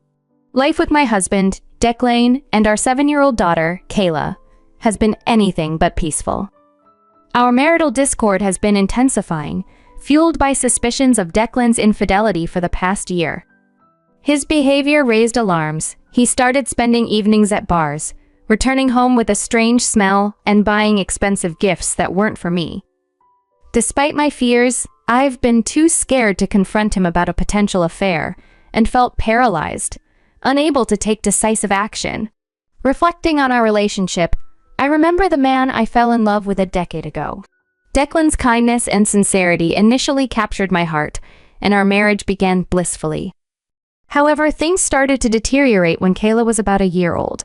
Life with my husband, Declan, and our 7-year-old daughter, Kayla, has been anything but peaceful. Our marital discord has been intensifying, fueled by suspicions of Declan's infidelity for the past year. His behavior raised alarms. He started spending evenings at bars, returning home with a strange smell and buying expensive gifts that weren't for me. Despite my fears, I've been too scared to confront him about a potential affair and felt paralyzed, unable to take decisive action. Reflecting on our relationship, I remember the man I fell in love with a decade ago. Declan's kindness and sincerity initially captured my heart, and our marriage began blissfully. However, things started to deteriorate when Kayla was about a year old.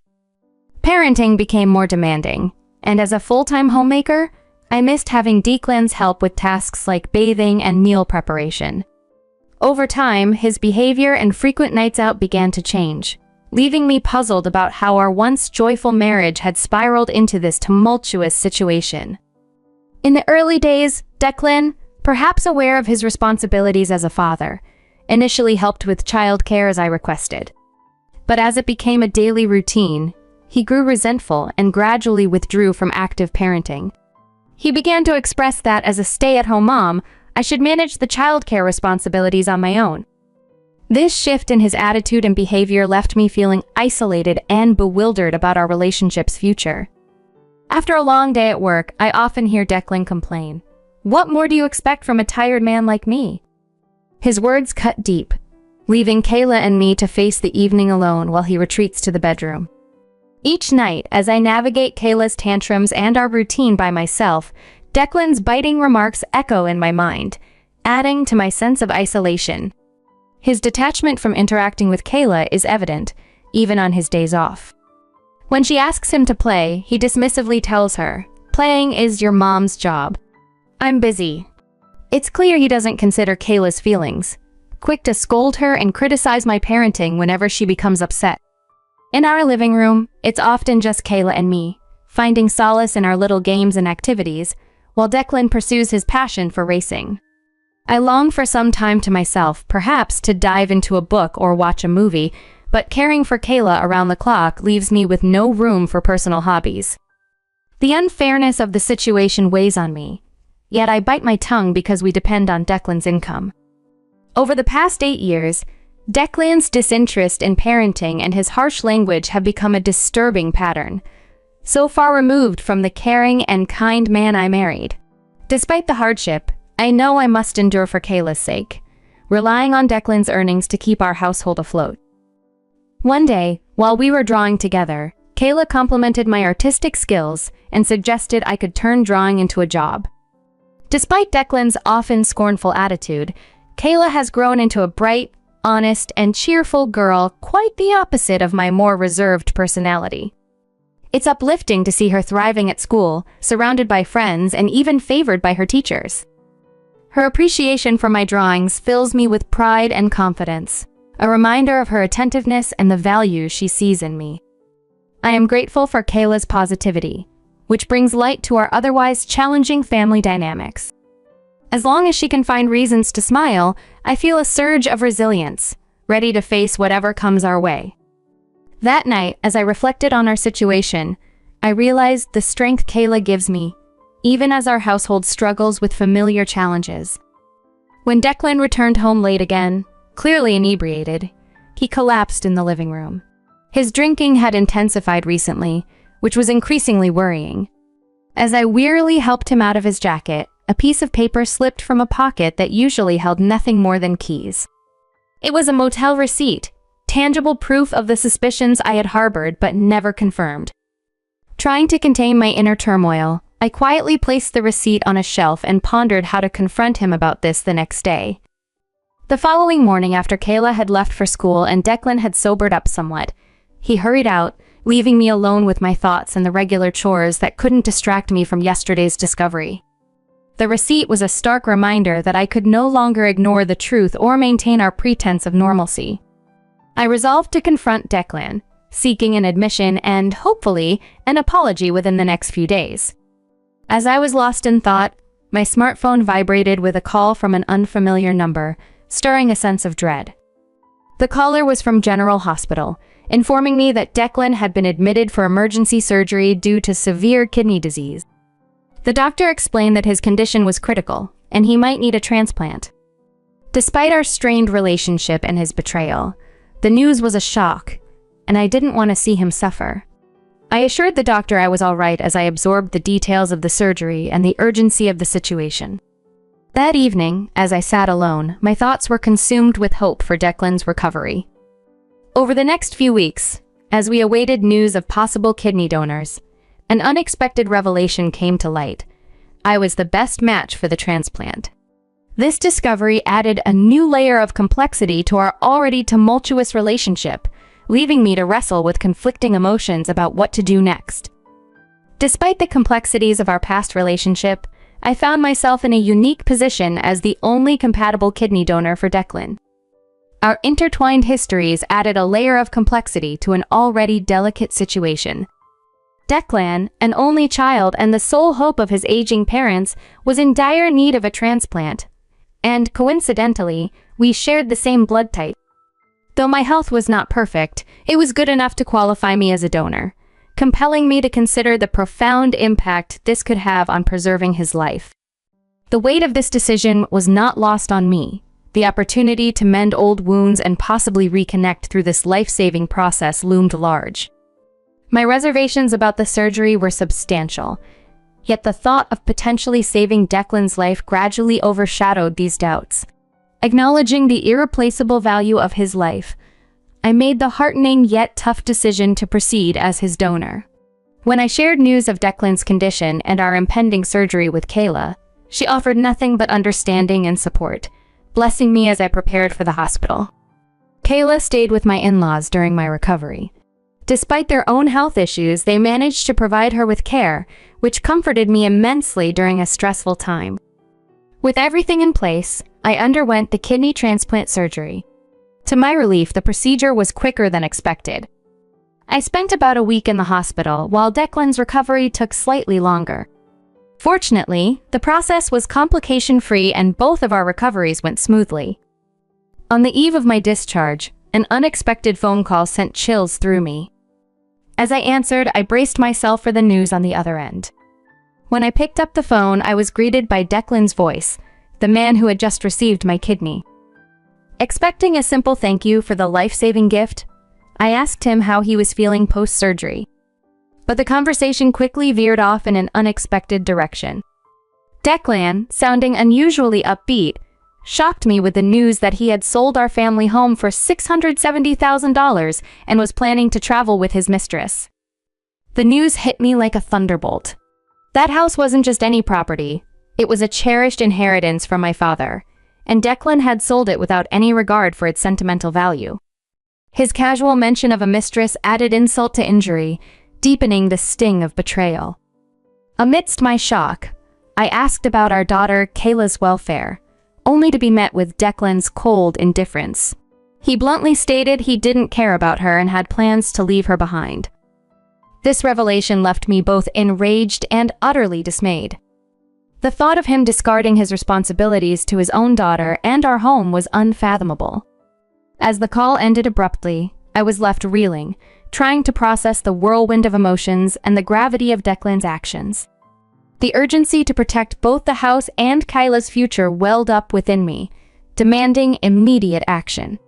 Parenting became more demanding, and as a full-time homemaker, I missed having Declan's help with tasks like bathing and meal preparation. Over time, his behavior and frequent nights out began to change, leaving me puzzled about how our once joyful marriage had spiraled into this tumultuous situation. In the early days, Declan, perhaps aware of his responsibilities as a father, initially helped with childcare as I requested. But as it became a daily routine, he grew resentful and gradually withdrew from active parenting. He began to express that as a stay-at-home mom, I should manage the childcare responsibilities on my own. This shift in his attitude and behavior left me feeling isolated and bewildered about our relationship's future. After a long day at work, I often hear Declan complain, "What more do you expect from a tired man like me?" His words cut deep, leaving Kayla and me to face the evening alone while he retreats to the bedroom. Each night, as I navigate Kayla's tantrums and our routine by myself, Declan's biting remarks echo in my mind, adding to my sense of isolation. His detachment from interacting with Kayla is evident, even on his days off. When she asks him to play, he dismissively tells her, "Playing is your mom's job. I'm busy." It's clear he doesn't consider Kayla's feelings, quick to scold her and criticize my parenting whenever she becomes upset. In our living room, it's often just Kayla and me, finding solace in our little games and activities, while Declan pursues his passion for racing. I long for some time to myself, perhaps to dive into a book or watch a movie, but caring for Kayla around the clock leaves me with no room for personal hobbies. The unfairness of the situation weighs on me, yet I bite my tongue because we depend on Declan's income. Over the past 8 years, Declan's disinterest in parenting and his harsh language have become a disturbing pattern, so far removed from the caring and kind man I married. Despite the hardship, I know I must endure for Kayla's sake, relying on Declan's earnings to keep our household afloat. One day, while we were drawing together, Kayla complimented my artistic skills and suggested I could turn drawing into a job. Despite Declan's often scornful attitude, Kayla has grown into a bright, honest, and cheerful girl, quite the opposite of my more reserved personality. It's uplifting to see her thriving at school, surrounded by friends, and even favored by her teachers. Her appreciation for my drawings fills me with pride and confidence, a reminder of her attentiveness and the value she sees in me. I am grateful for Kayla's positivity, which brings light to our otherwise challenging family dynamics. As long as she can find reasons to smile, I feel a surge of resilience, ready to face whatever comes our way. That night, as I reflected on our situation, I realized the strength Kayla gives me, even as our household struggles with familiar challenges. When Declan returned home late again, clearly inebriated, he collapsed in the living room. His drinking had intensified recently, which was increasingly worrying. As I wearily helped him out of his jacket, a piece of paper slipped from a pocket that usually held nothing more than keys. It was a motel receipt, tangible proof of the suspicions I had harbored but never confirmed. Trying to contain my inner turmoil, I quietly placed the receipt on a shelf and pondered how to confront him about this the next day. The following morning, after Kayla had left for school and Declan had sobered up somewhat, he hurried out, leaving me alone with my thoughts and the regular chores that couldn't distract me from yesterday's discovery. The receipt was a stark reminder that I could no longer ignore the truth or maintain our pretense of normalcy. I resolved to confront Declan, seeking an admission and, hopefully, an apology within the next few days. As I was lost in thought, my smartphone vibrated with a call from an unfamiliar number, stirring a sense of dread. The caller was from General Hospital, informing me that Declan had been admitted for emergency surgery due to severe kidney disease. The doctor explained that his condition was critical, and he might need a transplant. Despite our strained relationship and his betrayal, the news was a shock, and I didn't want to see him suffer. I assured the doctor I was all right as I absorbed the details of the surgery and the urgency of the situation. That evening, as I sat alone, my thoughts were consumed with hope for Declan's recovery. Over the next few weeks, as we awaited news of possible kidney donors, an unexpected revelation came to light. I was the best match for the transplant. This discovery added a new layer of complexity to our already tumultuous relationship, leaving me to wrestle with conflicting emotions about what to do next. Despite the complexities of our past relationship, I found myself in a unique position as the only compatible kidney donor for Declan. Our intertwined histories added a layer of complexity to an already delicate situation. Declan, an only child and the sole hope of his aging parents, was in dire need of a transplant. And, coincidentally, we shared the same blood type. Though my health was not perfect, it was good enough to qualify me as a donor, compelling me to consider the profound impact this could have on preserving his life. The weight of this decision was not lost on me. The opportunity to mend old wounds and possibly reconnect through this life-saving process loomed large. My reservations about the surgery were substantial, yet the thought of potentially saving Declan's life gradually overshadowed these doubts. Acknowledging the irreplaceable value of his life, I made the heartening yet tough decision to proceed as his donor. When I shared news of Declan's condition and our impending surgery with Kayla, she offered nothing but understanding and support, blessing me as I prepared for the hospital. Kayla stayed with my in-laws during my recovery. Despite their own health issues, they managed to provide her with care, which comforted me immensely during a stressful time. With everything in place, I underwent the kidney transplant surgery. To my relief, the procedure was quicker than expected. I spent about a week in the hospital, while Declan's recovery took slightly longer. Fortunately, the process was complication-free and both of our recoveries went smoothly. On the eve of my discharge, an unexpected phone call sent chills through me. As I answered, I braced myself for the news on the other end. When I picked up the phone, I was greeted by Declan's voice, the man who had just received my kidney. Expecting a simple thank you for the life-saving gift, I asked him how he was feeling post-surgery. But the conversation quickly veered off in an unexpected direction. Declan, sounding unusually upbeat, shocked me with the news that he had sold our family home for $670,000 and was planning to travel with his mistress. The news hit me like a thunderbolt. That house wasn't just any property. It was a cherished inheritance from my father, and Declan had sold it without any regard for its sentimental value. His casual mention of a mistress added insult to injury, deepening the sting of betrayal. Amidst my shock, I asked about our daughter Kayla's welfare, only to be met with Declan's cold indifference. He bluntly stated he didn't care about her and had plans to leave her behind. This revelation left me both enraged and utterly dismayed. The thought of him discarding his responsibilities to his own daughter and our home was unfathomable. As the call ended abruptly, I was left reeling, trying to process the whirlwind of emotions and the gravity of Declan's actions. The urgency to protect both the house and Kyla's future welled up within me, demanding immediate action.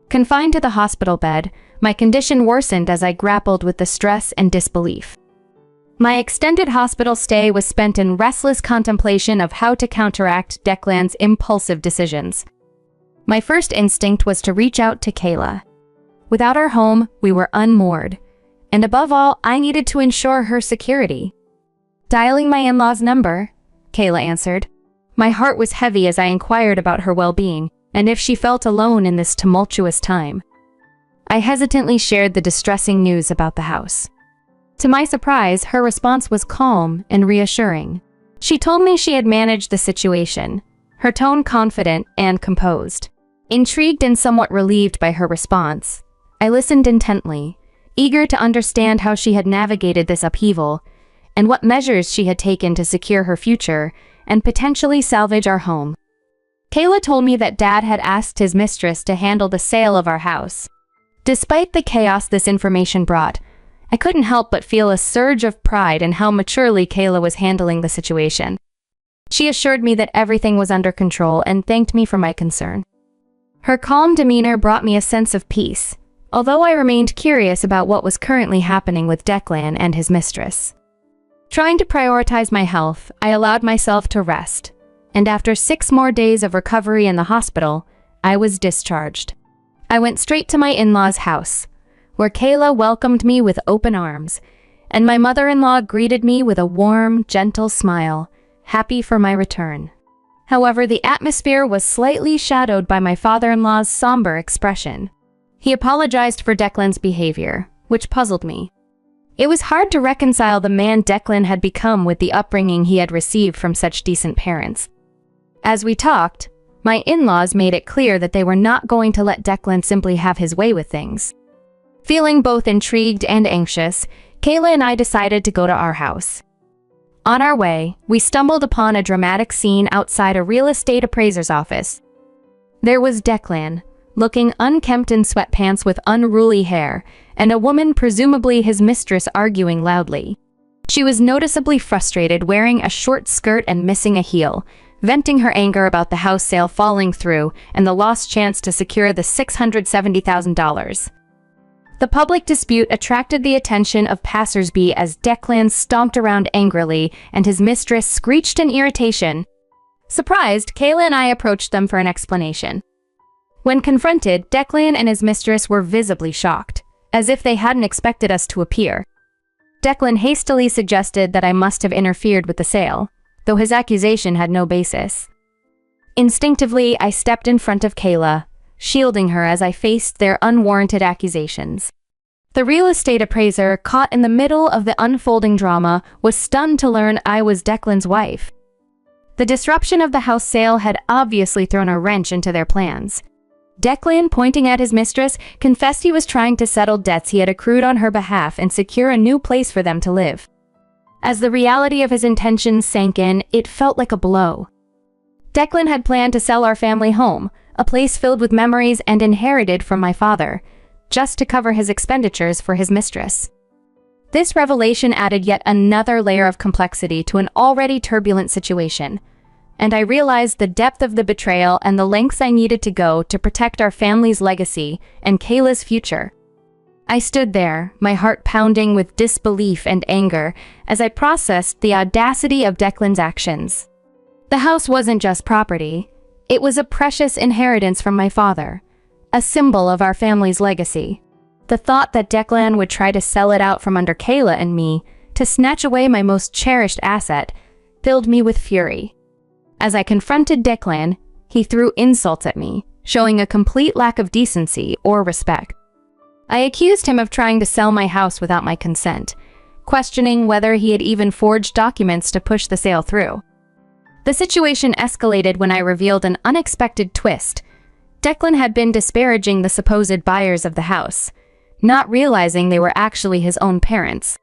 Confined to the hospital bed, my condition worsened as I grappled with the stress and disbelief. My extended hospital stay was spent in restless contemplation of how to counteract Declan's impulsive decisions. My first instinct was to reach out to Kayla. Without our home, we were unmoored, and above all, I needed to ensure her security. Dialing my in-laws' number, Kayla answered. My heart was heavy as I inquired about her well-being, and if she felt alone in this tumultuous time. I hesitantly shared the distressing news about the house. To my surprise, her response was calm and reassuring. She told me she had managed the situation, her tone confident and composed. Intrigued and somewhat relieved by her response, I listened intently, eager to understand how she had navigated this upheaval and what measures she had taken to secure her future and potentially salvage our home. Kayla told me that Dad had asked his mistress to handle the sale of our house. Despite the chaos this information brought, I couldn't help but feel a surge of pride in how maturely Kayla was handling the situation. She assured me that everything was under control and thanked me for my concern. Her calm demeanor brought me a sense of peace, although I remained curious about what was currently happening with Declan and his mistress. Trying to prioritize my health, I allowed myself to rest, and after 6 more days of recovery in the hospital, I was discharged. I went straight to my in-laws' house, where Kayla welcomed me with open arms, and my mother-in-law greeted me with a warm, gentle smile, happy for my return. However, the atmosphere was slightly shadowed by my father-in-law's somber expression. He apologized for Declan's behavior, which puzzled me. It was hard to reconcile the man Declan had become with the upbringing he had received from such decent parents. As we talked, my in-laws made it clear that they were not going to let Declan simply have his way with things. Feeling both intrigued and anxious, Kayla and I decided to go to our house. On our way, we stumbled upon a dramatic scene outside a real estate appraiser's office. There was Declan, looking unkempt in sweatpants with unruly hair, and a woman, presumably his mistress, arguing loudly. She was noticeably frustrated, wearing a short skirt and missing a heel, venting her anger about the house sale falling through and the lost chance to secure the $670,000. The public dispute attracted the attention of passersby as Declan stomped around angrily and his mistress screeched in irritation. Surprised, Kayla and I approached them for an explanation. When confronted, Declan and his mistress were visibly shocked, as if they hadn't expected us to appear. Declan hastily suggested that I must have interfered with the sale, though his accusation had no basis. Instinctively, I stepped in front of Kayla, shielding her as I faced their unwarranted accusations. The real estate appraiser, caught in the middle of the unfolding drama, was stunned to learn I was Declan's wife. The disruption of the house sale had obviously thrown a wrench into their plans. Declan, pointing at his mistress, confessed he was trying to settle debts he had accrued on her behalf and secure a new place for them to live. As the reality of his intentions sank in, it felt like a blow. Declan had planned to sell our family home, a place filled with memories and inherited from my father, just to cover his expenditures for his mistress. This revelation added yet another layer of complexity to an already turbulent situation, and I realized the depth of the betrayal and the lengths I needed to go to protect our family's legacy and Kayla's future. I stood there, my heart pounding with disbelief and anger, as I processed the audacity of Declan's actions. The house wasn't just property. It was a precious inheritance from my father, a symbol of our family's legacy. The thought that Declan would try to sell it out from under Kayla and me to snatch away my most cherished asset filled me with fury. As I confronted Declan, he threw insults at me, showing a complete lack of decency or respect. I accused him of trying to sell my house without my consent, questioning whether he had even forged documents to push the sale through. The situation escalated when I revealed an unexpected twist. Declan had been disparaging the supposed buyers of the house, not realizing they were actually his own parents.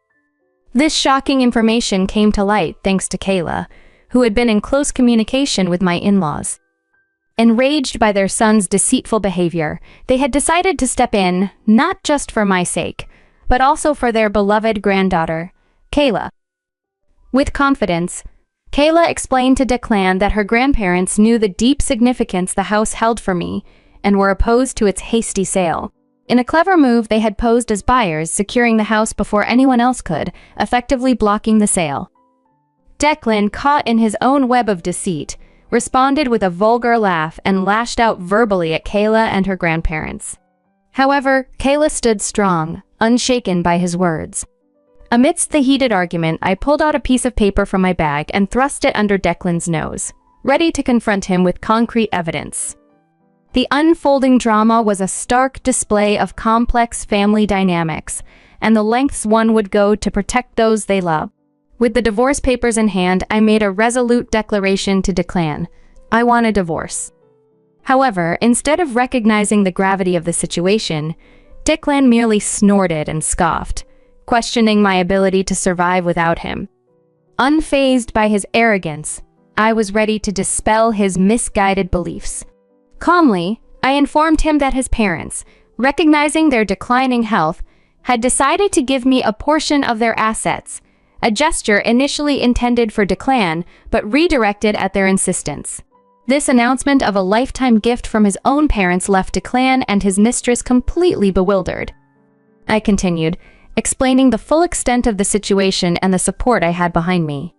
This shocking information came to light thanks to Kayla, who had been in close communication with my in-laws. Enraged by their son's deceitful behavior, they had decided to step in, not just for my sake, but also for their beloved granddaughter, Kayla. With confidence, Kayla explained to Declan that her grandparents knew the deep significance the house held for me and were opposed to its hasty sale. In a clever move, they had posed as buyers, securing the house before anyone else could, effectively blocking the sale. Declan, caught in his own web of deceit, responded with a vulgar laugh and lashed out verbally at Kayla and her grandparents. However, Kayla stood strong, unshaken by his words. Amidst the heated argument, I pulled out a piece of paper from my bag and thrust it under Declan's nose, ready to confront him with concrete evidence. The unfolding drama was a stark display of complex family dynamics, and the lengths one would go to protect those they love. With the divorce papers in hand, I made a resolute declaration to Declan. I want a divorce. However, instead of recognizing the gravity of the situation, Declan merely snorted and scoffed, questioning my ability to survive without him. Unfazed by his arrogance, I was ready to dispel his misguided beliefs. Calmly, I informed him that his parents, recognizing their declining health, had decided to give me a portion of their assets, a gesture initially intended for Declan, but redirected at their insistence. This announcement of a lifetime gift from his own parents left Declan and his mistress completely bewildered. I continued, explaining the full extent of the situation and the support I had behind me.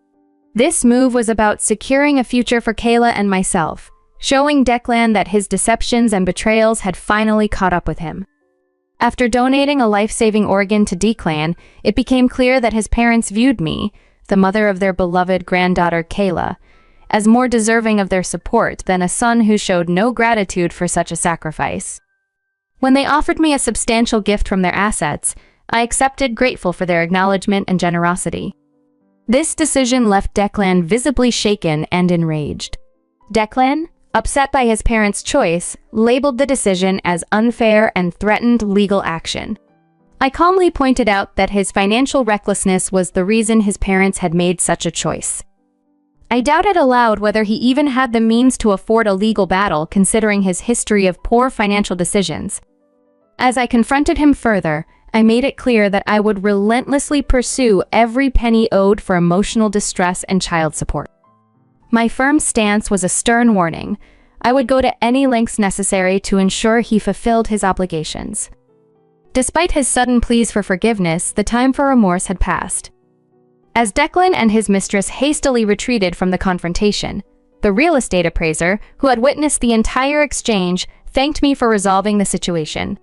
This move was about securing a future for Kayla and myself, showing Declan that his deceptions and betrayals had finally caught up with him. After donating a life-saving organ to Declan, it became clear that his parents viewed me, the mother of their beloved granddaughter Kayla, as more deserving of their support than a son who showed no gratitude for such a sacrifice. When they offered me a substantial gift from their assets, I accepted, grateful for their acknowledgement and generosity. This decision left Declan visibly shaken and enraged. Declan, upset by his parents' choice, labeled the decision as unfair and threatened legal action. I calmly pointed out that his financial recklessness was the reason his parents had made such a choice. I doubted aloud whether he even had the means to afford a legal battle considering his history of poor financial decisions. As I confronted him further, I made it clear that I would relentlessly pursue every penny owed for emotional distress and child support. My firm stance was a stern warning. I would go to any lengths necessary to ensure he fulfilled his obligations. Despite his sudden pleas for forgiveness, the time for remorse had passed. As Declan and his mistress hastily retreated from the confrontation, the real estate appraiser, who had witnessed the entire exchange, thanked me for resolving the situation.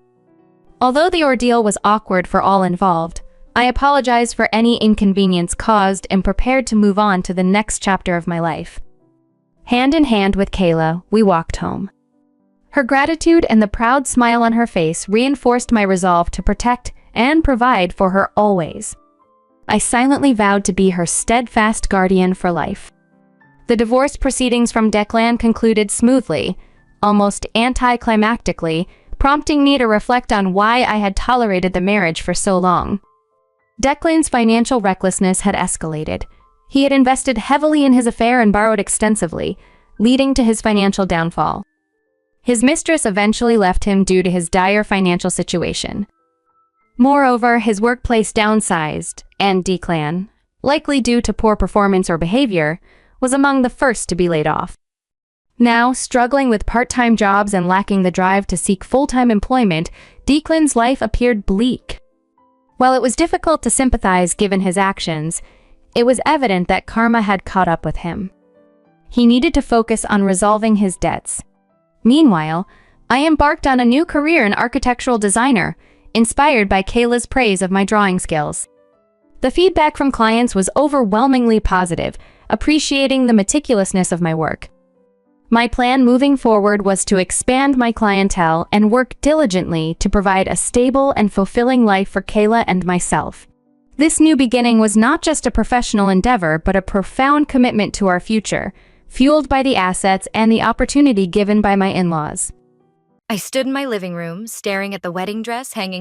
Although the ordeal was awkward for all involved, I apologized for any inconvenience caused and prepared to move on to the next chapter of my life. Hand in hand with Kayla, we walked home. Her gratitude and the proud smile on her face reinforced my resolve to protect and provide for her always. I silently vowed to be her steadfast guardian for life. The divorce proceedings from Declan concluded smoothly, almost anticlimactically, prompting me to reflect on why I had tolerated the marriage for so long. Declan's financial recklessness had escalated. He had invested heavily in his affair and borrowed extensively, leading to his financial downfall. His mistress eventually left him due to his dire financial situation. Moreover, his workplace downsized, and Declan, likely due to poor performance or behavior, was among the first to be laid off. Now, struggling with part-time jobs and lacking the drive to seek full-time employment, Declan's life appeared bleak. While it was difficult to sympathize given his actions, it was evident that karma had caught up with him. He needed to focus on resolving his debts. Meanwhile, I embarked on a new career in architectural designer, inspired by Kayla's praise of my drawing skills. The feedback from clients was overwhelmingly positive, appreciating the meticulousness of my work. My plan moving forward was to expand my clientele and work diligently to provide a stable and fulfilling life for Kayla and myself. This new beginning was not just a professional endeavor, but a profound commitment to our future, fueled by the assets and the opportunity given by my in-laws. I stood in my living room, staring at the wedding dress hanging